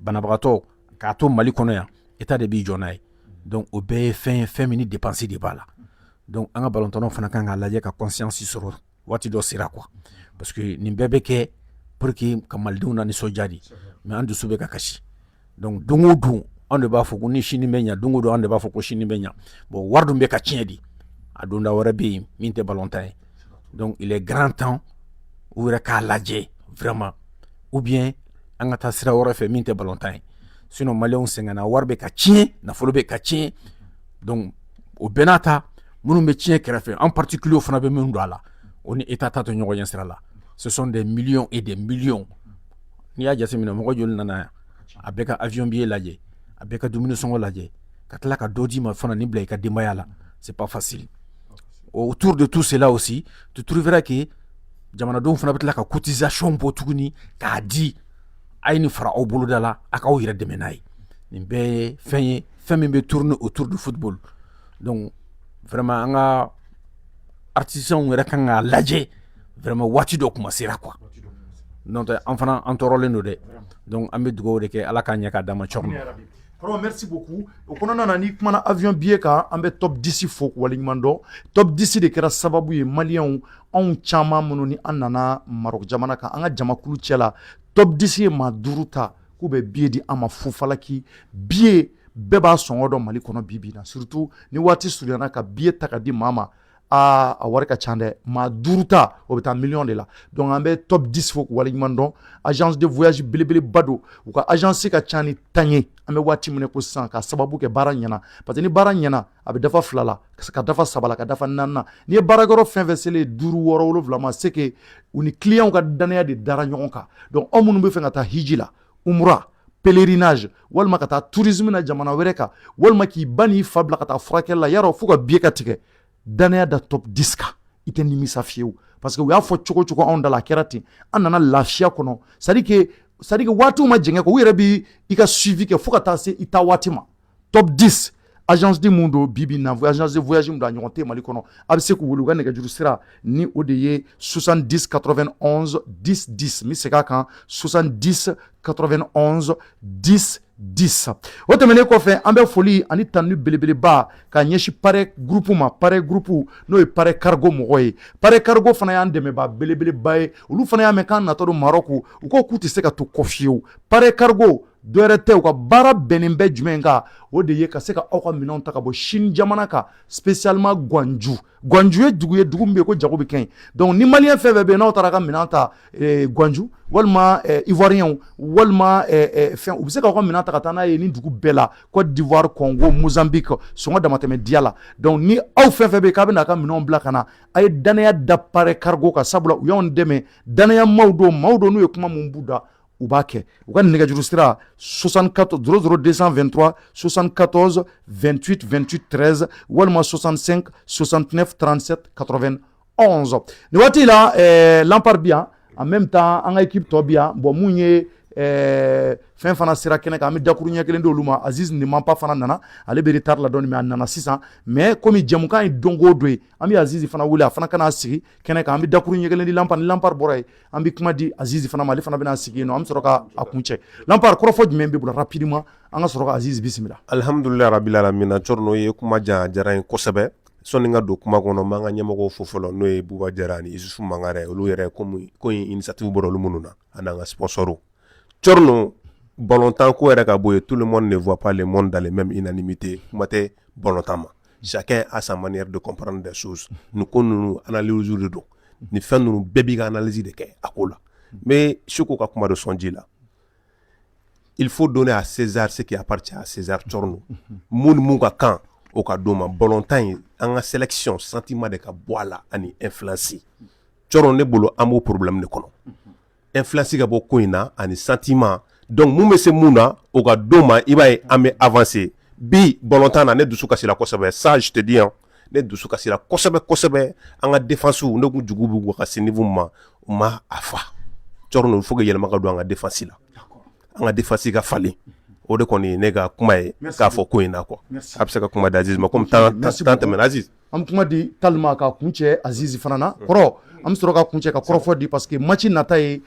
banabato ka to mali kono ya état de bi jonay donc o be fin minute dépenser de bala donc anga ballonton fana kan la ka conscience sur wati do sira quoi parce que ni bébé ke pour que kamalduna ni sojadi mais andu sube ka kashi donc dungu ande ba foko ni shini menya dungu ande ba foko shini menya bon wardu be ka tiedi adunda warabi minte ballontin donc il est grand temps ou ka laje vraiment ou bien anga ta sira wara fe minte ballontin sinon malon sengana warbe ka tien na folobe ka tien donc au benata munu be tien krefe en particulier au fana be mun doala on est état tato nyogo yensira la ce sont des millions et des millions ni ya jasimina mo jol nana abeka avion billet laje abeka dumino songo laje katla ka dodi ma fana ni blay ka demayala c'est pas facile autour de tout cela aussi tu trouveras que jamana don fana betla ka cotisation pour tuguni ka di ayni fara au bolo dala aka o yira demenay ni be femme be tourne autour du football donc vraiment anga artisan wera kanga laje vraiment wati do kuma sira quoi donc enfant entorole no de donc ambe dugo de ke ala kanya ka dama chokno alors merci beaucoup o kono nana ni kuma na avion billet ka ambe top 10 fo wali mando top 10 de kera sababu ye malien on chama mununi anana Maroc jamana ka anga jamakulu cela top 10 ma duruta kube billet di ama fufalaki billet beba songodo mali kono bibina surtout ni wati suliana ka billet takadi mama a wari ka chande ma duruta o beta million de la donc ambe top 10 fo wali mando agence de voyage belebele bado ou ka agence ka chani tanye ambe wati mune ko san ka sababu ke baranyana parce que ni baranyana abe dafa flala ka dafa sabala ka dafa nanna ni baragoro fin vesele duru woro wolo vlama c'est que uni client ka danaya de daranyon ka donc on munu be fe ngata hijila umra pèlerinage walma kata tourisme na jamana wereka walma ki bani fabla kata frakella yaro fuka bieka tike danaya da top 10 ka itendi misafiew parce que we a fo choko on da la kerati anana lafia kono sadike watu ma jenge ko wira bi ika suivi ke fuka ta se ita watima top 10 agence du mundo bibi na agence de voyage mda nyonte mali kono abse ko wuluga ne ga juru sira ni odeye 70 91 10 10 mi se ka kan 70 91 10 10 o temene ko fe ambe foli ani tanu belebele ba ka nyeshi pare groupe no e pare cargo mogoy pare cargo fana ya ndeme ba belebele bae ulu fana ya mekan na todo Maroc u ko kuti se ka to kofiu pare cargo doerete u ka bara benimbe jumenga o de ye ka se ka oko minon ta ka bo shin jamana ka spécialement Gwanju e dugu mbe ko jago bi ken donc ni malien fe be na otara ka minanta Gwanju walma ivoirien walma fin u se ka ko minanta ka tana ye ni dugu bela Côte d'Ivoire Congo Mozambique songo da mateme diala donc ni aw fe be ka be na ka minon bla kana ay danaya da pare cargo ka sabula u yon deme danaya mawdo no e kuma mun buda ubake uka nega juru sira 64 00223 74 28 28 13 walma 65 69 37 11 ni waati la Lampard bien en même temps an ka équipe tɔ bien bon mun ye fɛn fana sera kɛnɛ kan an bɛ dakuru ɲɛ kelen d'olu ma Aziz Nimanpa fana nana ale bɛ retard la dɔɔni mais a nana sisan mais comme jɛmukan ye don o don ye an bɛ Aziz fana wele a fana kana sigi kɛnɛ kan an bɛ dakuru ɲɛ kelen di Lampard ni Lampard bɔra yen an bɛ kuma di Aziz fana ma ale fana bɛna sigi yen nɔ an bɛ sɔrɔ ka a kuncɛ Lampard kɔrɔfɔ jumɛn bɛ bolo rapidement an ka sɔrɔ ka Aziz bisimila. Alhamdulillah rabbil alamin Corno ye kuma jan diyara n ye kosɛbɛ sɔnni ka don kuma kɔnɔ m'an ka ɲɛmɔgɔw fo fɔlɔ n'o ye Buba Jara ani Isufu Mangara olu yɛrɛ ko in initiative bɔra olu minnu na ani an ka sponsors Corno ballon-temps ko yɛrɛ ka bɔ yen tout le monde ne voit pas le monde dans les mêmes unanimités kuma tɛ ballon-temps ma chacun a sa manière de comprendre des choses ni ko ninnu analyse de don ni fɛn ninnu bɛɛ b'i ka analyse de kɛ a ko la mais Seko ka kuma de sɔnji la il faut donner à César ce qui appartient à César. Corno mun ka kan o ka d'o ma ballon-temps ye an ka sélection sentiment de ka bɔ a la ani influence Corno ne bolo an b'o problème de kɔnɔ influence ka bɔ ko in na ani sentiment donc mun bɛ se mun na o ka d'o ma i b'a ye an bɛ avancer bi ballon-temps na ne dusu kasira kosɛbɛ ça je te dis ne dusu kasira kosɛbɛ an ka défense ne kun jugu b'u ka se niveau ma u ma a fa Corno il faut que yɛlɛma ka don an ka défense la an ka défense ka falen o de kɔni ne ka kuma ye k'a fɔ ko in na quoi a bɛ se ka kuma di Aziz ma comme temps tɛmɛna Aziz an bɛ kuma di Talma ka kuncɛ Aziz fana na kɔrɔ an bɛ sɔrɔ ka kuncɛ ka kɔrɔfɔ di parce que match nata ye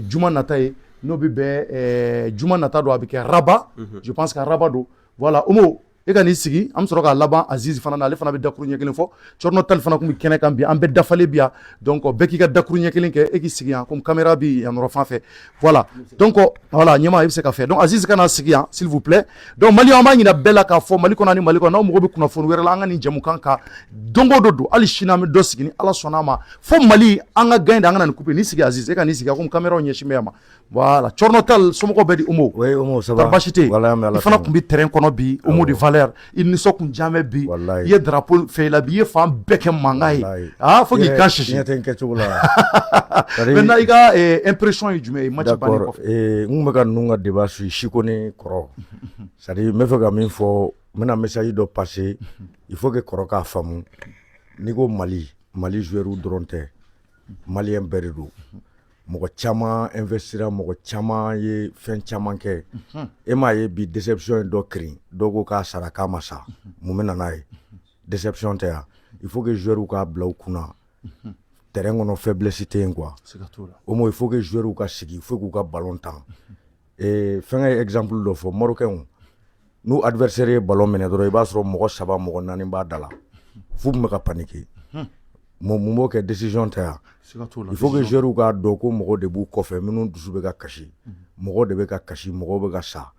juma nata ye n'o bɛ bɛn juma nata don a bɛ kɛ Rabat je pense que Rabat don voilà Omo e ka n'i sigi an bɛ sɔrɔ ka laban Aziz fana na ale fana bɛ dakuru ɲɛ kelen fɔ Corno Tal fana tun bɛ kɛnɛ kan bi an bɛɛ dafalen bi yan donc bɛɛ k'i ka dakuru ɲɛ kelen kɛ e k'i sigi yan comme caméra bi yan yɔrɔ fan fɛ voilà donc voilà ɲɛma i bɛ se ka fɛ donc Aziz kana sigi yan s'il vous plaît donc Mali an b'a ɲina bɛɛ la k'a fɔ Mali kɔnɔ ani Mali kɔnɔ n'aw mago bɛ kunnafoni wɛrɛ la an ka nin jɛmukan kan don o don hali sini an bɛ dɔ sigi ni Ala sɔnna ma fo Mali an ka gagner de an ka na nin coupe n'i sigi Aziz e ka n'i sigi comme caméra ɲɛsin bɛ yan ma voilà Corno Tal somɔgɔw bɛ di Omo oui Omo ça va basi tɛ i fana tun bɛ terrain kɔnɔ bi Omo de valeur il nisɔn kun jamɛ bi i ye drapeau fɛ i la bi i ye fan bɛɛ kɛ mankan ye fo k'i kan sisi maintenant i ka impression ye jumɛn ye match bannen kɔfɛ n kun bɛ ka ninnu ka débat sur Seko ni kɔrɔ c'est à dire n bɛ fɛ ka min fɔ n bɛna message dɔ passer il faut que kɔrɔ k'a faamu n'i ko Mali joueur dɔrɔn tɛ maliyɛn bɛɛ de don mɔgɔ caman investira mɔgɔ caman ye fɛn caman kɛ e m'a ye bi déception ye dɔ kirin dɔ ko k'a sara k'a ma sa mun bɛ na n'a ye déception tɛ yan il faut que joueurs k'a bila u kunna terrain kɔnɔ faiblesse tɛ yen quoi au moins il faut que joueurs ka sigi il faut k'u ka ballon tan fɛn ye exemple dɔ fɔ Marocains n'u adversaire ye ballon minɛ dɔrɔn i b'a sɔrɔ mɔgɔ 3 mɔgɔ 4 b'a da la f'u tun bɛ ka paniquer mun b'o kɛ décision tɛ yan il faut que joueurs ka dɔn ko mɔgɔ de b'u kɔfɛ minnu dusu bɛ ka kasi mɔgɔ de bɛ ka kasi mɔgɔ bɛ ka sa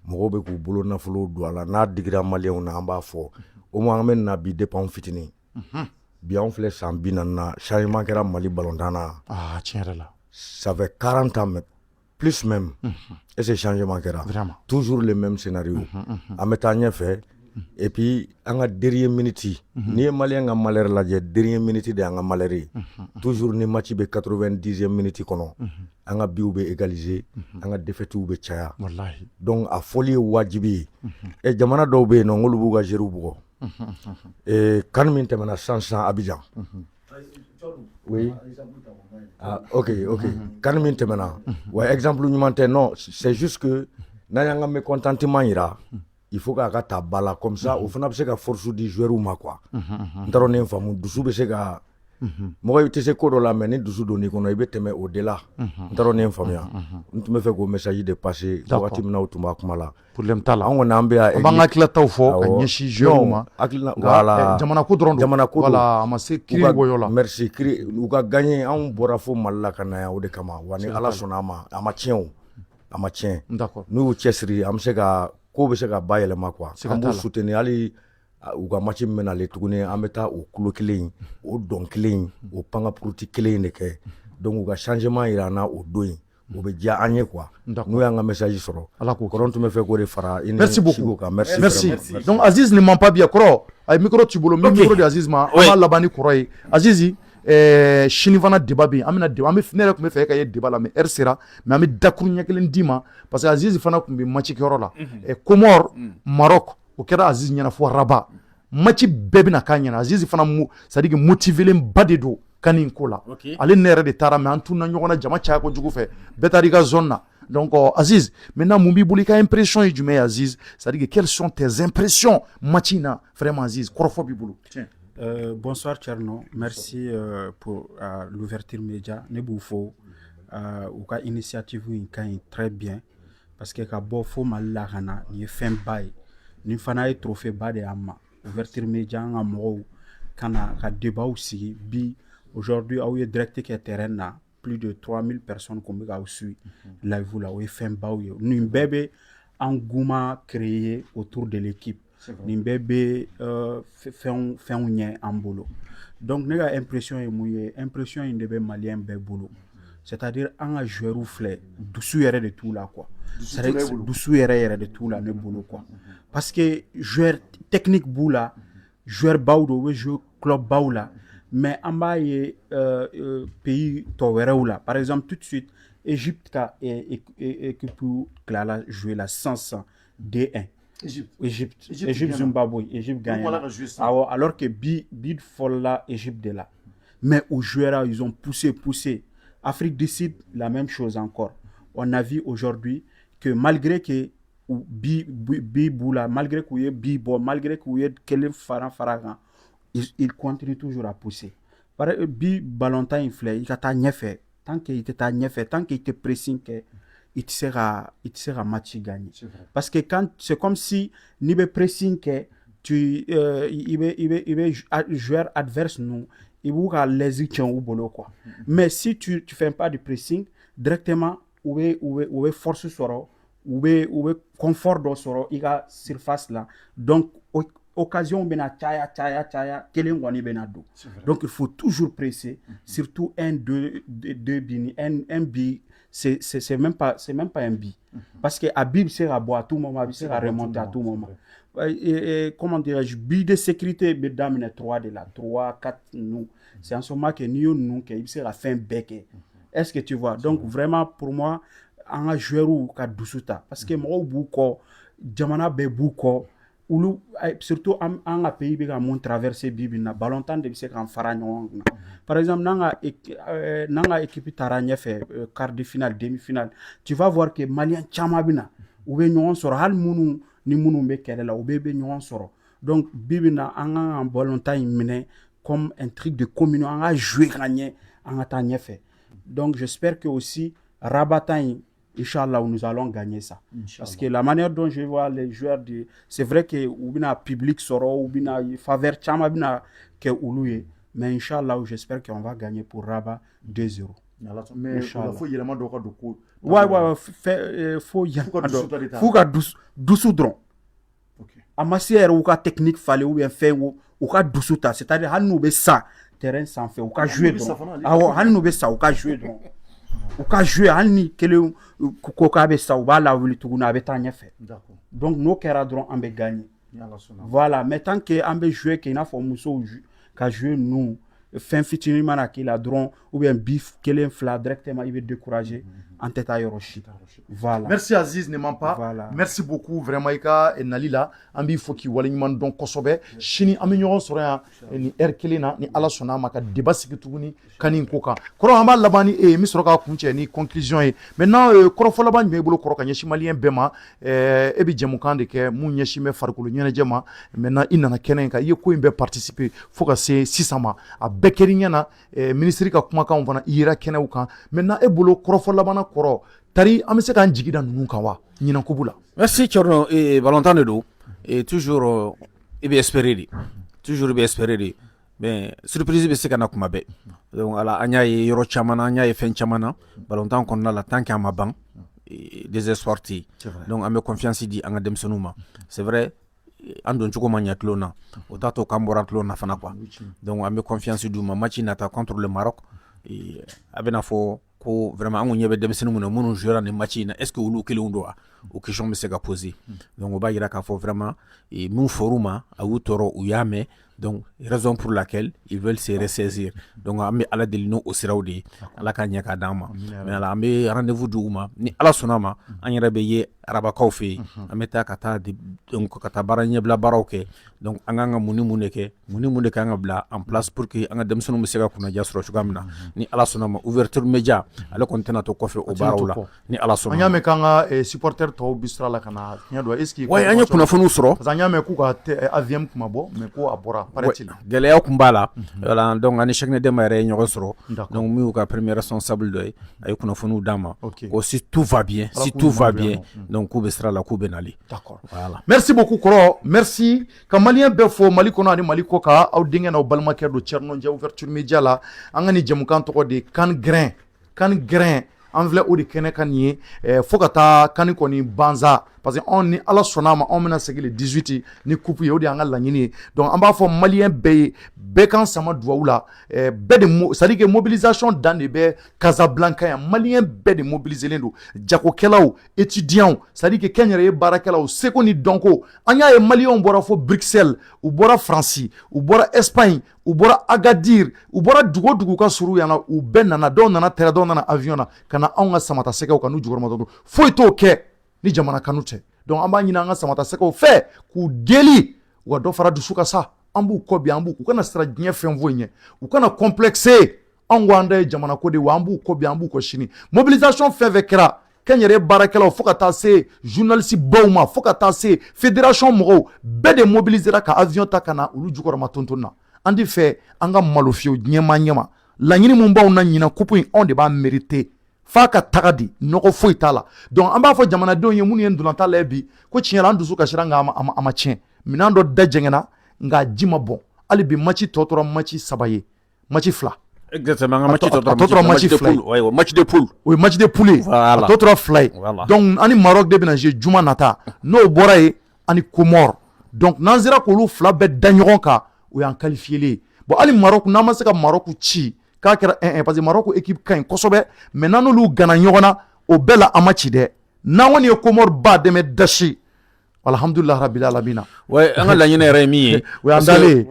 mɔgɔ bɛ k'u bolo nafolo don a la n'a digira maliyɛnw na an b'a fɔ au moins an bɛ na bi depuis anw fitinin bi anw filɛ san 40 na changement kɛra Mali ballon-tan na tiɲɛ yɛrɛ la ça fait 40 ans plus même et ce changement kɛra toujours le même scénario an bɛ taa ɲɛfɛ et puis an ka dernier minute n'i ye maliyɛn ka malheur lajɛ dernier minute de an ka malheur ye toujours ni match bɛ 90e minute kɔnɔ an ka biw bɛ égaliser an ka défaites bɛ caya donc a fɔli ye wajibi ye jamana dɔw bɛ yen nɔ n'olu b'u ka joueurs bugɔ CAN min tɛmɛna sisan Abidjan oui ok CAN min tɛmɛna wa exemple ɲuman tɛ non c'est juste que n'an y'an ka mécontentement yira il faut k'a ka ta ba la comme ça o fana bɛ se ka force di joueurs ma quoi n t'a dɔn ne faamu dusu bɛ se ka mɔgɔ i tɛ se ko dɔ la mais ni dusu donn'i kɔnɔ i bɛ tɛmɛ o de la n t'a dɔn ne faamuya n tun bɛ fɛ k'o message de passer wagati min na o tun b'a kuma la problème t'a la an kɔni an bɛ yan an b'an ka hakilinataw fɔ ka ɲɛsin joueurs ma voilà jamana ko dɔrɔn jamana ko voilà a ma se kiri bɔyɔ la merci kiri u ka gagner anw bɔra fo Mali la ka na yan o de kama wa ni Ala sɔnna a ma a ma tiɲɛ o a ma tiɲɛ n'u y'u cɛsiri an bɛ se ka ko bɛ se ka bayɛlɛma quoi an b'u soutenir hali u ka match min bɛ nalen tuguni an bɛ taa o kulo kelen o dɔn kelen o pangapuruti kelen de kɛ donc u ka changement yira an na o don in o bɛ diya an ye quoi n'u y'an ka message sɔrɔ kɔrɔ tun bɛ fɛ k'o de fara i ni Seko kan merci donc Aziz ne ment pas bien kɔrɔ a ye micro t'i bolo micro de Aziz ma an b'a laban ni kɔrɔ ye Aziz sini fana débat bɛ yen an bɛna débat ne yɛrɛ tun bɛ fɛ ka ye débat la mais heure sera mais an bɛ dakuru ɲɛ kelen d'i ma parce que Aziz fana tun bɛ match kɛyɔrɔ la Comores Maroc o kɛra Aziz ɲɛna fo Rabat match bɛɛ bɛna k'a ɲɛna Aziz fana c'est à dire motivé ba de don kanin ko la Ok. ale ne yɛrɛ de taara mais an tunna ɲɔgɔn na jama caya kojugu fɛ bɛɛ taara i ka zone na donc Aziz maintenant mun b'i bolo i ka impression ye jumɛn ye Aziz c'est à dire que quelles sont tes impressions match in na vraiment Aziz kɔrɔfɔ b'i bolo tiens. Bonsoir Tcherno, merci pour l'ouverture média. Nebufo, ou ka initiative est très bien parce que ka bo fo malila kana ni fin bay ni fana ye trophée ba de amma ouverture média nga mo kana ka débat aussi bi aujourd'hui a eu direct qui terrain na plus de 3000 personnes comme ka suit live là ou fin ba ou ni bébé engouement créé autour de l'équipe ni bébé fait un boulot donc nous avons impression de be malien be boulot c'est-à-dire un joueur ou flé doucou de tout là quoi doucou de tout là ne boulot quoi parce que joueur technique boula joueur baudo joueur club baula mais en bas pays towere là par exemple tout de suite Égypte et que pour Clara jouer la 500 D1 Égypte Zimbabwe, Égypte gagne. Alors que Bid Folla, Égypte de là. Mais aux joueurs, ils ont poussé. Afrique du Sud, la même chose encore. On a vu aujourd'hui que malgré que Biboula, malgré qu'il y ait Bibo, malgré qu'il y ait Kelem Faragan, il continue toujours à pousser. Par exemple, Balantin, il a fait. Tant qu'il était pressing, il sera match gagné parce que quand c'est comme si ni be pressing que tu il joueur adverse nous il va les ou bolo quoi mais si tu fais pas de pressing directement ou force soro ou confort do soro il a surface là donc occasion bena chaya kelen woni bena do donc il faut toujours presser surtout deux bini un bi c'est même pas un bi parce que Abib sera boire à tout moment Abib sera remonter à tout moment et comment dirais-je bi de sécurité bedamine 3 de la 3 4 nous c'est en ce moment que nous que il sera fin bec est-ce que tu vois donc vraiment pour moi un joueur ou ka dusuta parce que moi beaucoup jamana be beaucoup ulu surtout en pays bi ga mon traverser bibi na ballon temps de se kan fara ñon par exemple nanga équipe taranya fait quart de finale demi-finale tu vas voir que malien chama bina ou be ñon soro hal munu ni munu be kele la ou be ñon soro donc bibi na en ballon temps miné comme un truc de communion on a joué gagner en atanya fait donc j'espère que aussi Rabatain Inch'Allah, nous allons gagner ça. Parce que la manière dont je vois les joueurs, c'est vrai que le public sera, ou bien faveur chama que ouloué, mais Inch'Allah, j'espère qu'on va gagner pour Rabat 2-0. Mais il faut y aller de quoi. Faut doucou dron. Amassier ou ka technique fallait ou bien faire ou ka doucou ta, c'est-à-dire han nous be ça terrain sans fait ou ka jouer dron. Ah han nous be ça ou ka jouer dron. Ou ka jouer ani kele ko ka be sa ou ba la wuli tuguna be ta ñefe donc no kera dron ambe gagner voilà mais tant que ambe jouer que na fo muso ka jouer nous fin fitini mana ki la dron ou bien bif kele fla directement il va décourager en tête à Yoroshi voilà merci Aziz ne ment pas voilà. Merci beaucoup vraiment Ika et Nalila ambi foki wala ñman don kosobe shini ami ñogon soro ni erkelina ni ala sona maka débat sikituguni kanin koka koro amba labani e mi soro ka kunche ni conclusion e maintenant koro fo labani me bolo koro ka ñeshi malien bema e bi jemu kande ke mu ñeshi me farkulu ñene jema maintenant inana kenen ka ye ko imbe participer fo ka se sisama a bekeri ñana ministre ka kuma kan fana ira kenew kan maintenant e bolo koro fo labana koro tari an bɛ se k'an jigi da ninnu kan wa ɲinan ko b'u la. Merci Thierno et Valentin de do et toujours il bɛ espérer de toujours il bɛ espérer de mais surprise bɛ se ka na kuma bɛɛ donc ala an y'a ye yɔrɔ caman na an y'a ye fɛn caman na Valentin kɔnɔna la tant qu'an ma ban désespoir tɛ yen donc an bɛ confiance di an ka denmisɛnninw ma c'est vrai an don cogo ma ɲɛ tulon na o t'a to k'an bɔra tulon na fana quoi donc an bɛ confiance d'u ma match nata contre le Maroc a bɛna fɔ ko vraiment an ɲɛ bɛ denmisɛnninw na minnu jouera ni match in na est ce que olu kelenw don wa o question bɛ se ka poser donc o b'a yira k'a fɔ vraiment mun fɔr'u ma a y'u tɔɔrɔ u y'a mɛn donc raison pour laquelle ils veulent se ressaisir donc an bɛ ala deli n'o siraw de ye ala ka ɲɛ ka d'an ma mais ala an bɛ rendez-vous d'u ma ni ala sɔnna ma an yɛrɛ bɛ ye arabakaw fɛ yen an bɛ taa ka taa donc ka taa baara ɲɛbila baaraw kɛ donc an kan ka mun de kɛ mun de kan ka bila en place pour que an ka denmisɛnninw bɛ se ka kunnaja sɔrɔ cogoya min na ni ala sɔnna ma ouverture média ale kɔni tɛna to kɔfɛ o baaraw la ni ala sɔnna an y'a mɛn k'an ka supporter tɔw bi sira la ka na tiɲɛ don est-ce que ouais an ye kunnafoniw sɔrɔ parce que an y'a mɛn k'u ka avion kuma bɔ mais ko a bɔra paraît-il gɛlɛyaw kun b'a la voilà donc ani chaque dema yɛrɛ ye ɲɔgɔn sɔrɔ donc min y'u ka premier responsable dɔ ye a ye kunnafoniw d'a ma ko si tout va bien donc k'u bɛ sira la k'u bɛ nali d'accord voilà merci beaucoup kɔrɔ merci ka malien bɛɛ fo mali kɔnɔ ani mali kɔ kan aw denkɛ n'aw balimakɛ don Thierno Ndiaye ouverture média la an ka nin jɛmukan tɔgɔ de kan grain an filɛ o de kɛnɛ ka nin ye fo ka taa kani kɔni banza parce que anw ni ala sɔnna ma anw bɛna segin le 18 ni coupe ye o de y'an ka laɲini ye donc an b'a fɔ malien bɛɛ ye bɛɛ kan sama duwawu la bɛɛ de c'est à dire que mobilisation dan de bɛ Casablanca yan malien bɛɛ de mobiliselen don jagokɛlaw étudiants c'est à dire que kɛnyɛrɛye baarakɛlaw seko ni dɔnko an y'a ye maliens bɔra fo Bruxelles u bɔra France u bɔra Espagne u bɔra Agadir u bɔra dugu dugu ka suru yan na u bɛɛ nana dɔw nana terrain dɔw nana avion na ka na anw ka samata sɛgɛw kan n'u jukɔrɔma don foyi t'o kɛ ni jamana kanu tɛ donc an b'a ɲini an ka samata sɛgɛw fɛ k'u deli u ka dɔ fara dusu ka sa an b'u kɔ bi an b'u u kana sira diɲɛ fɛn foyi ɲɛ u kana complexer anw ko an da ye jamana ko de wa an b'u kɔ bi an b'u kɔ sini mobilisation fɛn fɛn kɛra kɛnyɛrɛ baarakɛlaw fo ka taa se journaliste baw ma fo ka taa se fédération mɔgɔw bɛɛ de mobilisera ka avion ta ka na olu jukɔrɔma tonton na an di fɛ an ka malo fiyewu ɲɛma laɲini mun b'aw na ɲina coupe in anw de b'a mérité f'a ka taga di nɔgɔ foyi t'a la donc an b'a fɔ jamanadenw ye minnu ye ndolanta lajɛ bi ko tiɲɛ la an dusu kasira nka a ma tiɲɛ minɛn dɔ da jɛngɛna nka ji ma bɔn hali bi match tɔ tora match 3 ye match 2 exactement match de poule o ye match de poule a tɔ tora 2 ye donc ani Maroc de bɛna jouer juma nata n'o bɔra ye ani Comore donc n'an sera k'olu 2 bɛɛ da ɲɔgɔn kan o y'an qualifié ye bon hali Maroc n'an ma se ka Maroc ci k'a kɛra 1-1 parce que Maroc équipe ka ɲi kosɛbɛ mais n'an n'olu gana ɲɔgɔn na o bɛɛ la an ma ci dɛ n'an kɔni ye Comore ba dɛmɛ dasi alhamdulilah rabbil alamina ouais an ka laɲini yɛrɛ ye min ye o y'an dalen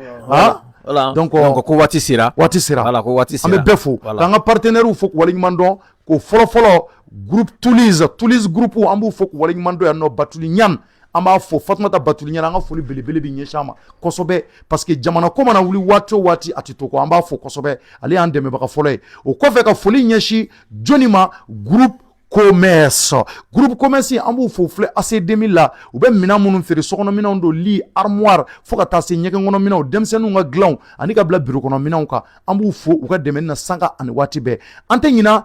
voilà donc ko waati sera voilà ko waati sera an bɛ bɛɛ fo k'an ka partenaires fo k'u waleɲuman dɔn ko fɔlɔfɔlɔ groupe Toulouse groupe an b'u fo k'u waleɲuman dɔn yan nɔ Batuli Ɲan an b'a fɔ Fatumata Batuli Ɲan an ka foli belebele bi ɲɛsin a ma kosɛbɛ parce que jamana ko mana wuli waati o waati a tɛ to kɔ an b'a fɔ kosɛbɛ ale y'an dɛmɛbaga fɔlɔ ye o kɔfɛ ka foli ɲɛsin jɔnni ma groupe commerce an b'u fo filɛ AC 2000 la u bɛ minɛn minnu feere sokɔnɔ minɛnw don lit armoire fo ka taa se ɲɛgɛn kɔnɔ minɛnw denmisɛnninw ka dilanw ani ka bila bureau kɔnɔ minɛnw kan an b'u fo u ka dɛmɛ na sanga ani waati bɛɛ an tɛ ɲina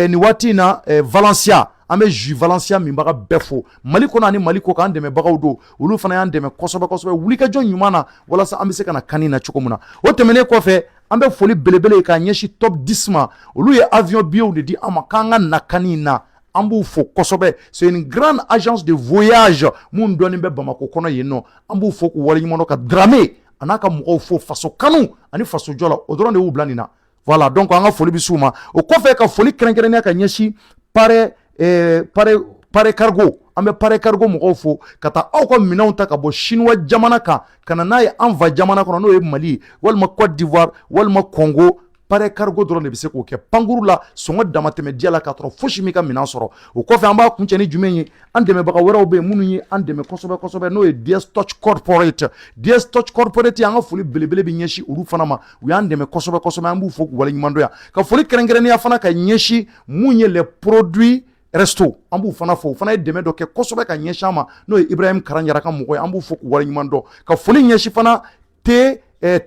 nin waati in na Valencia an bɛ Jus Valencia minbaga bɛɛ fo Mali kɔnɔ ani Mali kɔ kan an dɛmɛbagaw don olu fana y'an dɛmɛ kosɛbɛ wulikajɔ ɲuman na walasa an bɛ se ka na kani na cogo min na o tɛmɛnen kɔfɛ an bɛ foli belebele k'a ɲɛsin top 10 ma olu ye avion billetw de di an ma k'an ka na kani in na an b'u fo kosɛbɛ c'est une grande agence de voyage mun dɔnnen bɛ Bamako kɔnɔ yen nɔ an b'u fo k'u waleɲuman dɔn ka Dramé a n'a ka mɔgɔw fo faso kanu ani faso jɔ la o dɔrɔn de y'u bila nin na voilà donc an ka foli bɛ s'u ma o kɔfɛ ka foli kɛrɛnkɛrɛnnenya ka ɲɛsin Pare Cargo an bɛ Pare Cargo mɔgɔw fo ka taa aw ka minɛnw ta ka bɔ chinois jamana kan ka na n'a ye an fa jamana kɔnɔ n'o ye Mali walima Côte d'Ivoire walima Congo Pare Cargo dɔrɔn de bɛ se k'o kɛ pankuru la sɔngɔ damatɛmɛ diya la k'a sɔrɔ fosi min ka minɛn sɔrɔ o kɔfɛ an b'a kuncɛ ni jumɛn ye an dɛmɛbaga wɛrɛw bɛ yen minnu ye an dɛmɛ kosɛbɛ n'o ye DS Touch Corporate an ka foli belebele bɛ ɲɛsin olu fana ma u y'an dɛmɛ kosɛbɛ an b'u fo k'u waleɲuman dɔn yan ka foli kɛrɛnkɛrɛnnenya fana ka ɲɛsin mun ye les produits resto an b'u fana fo u fana ye dɛmɛ dɔ kɛ kosɛbɛ ka ɲɛsin an ma n'o ye Ibrahim Karanjara ka mɔgɔ ye an b'u fo k'u waleɲuman dɔn ka foli ɲɛsin fana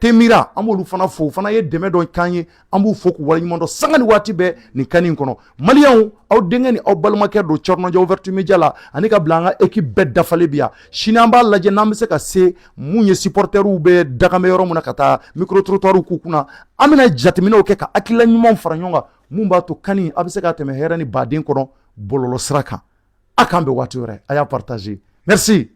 Temira an b'olu fana fo u fana ye dɛmɛ dɔ k'an ye an b'u fo k'u waleɲuman dɔn sanga ni waati bɛɛ nin kani in kɔnɔ maliyɛnw aw denkɛ ni aw balimakɛ don Thierno Ndiaye ouverture média la ani ka bila an ka équipe bɛɛ dafalen bi yan sini an b'a lajɛ n'an bɛ se ka se mun ye supporteriw bɛ dagamɛ yɔrɔ mun na ka taa micro trottoirs k'u kunna an bɛna jateminɛw kɛ ka hakilila ɲumanw fara ɲɔgɔn kan mun b'a to kani a bɛ se ka tɛmɛ hɛrɛ ni baden kɔnɔ bɔlɔlɔ sira kan a k'an bɛn waati wɛrɛ a y'a partager merci